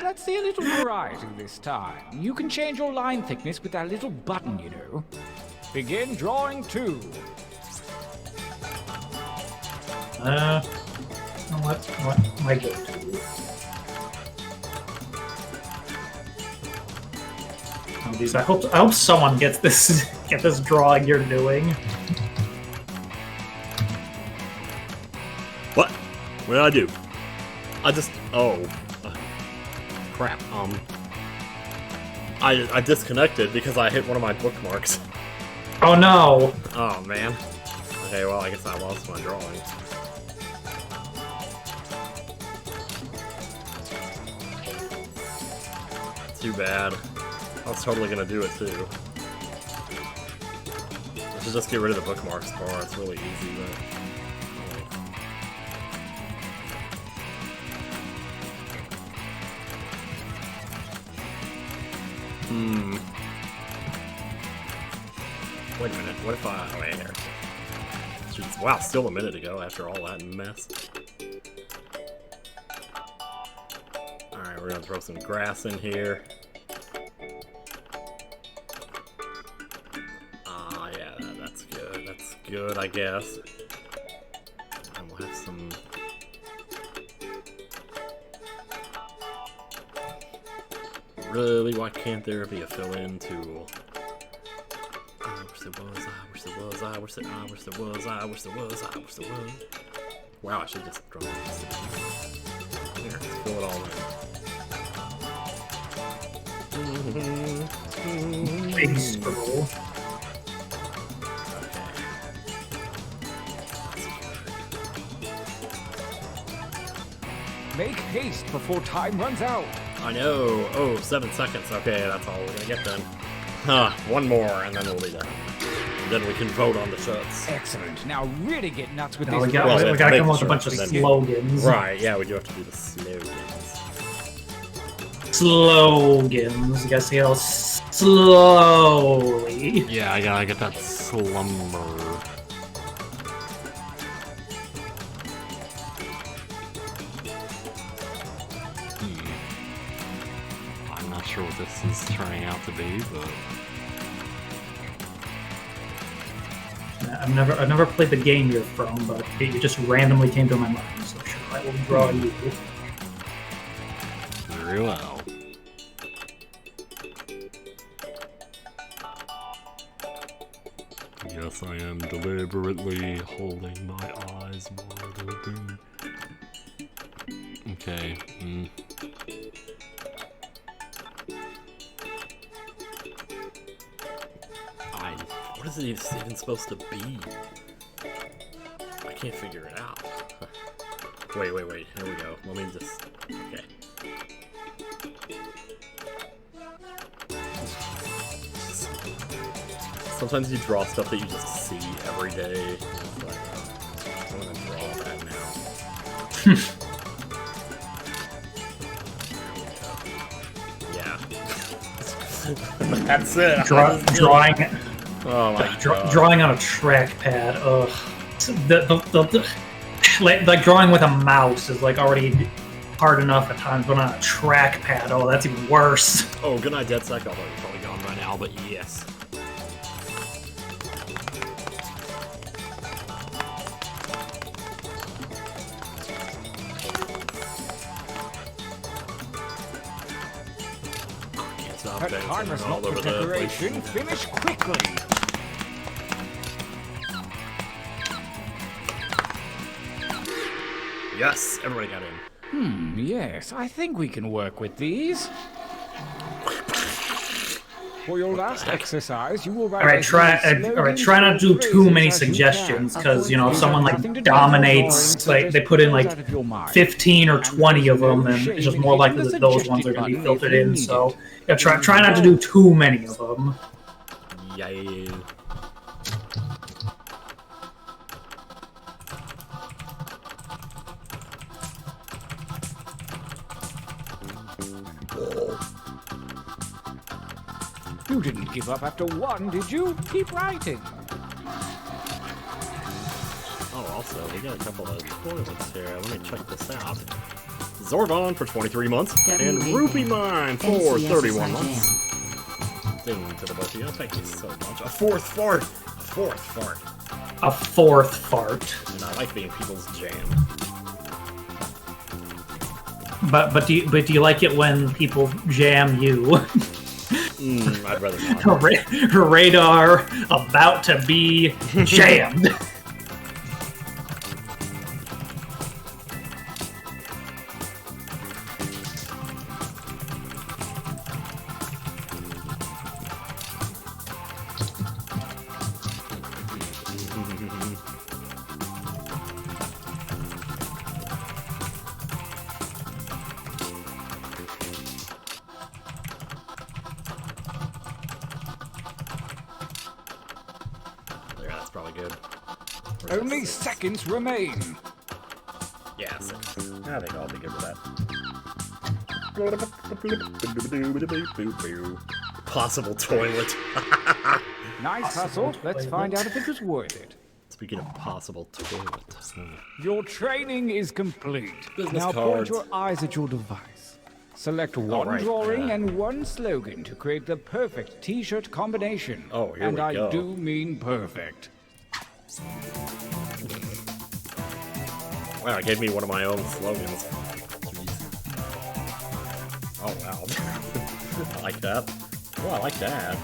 Let's see a little variety this time. You can change your line thickness with that little button, you know. Begin drawing 2. What am I going to do? Oh, geez, I hope someone gets this drawing you're doing. What? What did I do? I just... Oh. Crap. I disconnected because I hit one of my bookmarks. Oh no! Oh, man. Okay, well, I guess I lost my drawing. Too bad. I was totally gonna do it, too. I should just get rid of the bookmarks bar. It's really easy, but... Wait a minute, what if I... Oh, wait, here. Jeez, wow, still a minute to go after all that mess. Alright, we're gonna throw some grass in here. Ah, yeah, that's good. That's good, I guess. And we'll have some... Really, why can't there be a fill-in tool? I wish there was, I wish there was, I wish there was, I wish there was, I wish there was. Wow, I should just draw this. Here, let's fill it all in. Big scroll. Make haste before time runs out. I know. Oh, 7 seconds. Okay, that's all we're gonna get then. One more, and then we'll be done. And then we can vote on the shirts. Excellent. Now really get nuts with No, this. we gotta come up with a bunch of slogans. Right, yeah, we do have to do the slogans. Slogans. You gotta see how slowly. Yeah, I gotta get that slumber. I'm not sure what this is turning out to be, but I've never played the game you're from, but it just randomly came to my mind, so sure, I will draw you. very well. Yes, I am deliberately holding my eyes wide open. Okay. What is it even supposed to be? I can't figure it out. Wait. Here we go. Let me just... Okay. Sometimes you draw stuff that you just see every day. It's like, I'm gonna draw that now. Yeah. That's it. Drawing. Oh my god. Drawing on a trackpad. Ugh. Like drawing with a mouse is like already hard enough at times, but on a trackpad, oh, that's even worse. Oh, good night, DeadSec. Although you're probably gone by now, but yes. That timer's not for decoration. Finish quickly. Yes, everybody got in. Yes, I think we can work with these. For your last exercise, you will write. All right, try not to do too many suggestions, because you know if someone like dominates, like they put in like 15 or 20 of them, and it's just more likely that those ones are going to be filtered in. So yeah, try not to do too many of them. Yay. You didn't give up after one, did you? Keep writing. Oh, also, we got a couple of toilets here. Let me check this out. Zordon for 23 months, and Rupee Mine for 31 months. Ding to the both of you. Thank you so much. A fourth fart! A fourth fart. And I like being people's jam. But do you like it when people jam you? I'd rather not. Radar about to be jammed. Only seconds remain. Yeah, seconds. I think I'll be good with that. Possible toilet. Nice hustle. Let's find out if it was worth it. Speaking of possible toilet. Your training is complete. Business now cards. point your eyes at your device. Select one drawing and one slogan to create the perfect t-shirt combination. Oh, here and we go. I do mean perfect. Wow, it gave me one of my own slogans. Jeez. Oh, wow. I like that. Oh, I like that.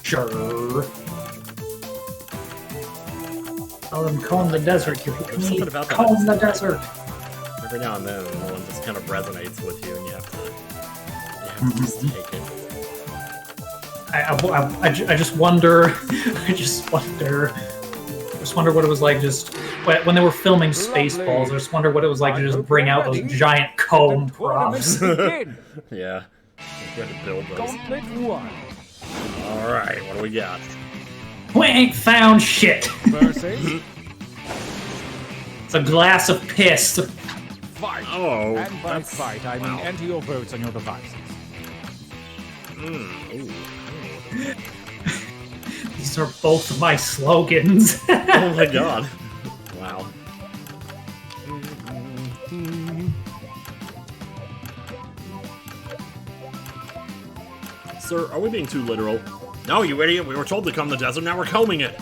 Sure. Tell them comb the desert. You There's something about that. comb the desert. Every now and then, one just kind of resonates with you, and you have to just take it. I just wonder. I just wonder just wonder what it was like just when they were filming Spaceballs. I just wonder what it was like to just bring out those giant comb props. Yeah. We had to build those. Gauntlet 1. Alright, what do we got? We ain't found shit. Versus It's a glass of piss. fight. Oh, And by fight, I mean enter your votes on your devices. These are both my slogans. Oh my god. Wow. Sir, are we being too literal? No, you idiot. We were told to comb the desert, now we're combing it.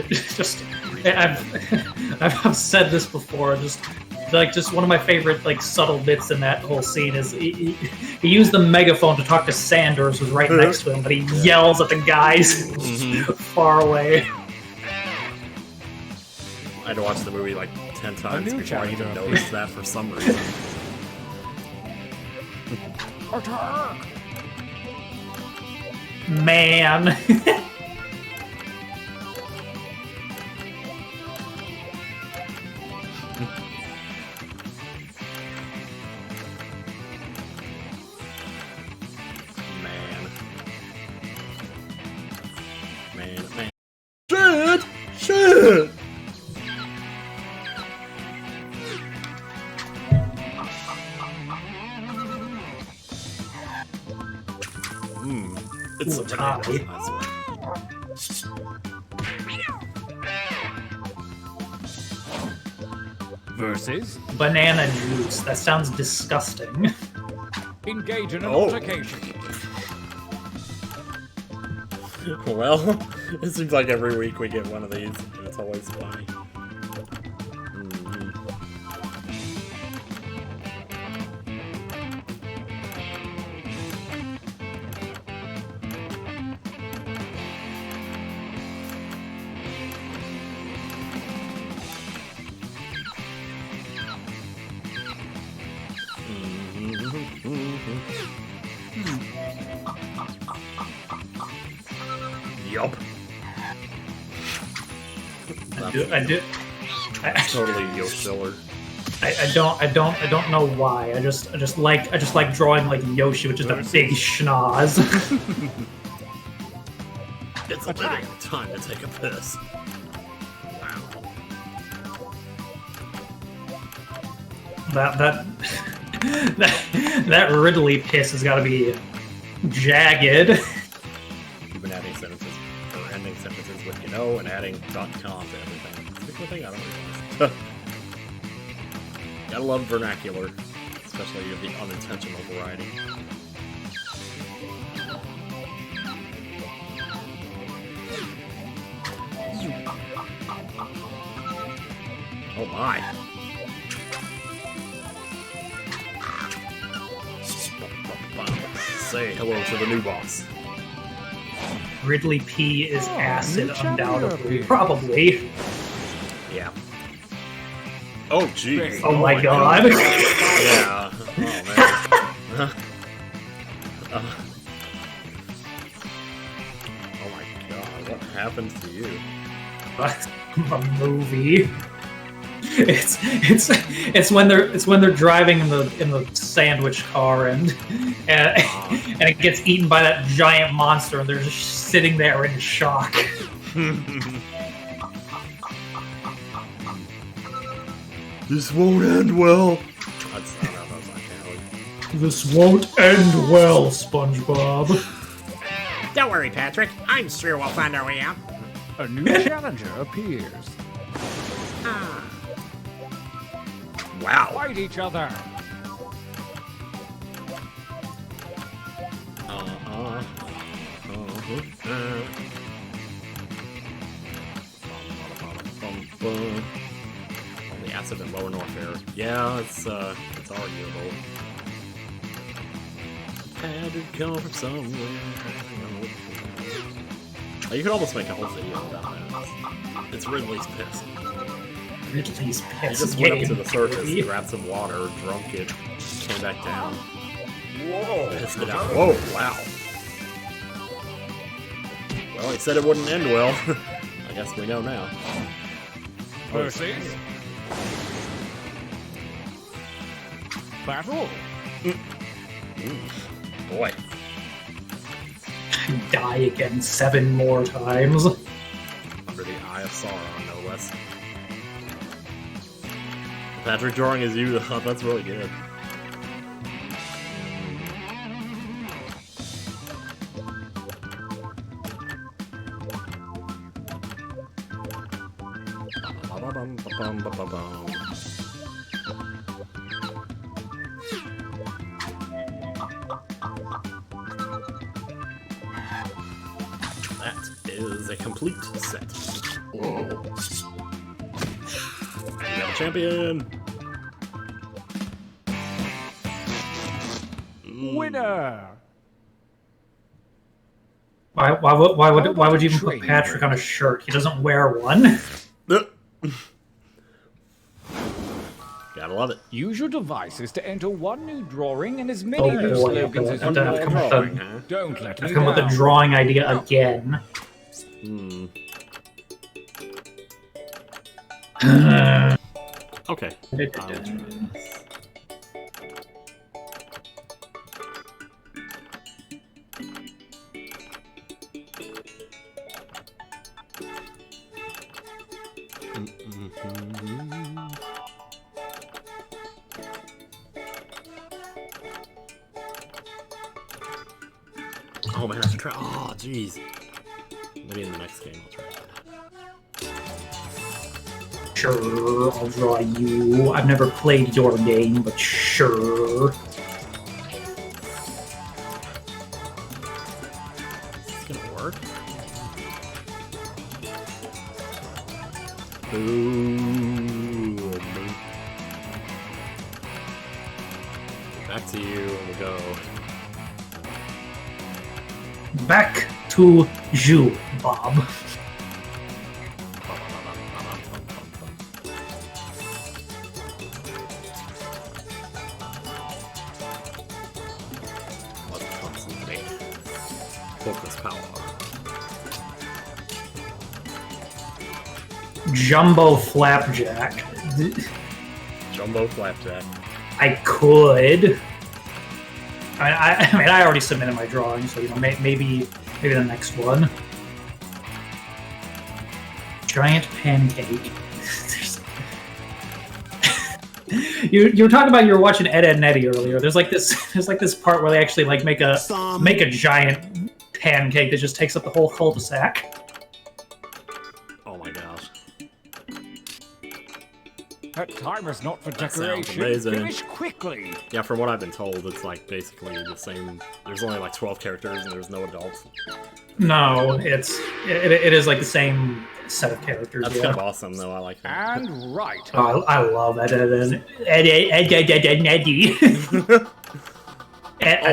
Just, I've said this before. Just one of my favorite subtle bits in that whole scene is he used the megaphone to talk to Sanders, who's right next to him, but he yells at the guys far away. I had to watch the movie like 10 times before I even noticed that for some reason. Attack! Man. Man. Shit! It's a Tommy. Versus Banana juice. That sounds disgusting. engage in an Oh. altercation. Well, it seems like every week we get one of these, and it's always funny. Yup. I do. Totally Yoshiller. I don't know why. I just like drawing like Yoshi with just a big schnoz. It's literally time to take a piss. Wow. That Ridley piss has got to be jagged. You've been adding sentences, or ending sentences with you know, and adding .com to everything. It's a thing I don't realize. Gotta love vernacular, especially the unintentional variety. Oh my. Say hello to the new boss. Ridley P is acid, undoubtedly. Probably. Yeah. Oh jeez. Oh my god. Yeah. Oh man. Oh my god. What happened to you? A movie. It's when they're driving in the sandwich car and it gets eaten by that giant monster and they're just sitting there in shock. This won't end well. This won't end well, SpongeBob. Don't worry, Patrick. I'm sure we'll find our way out. A new challenger appears. Wow. Fight each other. Only acid and lower north air. Yeah, it's arguable. Had to come from somewhere. You could almost make a whole video about that. It's Ridley's piss. Ridley's He piss. just went up to the surface, grabbed some water, drunk it, came back down. Whoa! Pissed it out. Whoa! Wow. Well, he said it wouldn't end well. I guess we know now. Versus battle. Boy. Die again 7 more times. Under the eye of Sauron, no less. Patrick drawing is you. Oh, that's really good. That is a complete set. Whoa. We got a champion! Winner! Why would you even put Patrick on a shirt? He doesn't wear one. Gotta love it. Use your devices to enter one new drawing and as many new boy, slogans as you I've want. come Don't let me with a down. drawing idea again. Okay. Oh man, I should try. Oh, jeez. Maybe in the next game I'll try that. Sure, I'll draw you. I've never played your game, but sure. It's gonna work. Ooh. Back to you, and we'll go. Back to you, Bob. Let's concentrate. Focus power. Jumbo Flapjack. Jumbo Flapjack. I could. I mean, I already submitted my drawing, so you know, maybe the next one. Giant pancake. You were talking about you were watching Ed, Edd n Eddy earlier. There's like this part where they actually like make a giant pancake that just takes up the whole cul-de-sac. Oh my gosh. That time is not for That sounds decoration. amazing. Finish quickly. Yeah, from what I've been told, it's like basically the same. There's only like 12 characters and there's no adults. No, it is like the same set of characters. That's yeah. kind of awesome, though. I like that. And right. Oh, I love Ed, Edd n Eddy. All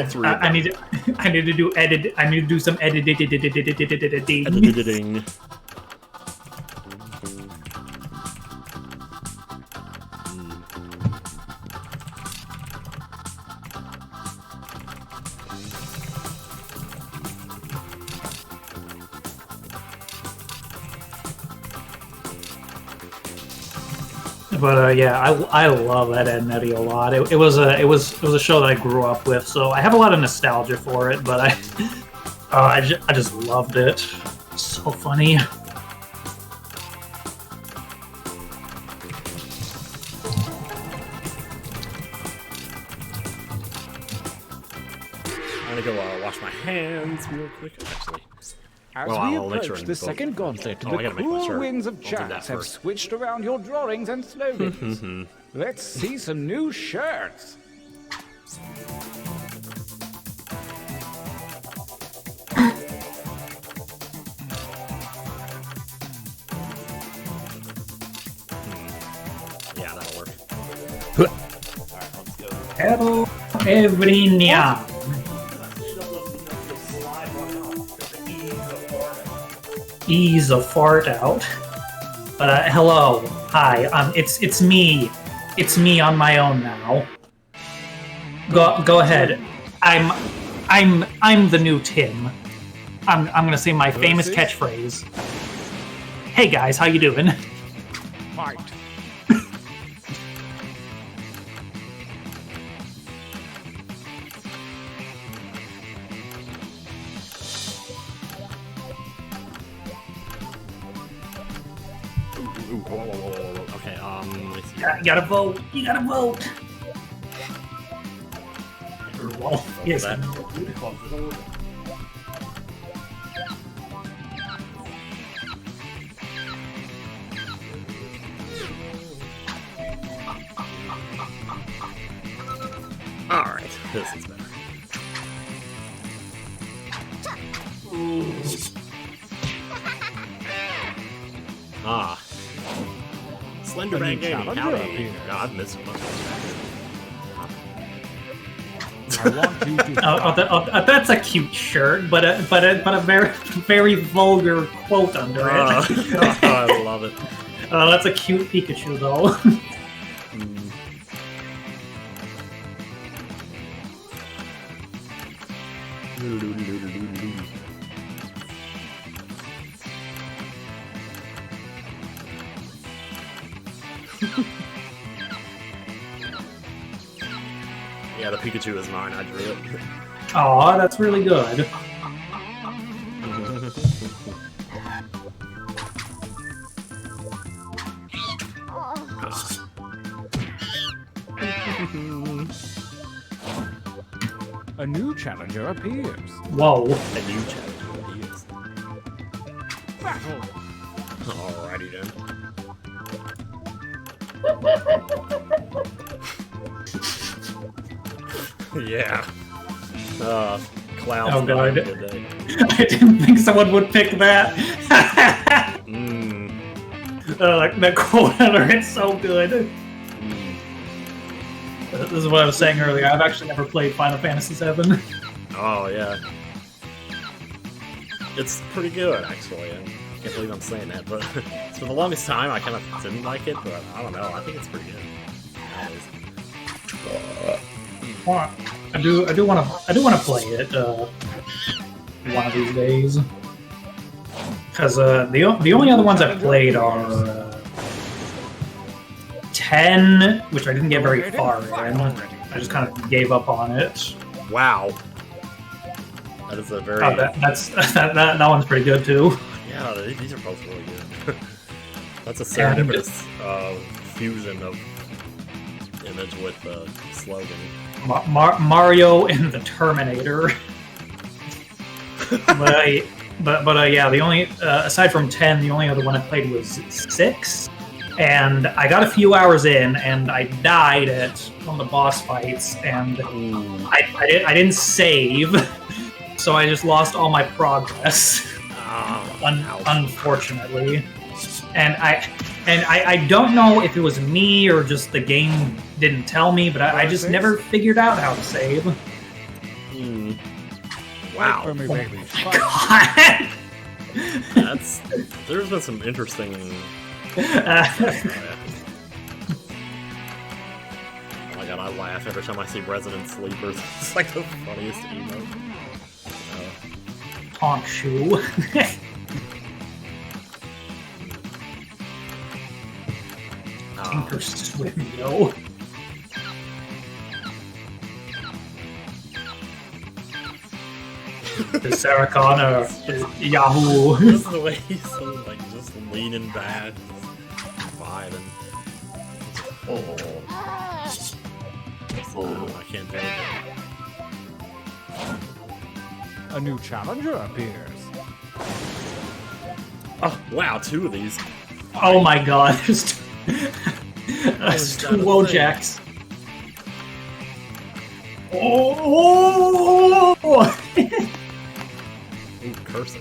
three of them. I need to do edit. I need to do some editing. Editing. But yeah, I love Ed, Edd n Eddy a lot. It was a show that I grew up with, so I have a lot of nostalgia for it. But I just loved it. So funny. I'm gonna go wash my hands real quick, actually. As Well, we I'll make approach sure the both- second gauntlet, Oh, I the gotta make my cruel shirt. winds I'll of do chance that have first. switched around your drawings and slogans. Let's see some new shirts. Yeah, that'll work. Hello, everyone. Ease a fart out. But hello, hi. It's me. It's me on my own now. Go ahead. I'm the new Tim. I'm gonna say my famous catchphrase. Hey guys, how you doing? Fight. Whoa. Okay, let's see. You gotta vote. You gotta vote. Well, yes. Alright, this is better. Ah. Slenderman Gaming, howdy. God, I've missed so much. That's a cute shirt, but a very vulgar quote under it. I love it. That's a cute Pikachu though. Yeah, the Pikachu is mine. I drew it. Aw, that's really good. A new challenger appears. Whoa. A new challenger appears. Battle. Alrighty then. Yeah. Clouds. Oh god. I didn't think someone would pick that. Like that quote under it's so good. This is what I was saying earlier. I've actually never played Final Fantasy VII. Oh yeah. It's pretty good actually. I can't believe I'm saying that, but for the longest time I kind of didn't like it, but I don't know. I think it's pretty good. I do want to play it one of these days. Because the only other ones I've played are 10, which I didn't get very far in. I just kind of gave up on it. Wow. That is a very... Oh, that one's pretty good too. Yeah, these are both really good. That's a serendipitous fusion of image with slogan. Mario and the Terminator. but yeah, the only aside from 10, the only other one I played was 6, and I got a few hours in, and I died at one of the boss fights, and I didn't save, so I just lost all my progress. Unfortunately, and I don't know if it was me or just the game didn't tell me, but I just never figured out how to save. Wow. For me, baby. There's been some interesting... Oh my god, I laugh every time I see Resident Sleepers. It's like the funniest emote. Honk shoe. Tinker Swim, yo. The Saracana Yahoo. Just the way he's so, like, just leaning back, fine, and... Oh, I can't do it. A new challenger appears. Oh, wow, 2 of these. Oh my god, there's 2 Wojaks. Oh! Ooh, cursor.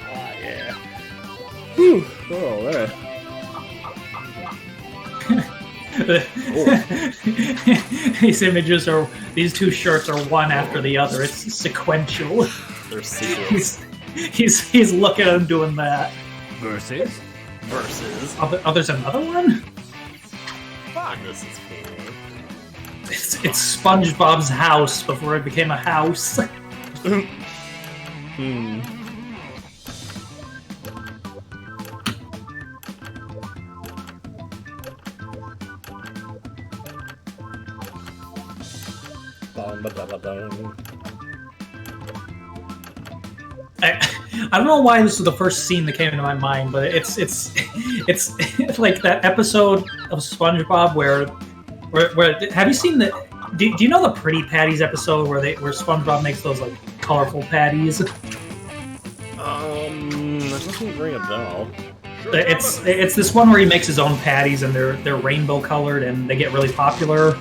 Ah, yeah. Whew. Oh, man. These 2 shirts are one after the other. It's sequential. There's sequels. He's looking at him doing that. Versus? Oh, there's another one? Fuck, this is cool. It's SpongeBob's house before it became a house. I don't know why this was the first scene that came into my mind, but it's like that episode of SpongeBob where have you seen the do you know the Pretty Patties episode where SpongeBob makes those like colorful patties? That doesn't ring a bell. It's this one where he makes his own patties and they're rainbow colored and they get really popular.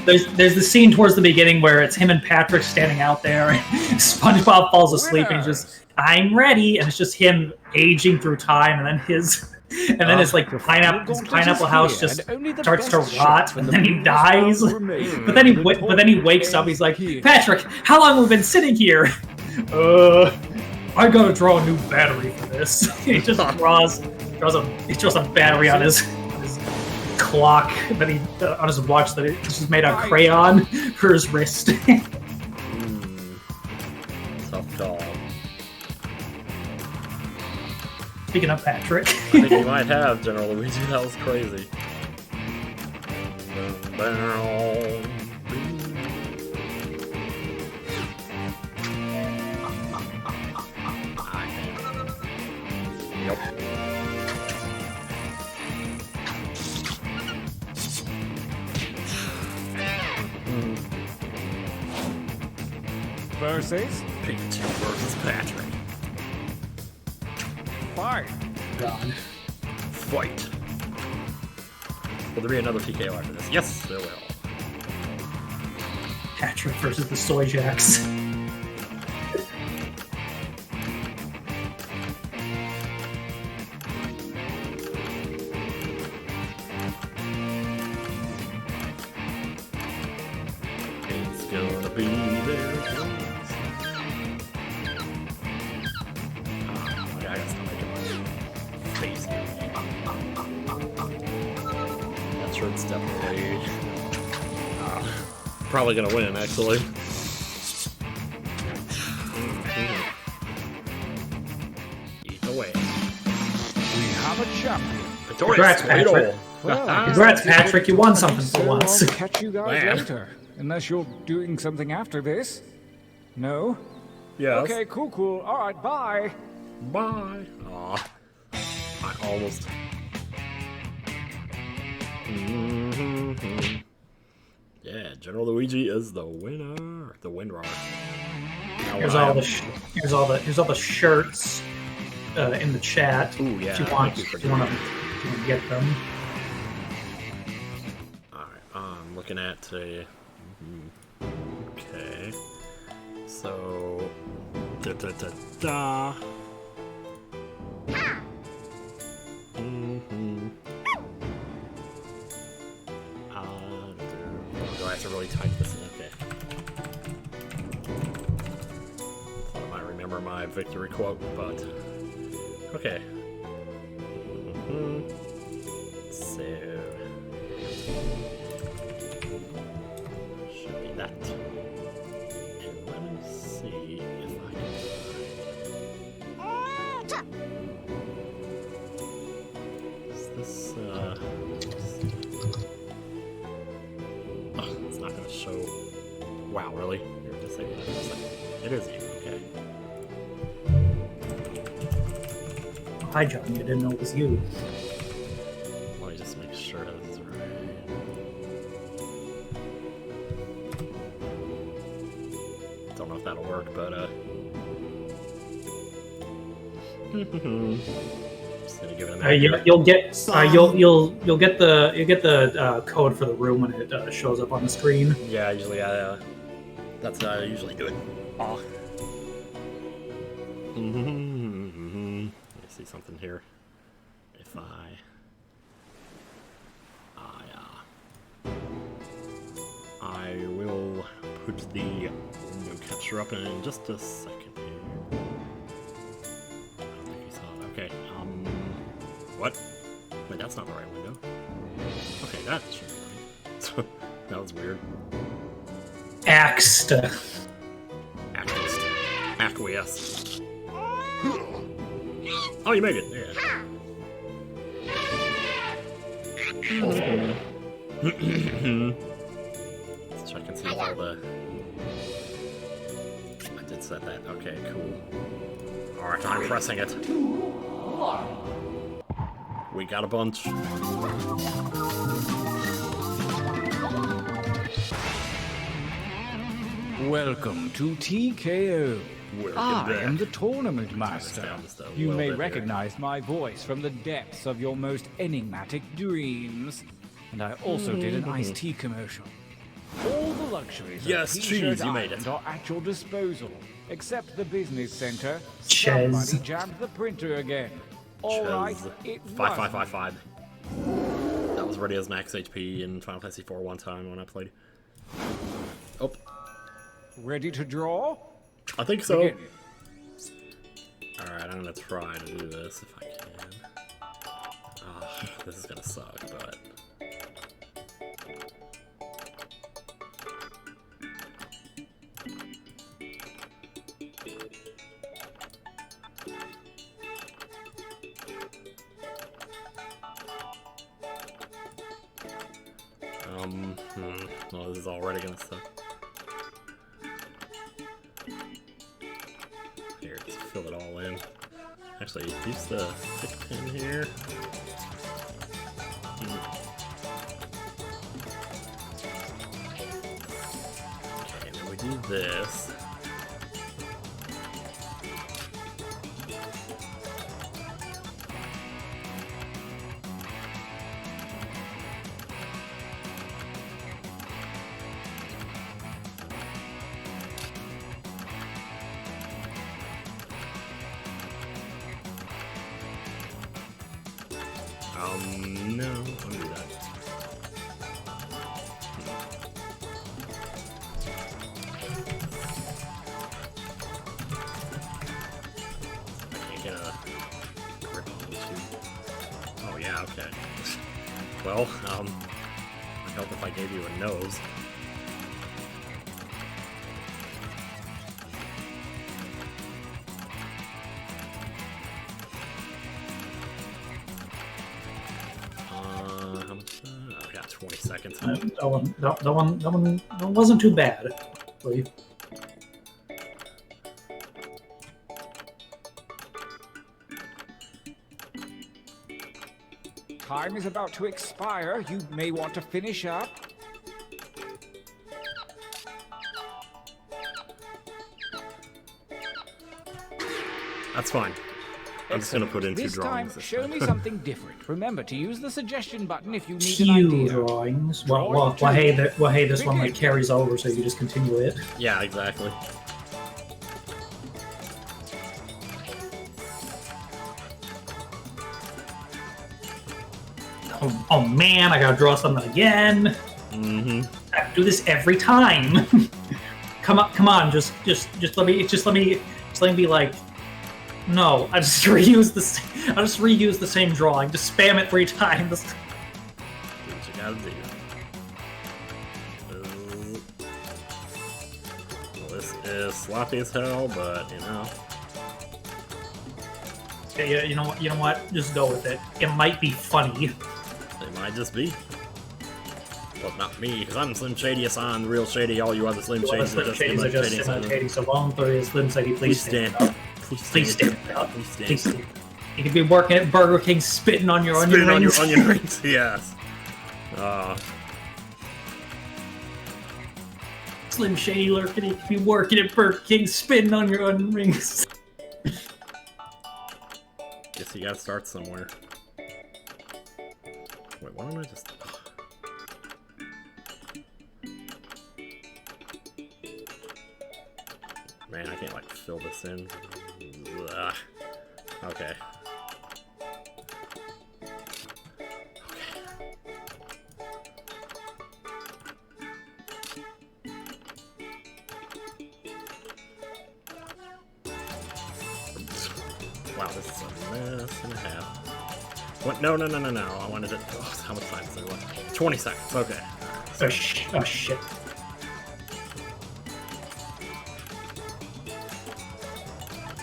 There's this scene towards the beginning where it's him and Patrick standing out there. SpongeBob falls asleep and he's just, I'm ready, and it's just him aging through time, and then his like pineapple house just starts to rot, and then he dies. But then he wakes up. He's like, Patrick, how long have we been sitting here? I gotta draw a new battery for this. He just draws a battery on his clock that on his watch that it's just made out of crayon for his wrist. Tough call. Speaking of Patrick, I think he might have General Luigi. That was crazy. Yep. Versus? Pikachu versus Patrick. Fight. God. Fight. Will there be another TKO after this? Yes, there will. Patrick versus the Soy Jacks. It's gonna be there. I gotta stop making my face. That shirt's definitely probably gonna win, actually. Either way. We have a champion. Congrats, Patrick. Congrats, Patrick. You won something for once. I'll catch you guys later. Unless you're doing something after this. No? Yes. Okay, cool. Alright, bye. Bye. Aw. I almost. Yeah, General Luigi is the winner. The winner. Here's all the shirts in the chat. Ooh, yeah. If you want to get them. Alright, I'm looking at a. Okay. So. Do I have to really type this in? Okay. Thought I might remember my victory quote, but. Okay. So. Should be that. And let me see if I can find. Is this, oh, it's not gonna show. Wow, really? You're disabling it for a second. It is you, okay. Hi, John. You didn't know it was you. Let me just make sure this is right. Don't know if that'll work, but just gonna give it a minute. You'll get the code for the room when it shows up on the screen. Yeah, usually that's how I usually do it. Oh. Let me see something here. If I will put the window capture up in just a second here. What? Wait, that's not the right window. Okay, that should be right. That was weird. Axed. Acquiesce. Oh, you made it. Yeah. Let's check and see if all the... I did set that. Okay, cool. Alright, I'm pressing it. We got a bunch. Welcome to TKO. I back. am the tournament master. You may bit recognize my voice from the depths of your most enigmatic dreams. And I also did an iced tea commercial. All the luxuries Yes, of cheese, T-shirt you made Island it. are at your disposal, except the business center. Ches. Somebody jammed the printer again. All right, it Five, wasn't. 5. That was ready as max HP in Final Fantasy IV one time when I played. Oh, Ready to draw? I think so. Begin. Alright, I'm gonna try to do this if I can. Ah, this is gonna suck, but... Well, this is already gonna suck. Here, just fill it all in. Actually, use the thick pin here. Okay, then we do this. No, I'll do that. I can't get a grip on the tube. Oh yeah, okay. Well, I'd help if I gave you a nose. How much? I got 20 seconds. That wasn't too bad. Really. Time is about to expire. You may want to finish up. That's fine. I'm just gonna put in two This drawings. time, show me something different. Remember to use the suggestion button if you need an Few idea. drawings. Well, hey, this one like carries over, so you just continue it. Yeah, exactly. Oh man, I gotta draw something again. Mm-hmm. I do this every time. come on, just let me be like, no, I just reuse the same drawing. Just spam it 3 times. Do what you gotta do. Well, this is sloppy as hell, but you know. Yeah, you know what? Just go with it. It might be funny. It might just be. But not me, because I'm Slim Shady-san, real Shady. All you other Slim Shadys are just Shady. So voluntary Slim Shady, please stand up. Please stand up. Please stand up. You could be working at Burger King, spitting on your onion rings. Spitting on your onion rings, yes. Slim Shady lurking. You could be working at Burger King, spitting on your onion rings. Guess you gotta start somewhere. Wait, why don't I just... Man, I can't, like, fill this in. Ugh. Okay. Wow, this is a mess and a half. What? No. I wanted it. Oh, how much time is there left? 20 seconds. Okay. Oh shit.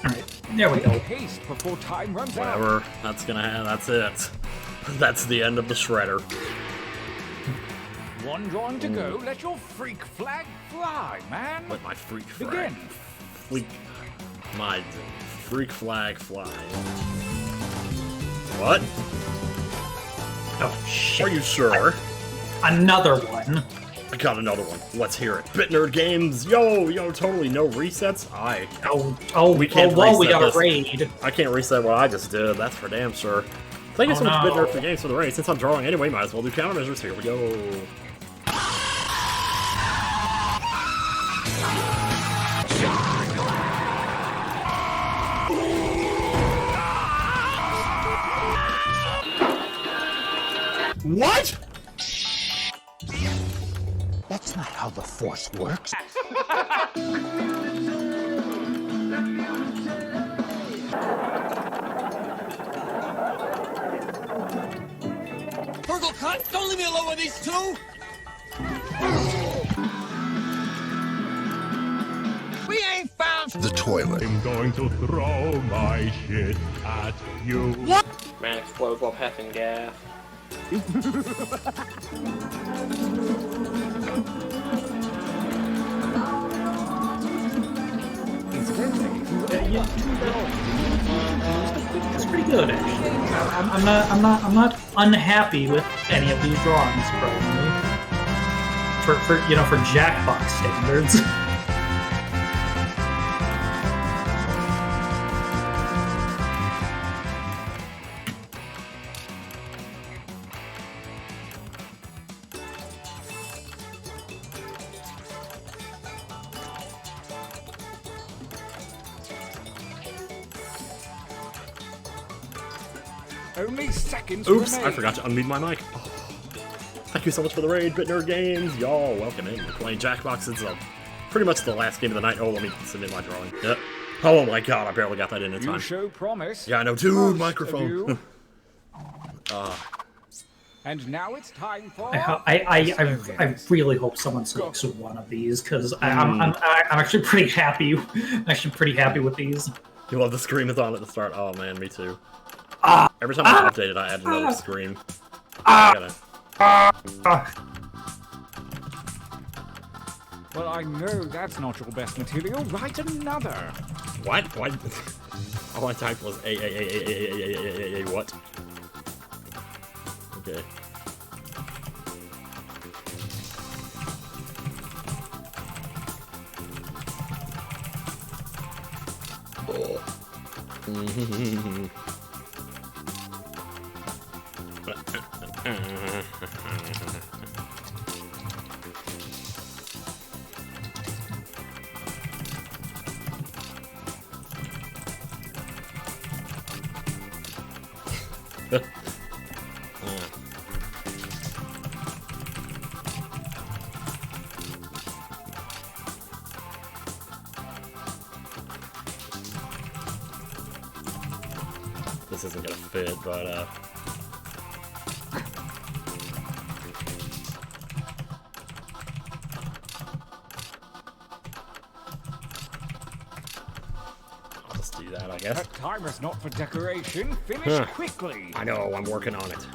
Alright, there we go. Haste before time runs out. Whatever. That's gonna have. That's it. That's the end of the shredder. One drawing to go. Let your freak flag fly, man. Let my freak flag. Begin. My freak flag fly. What? Oh shit. Are you sure? Another one. I got another one. Let's hear it. BitNerd Games. Yo, totally no resets. We can't well, we reset got this. a raid. I can't reset what I just did. That's for damn sure. Thank you so much, BitNerd, for games for the raid. Since I'm drawing anyway, might as well do countermeasures. Here we go. What? That's not how the Force works. Purgle cut! Don't leave me alone with these two! We ain't found The toilet. I'm going to throw my shit at you. What? Man explodes while passing gas. It's pretty good, actually. I'm not unhappy with any of these drawings, probably. For Jackbawks standards. Only seconds Oops, remain. I forgot to unmute my mic. Oh. Thank you so much for the raid, BitNerd Games. Y'all, welcome in. We're playing Jackbawks. It's pretty much the last game of the night. Oh, let me submit my drawing. Yep. Oh my god, I barely got that in time. You show promise. Yeah, I know. Dude, microphone. And now it's time for. I really hope someone selects one of these because I'm actually pretty happy. With these. You love the scream-a-thon at the start. Oh man, me too. Every time I update it, I add another scream. Well, I know that's not your best material. Write another. What? What? All I typed was a what? Okay. This isn't gonna fit, but I'll just do that, I guess. That timer's not for decoration. Finish quickly. I know, I'm working on it.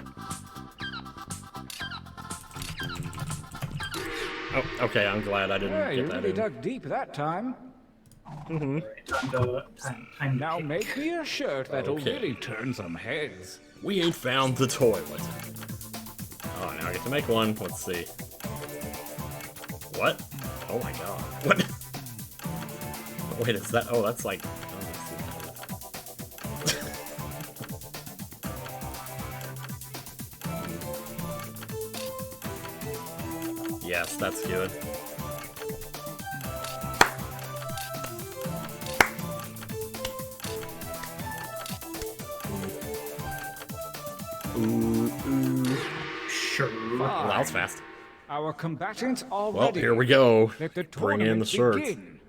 Oh, okay, I'm glad I didn't Yeah, you get that really in. dug deep that time. Time Now make me a shirt that'll Okay. really turn some heads. We ain't found the toilet. Oh, now I get to make one. Let's see. What? Oh my god. What? Wait, is that? Oh, that's like. Yes, that's good. Ooh. Sure. Well, that was fast. Our combatants are Well, ready. here we go. Let the Bring in the tournament shirts. begin.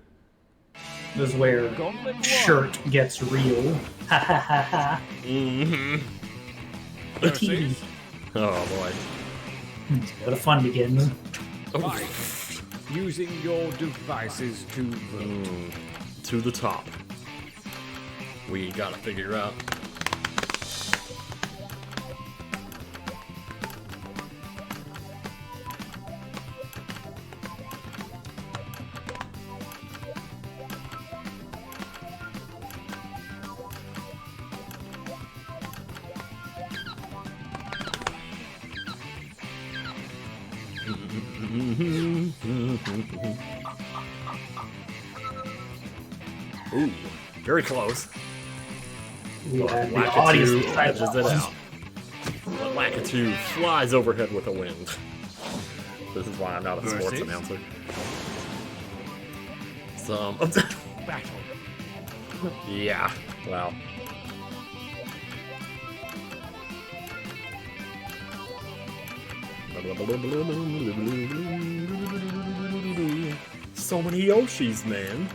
This is where Gauntlet one. shirt gets real. Ha ha ha ha. TV. Oh boy. It's where the fun begins. Fight. Using your devices to vote. To the top. We gotta figure out. Ooh, very close. Yeah, the Lakitu audience decided edges that it one. out. But Lakitu flies overhead with the wind. This is why I'm not a sports Versus? announcer. Some. Battle. Yeah, wow. So many Yoshis, man.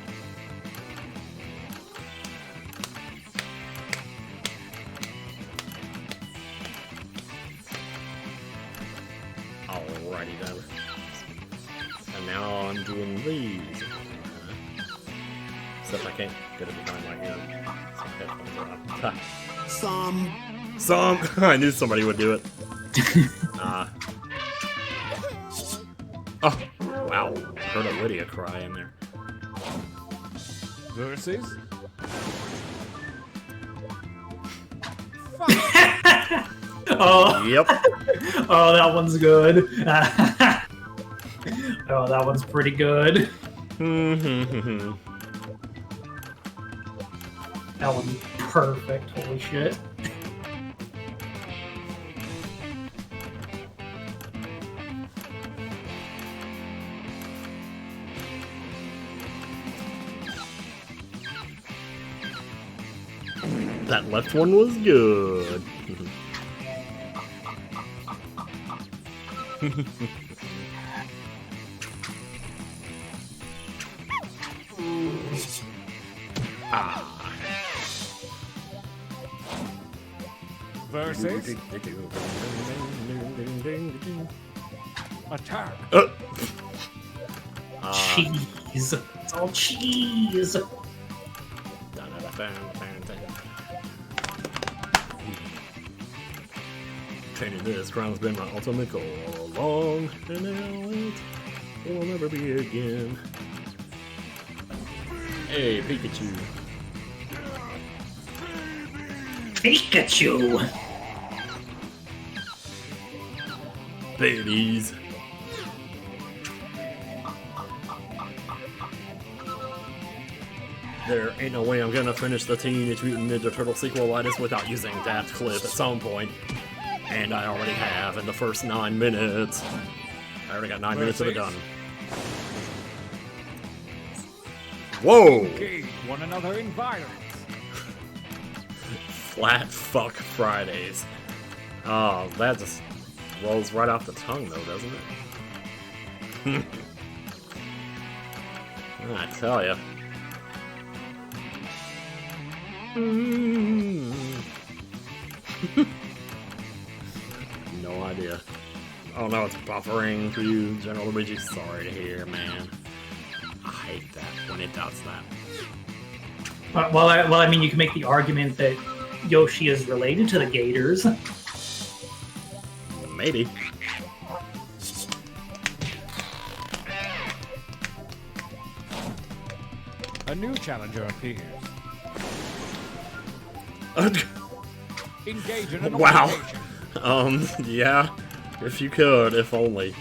Alrighty then. And now I'm doing these. Except I can't get it behind my ear. Some. I knew somebody would do it. Oh, wow. Heard a Lydia cry in there. Versus? Oh. Yep. Oh, that one's good. Oh, that one's pretty good. That one's perfect. Holy shit. That left one was good. Versus? Attack. Cheese. It's all cheese. Training this crown's been my ultimate goal all along, and now it will never be again. Hey, Pikachu. Pikachu. Babies. There ain't no way I'm gonna finish the Teenage Mutant Ninja Turtle sequelitis without using that clip at some point. And I already have in the first 9 minutes. I already got 9 minutes of it done. Whoa! Engage one another in violence. Flat fuck Fridays. Oh, that just rolls right off the tongue though, doesn't it? I tell ya. No idea. Oh no, it's buffering for you, General Luigi. Sorry to hear, man. I hate that when it does that. Well, I mean, you can make the argument that Yoshi is related to the Gators. Maybe. A new challenger appears. Engage in an Wow. altercation. Yeah. If you could, if only.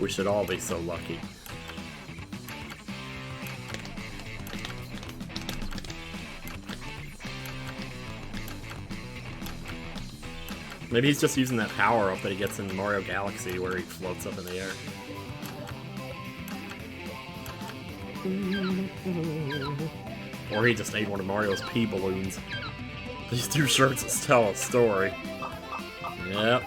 We should all be so lucky. Maybe he's just using that power-up that he gets in Mario Galaxy where he floats up in the air. Or he just ate one of Mario's pea balloons. These two shirts tell a story. Yep.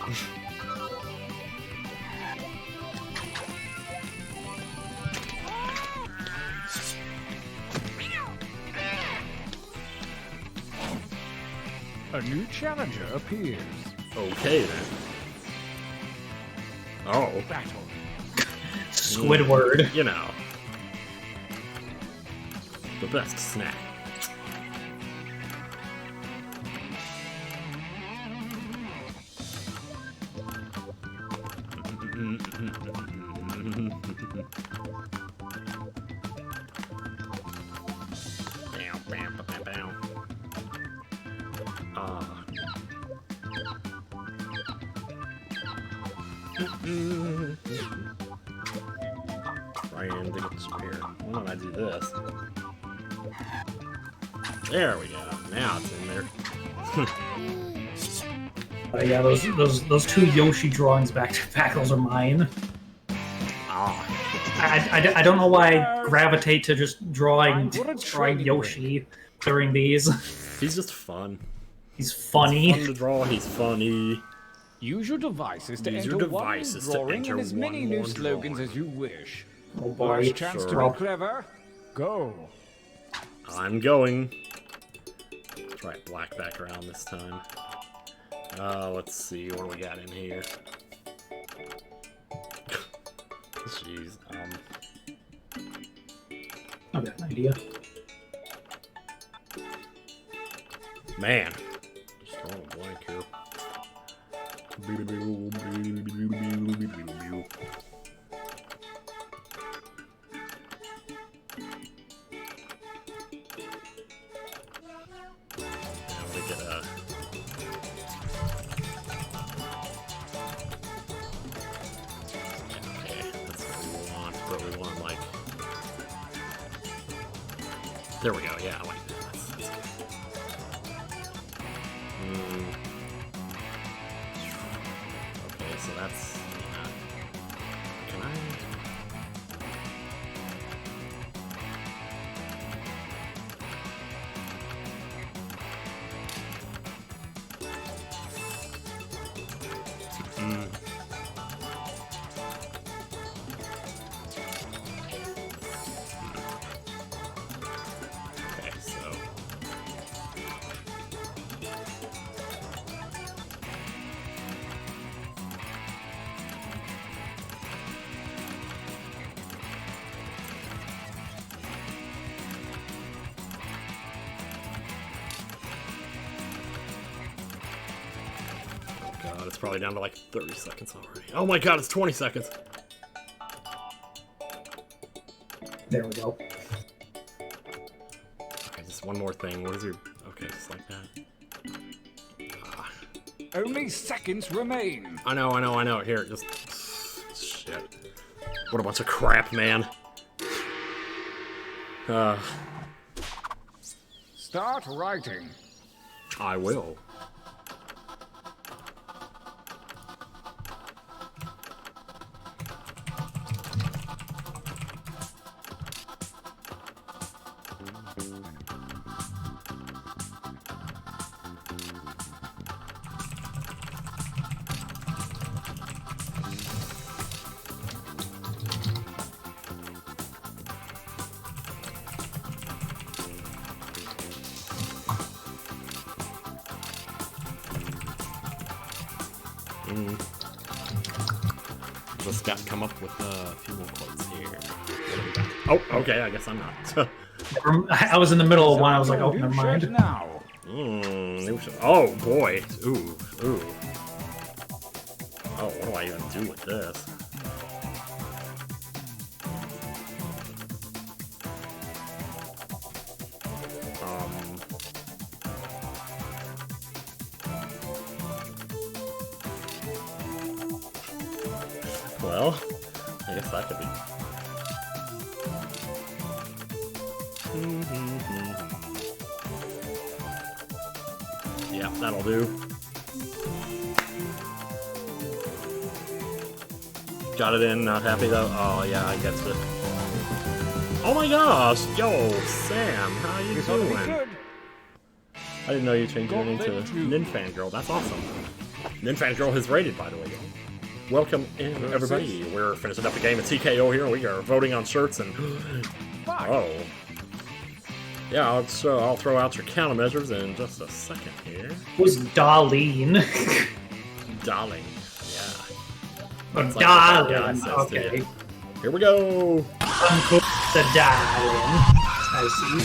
A new challenger appears. Okay then. Oh. Battle. Squidward. You know. The best snack. Trying to get spear. Why don't I do this? There we go. Now it's in there. Yeah, those two Yoshi drawings back to back, those are mine. Ah. I don't know why I gravitate to just drawing Yoshi during these. He's just fun. He's funny. He's fun to draw. He's funny. Use your devices to enter one drawing and as many new slogans as you wish. Oh boy. Last chance to be clever. Go. I'm going. Try black background this time. Let's see what do we got in here. Jeez. I've got an idea. Man. Just drawing a blank here. There we go, yeah, I like that. That's good. Okay, so that's... can I... God, it's probably down to like 30 seconds already. Oh my god, it's 20 seconds! There we go. Okay, just one more thing. What is your... Okay, just like that. Only seconds remain. I know. Here, just... Shit. What a bunch of crap, man. Start writing. I will. Just got to come up with a few more quotes here. Oh, okay, I guess I'm not. I was in the middle of one, I was like, oh, never mind. Oh, boy. Ooh. Oh, what do I even do with this? Well, I guess that could be. Yeah, that'll do. Got it in, not happy though. Oh yeah, I get it. Oh my gosh! Yo, Sam, how you doing? I didn't know you changed your name to NintendoCapriSun. That's awesome. NintendoCapriSun is rated, by the way. Welcome in, everybody. We're finishing up the game at TKO here. We are voting on shirts and... Oh. Yeah, I'll throw out your countermeasures in just a second here. Who's Darlene? Darling, yeah. Oh, That's like what that guy Darlene. says to Okay. you. Here we go. Uncook the Darlene. I see.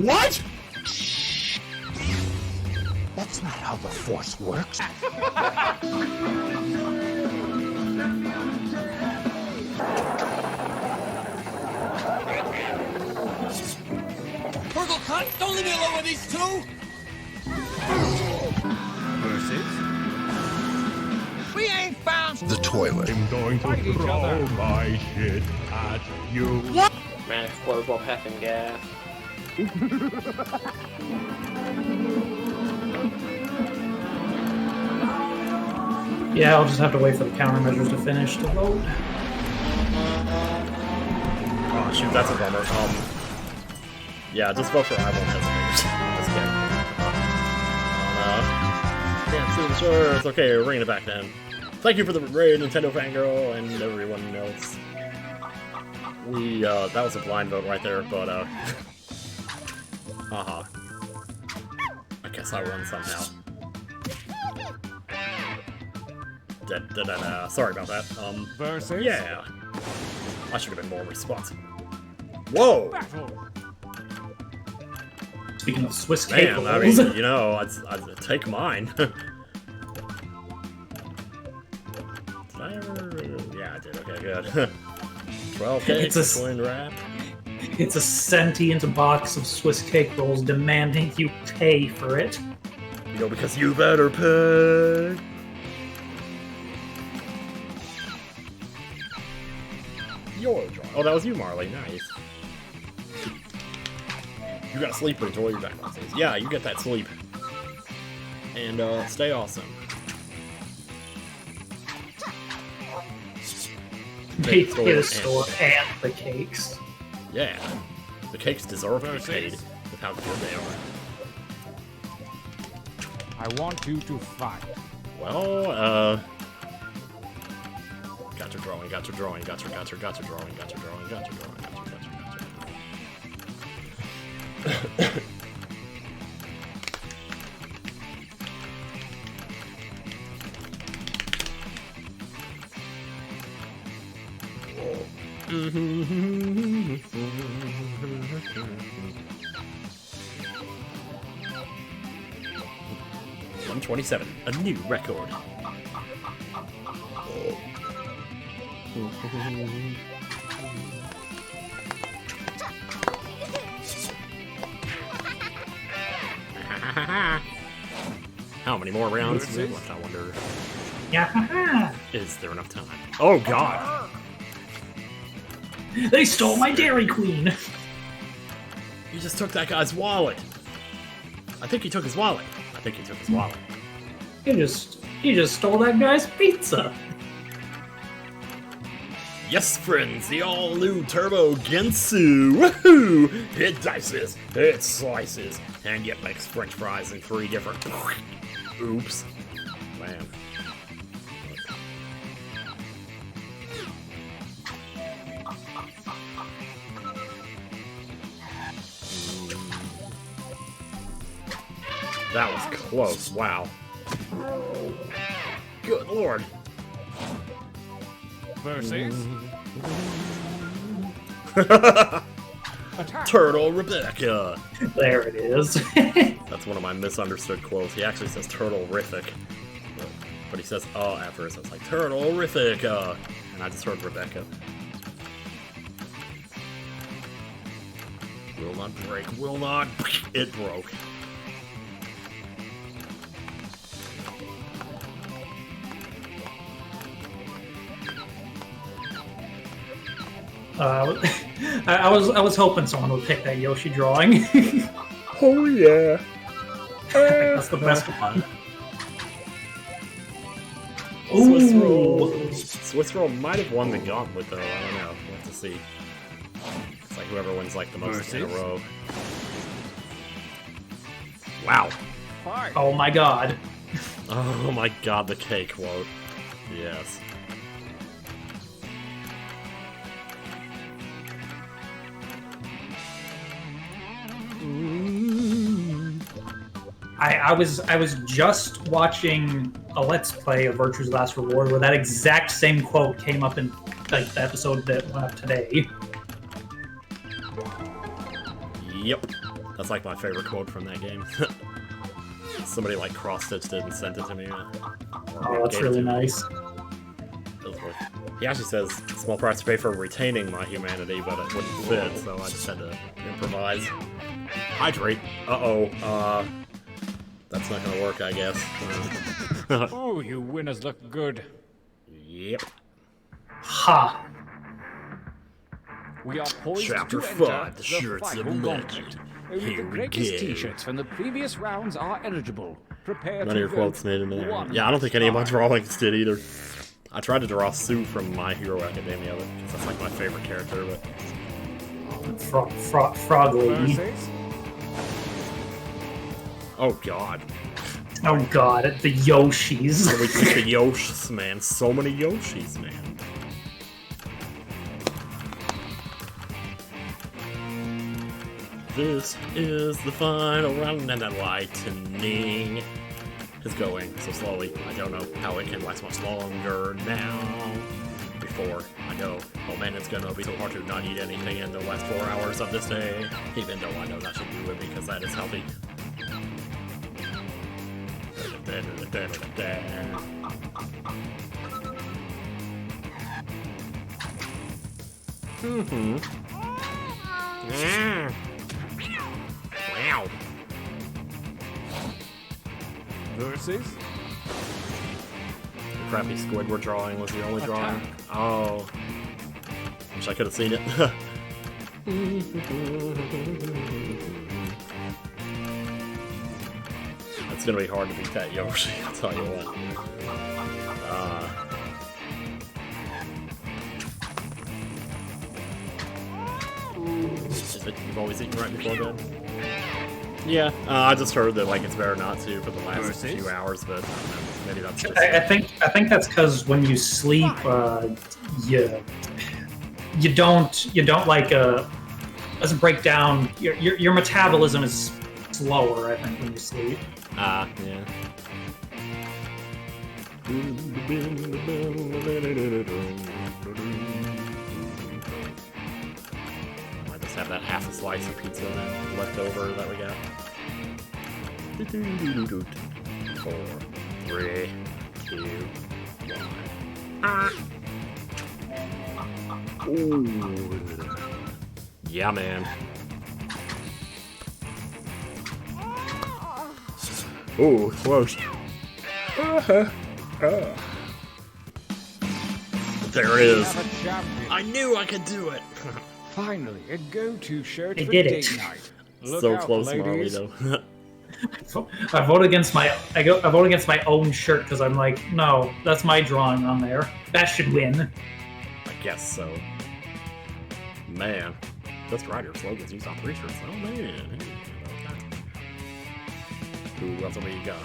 What? That's not how the Force works. Purgle cunt, don't leave me alone with these two! Versus? We ain't found the toilet. I'm going to throw my shit at you. What? Man explodes while passing gas. Yeah, I'll just have to wait for the countermeasures to finish to vote. Oh shoot, that's a bummer. Yeah, just vote for I won't hesitate. Can't see the shorts. Okay, we're bringing it back then. Thank you for the raid, Nintendo Fangirl, and everyone else. We, that was a blind vote right there, but, haha. I guess I won somehow. Sorry about that. Versus? Yeah. I should have been more responsible. Whoa! Speaking of Swiss cake Man, I rolls. mean, you know, I'd take mine. Did I ever? Yeah, I did. Okay, good. 12 cakes, It's a twin wrap. It's a sentient box of Swiss cake rolls demanding you pay for it. You know, because you better pay. Your draw. Oh, that was you, Marley. Nice. You got sleep or enjoy your Jackbawks. Yeah, you get that sleep. And stay awesome. They hit a store and the cakes. Yeah. The cakes deserve to be paid with how good they are. I want you to fight. Well, got your drawing, got your drawing, got your drawing, got your drawing, got your drawing, got your. $127, a new record. How many more rounds do we have left, I wonder? Yeah. Is there enough time? Oh god! They stole my Dairy Queen! He just took that guy's wallet! I think he took his wallet. I think he took his wallet. He just stole that guy's pizza! Yes, friends, the all-new Turbo Gensu! Woohoo! It dices, it slices, and yet makes french fries in 3 different... Oops. Man. That was close, wow. Good lord. Versus? Turtle Rebecca. There it is. That's one of my misunderstood quotes. He actually says turtle-rific. But he says after it, so it's like turtle-rific. And I just heard Rebecca. Will not break, will not. It broke. I was hoping someone would pick that Yoshi drawing. Oh yeah. That's the best one. Swiss Roll might have won the gauntlet though, I don't know. We'll have to see. It's like whoever wins like the most in a row. Wow. Oh my god. Oh my god, the K quote. Yes. I was just watching a Let's Play of Virtue's Last Reward where that exact same quote came up in like the episode that went up today. Yep. That's like my favorite quote from that game. Somebody like cross-stitched it and sent it to me. Oh, that's really nice. He actually says, small price to pay for retaining my humanity, but it wouldn't fit, so I just had to improvise. Hydrate. Uh-oh, that's not gonna work, I guess. Oh, you winners look good. Yep. Ha! We are poised Chapter to 5, enter the shirts final of gauntlet. legend. Only Here the we greatest go. t-shirts from the previous rounds are eligible. Prepare None of to your vote quotes made it in there. one Yeah, I don't think any of my time. drawings did either. I tried to draw Sue from My Hero Academia, because that's like my favorite character, but... Frog lady. Versus Oh god. Oh god, the Yoshis. We keep the Yoshis, man. So many Yoshis, man. This is the final round, and the lightning is going so slowly. I don't know how it can last much longer now. Before I go, oh man, it's gonna be so hard to not eat anything in the last 4 hours of this day. Even though I know that should be with me because that is healthy. Wow. versus The crappy Squidward drawing was the only drawing. Oh. Wish I could have seen it. It's gonna be hard to beat that Yoshi, I'll tell you what. Is it you've always eaten right before bed? Yeah, I just heard that like it's better not to for the last few hours, but I don't know, maybe that's just... I think that's because when you sleep, you don't like doesn't break down. Your metabolism is slower, I think, when you sleep. Yeah. I just have that half a slice of pizza left over that we got. 4, 3, 2, 1. Ooh. Yeah, man. Ooh, close. There it is. I knew I could do it. finally a go-to shirt I for did date it. night. Look So out, close, ladies. Marley, though. I vote against my own shirt because I'm like, no, that's my drawing on there. That should win. I guess so. Man. Best writer slogans used on 3 shirts. Oh, man. Who else have we got?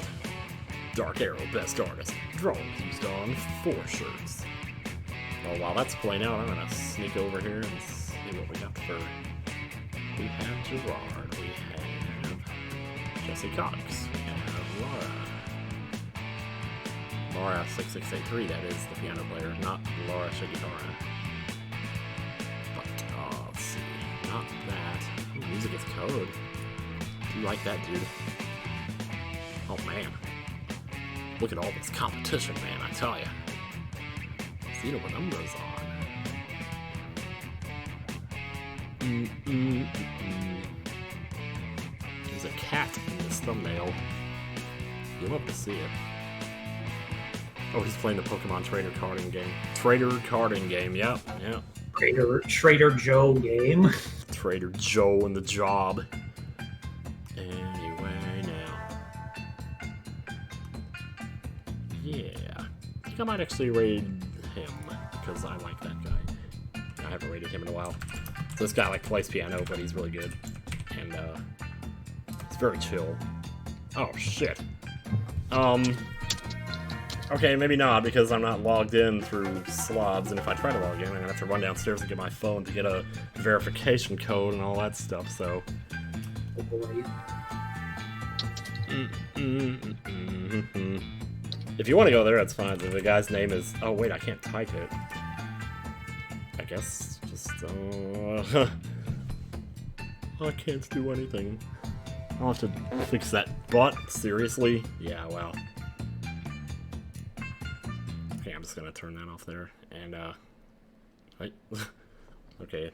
Dark Arrow, best artist. Drawings used on 4 shirts. Oh, while that's playing out, I'm gonna sneak over here and see what we got for... We have Gerard, we have Jesse Cox, we have Laura 6683, that is the piano player, not Laura Shigihara. But, let's see, not that. Ooh, music is code. You like that, dude? Oh, man. Look at all this competition, man, I tell ya. See what numbers on. There's a cat in this thumbnail. You'll have to see it. Oh, he's playing the Pokemon Trader carding game. Trader carding game, yep. Trader Joe game. Trader Joe and the job. Anyway, now. Yeah. I think I might actually raid him, because I like that guy. I haven't rated him in a while. So this guy like plays piano, but he's really good. And it's very chill. Oh shit. Okay, maybe not, because I'm not logged in through slobs, and if I try to log in, I'm gonna have to run downstairs and get my phone to get a verification code and all that stuff, so... If you want to go there, that's fine. The guy's name is... Oh, wait, I can't type it. I guess just... I can't do anything. I'll have to fix that butt. Seriously? Yeah, wow. Okay, I'm just gonna turn that off there. And, right. Okay.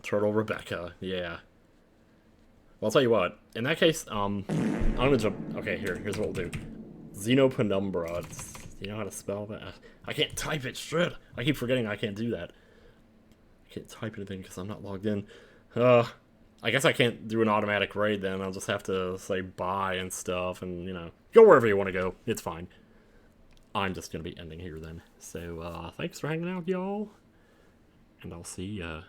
Turtle Rebecca. Yeah. Well, I'll tell you what. In that case, I'm gonna jump... Okay, here's what we'll do. Xenopenumbra. Do you know how to spell that? I can't type it. Shit. I keep forgetting I can't do that. I can't type anything because I'm not logged in. I guess I can't do an automatic raid then. I'll just have to say bye and stuff and, you know, go wherever you want to go. It's fine. I'm just going to be ending here then. So, thanks for hanging out, y'all. And I'll see ya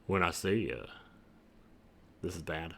when I see ya. This is bad.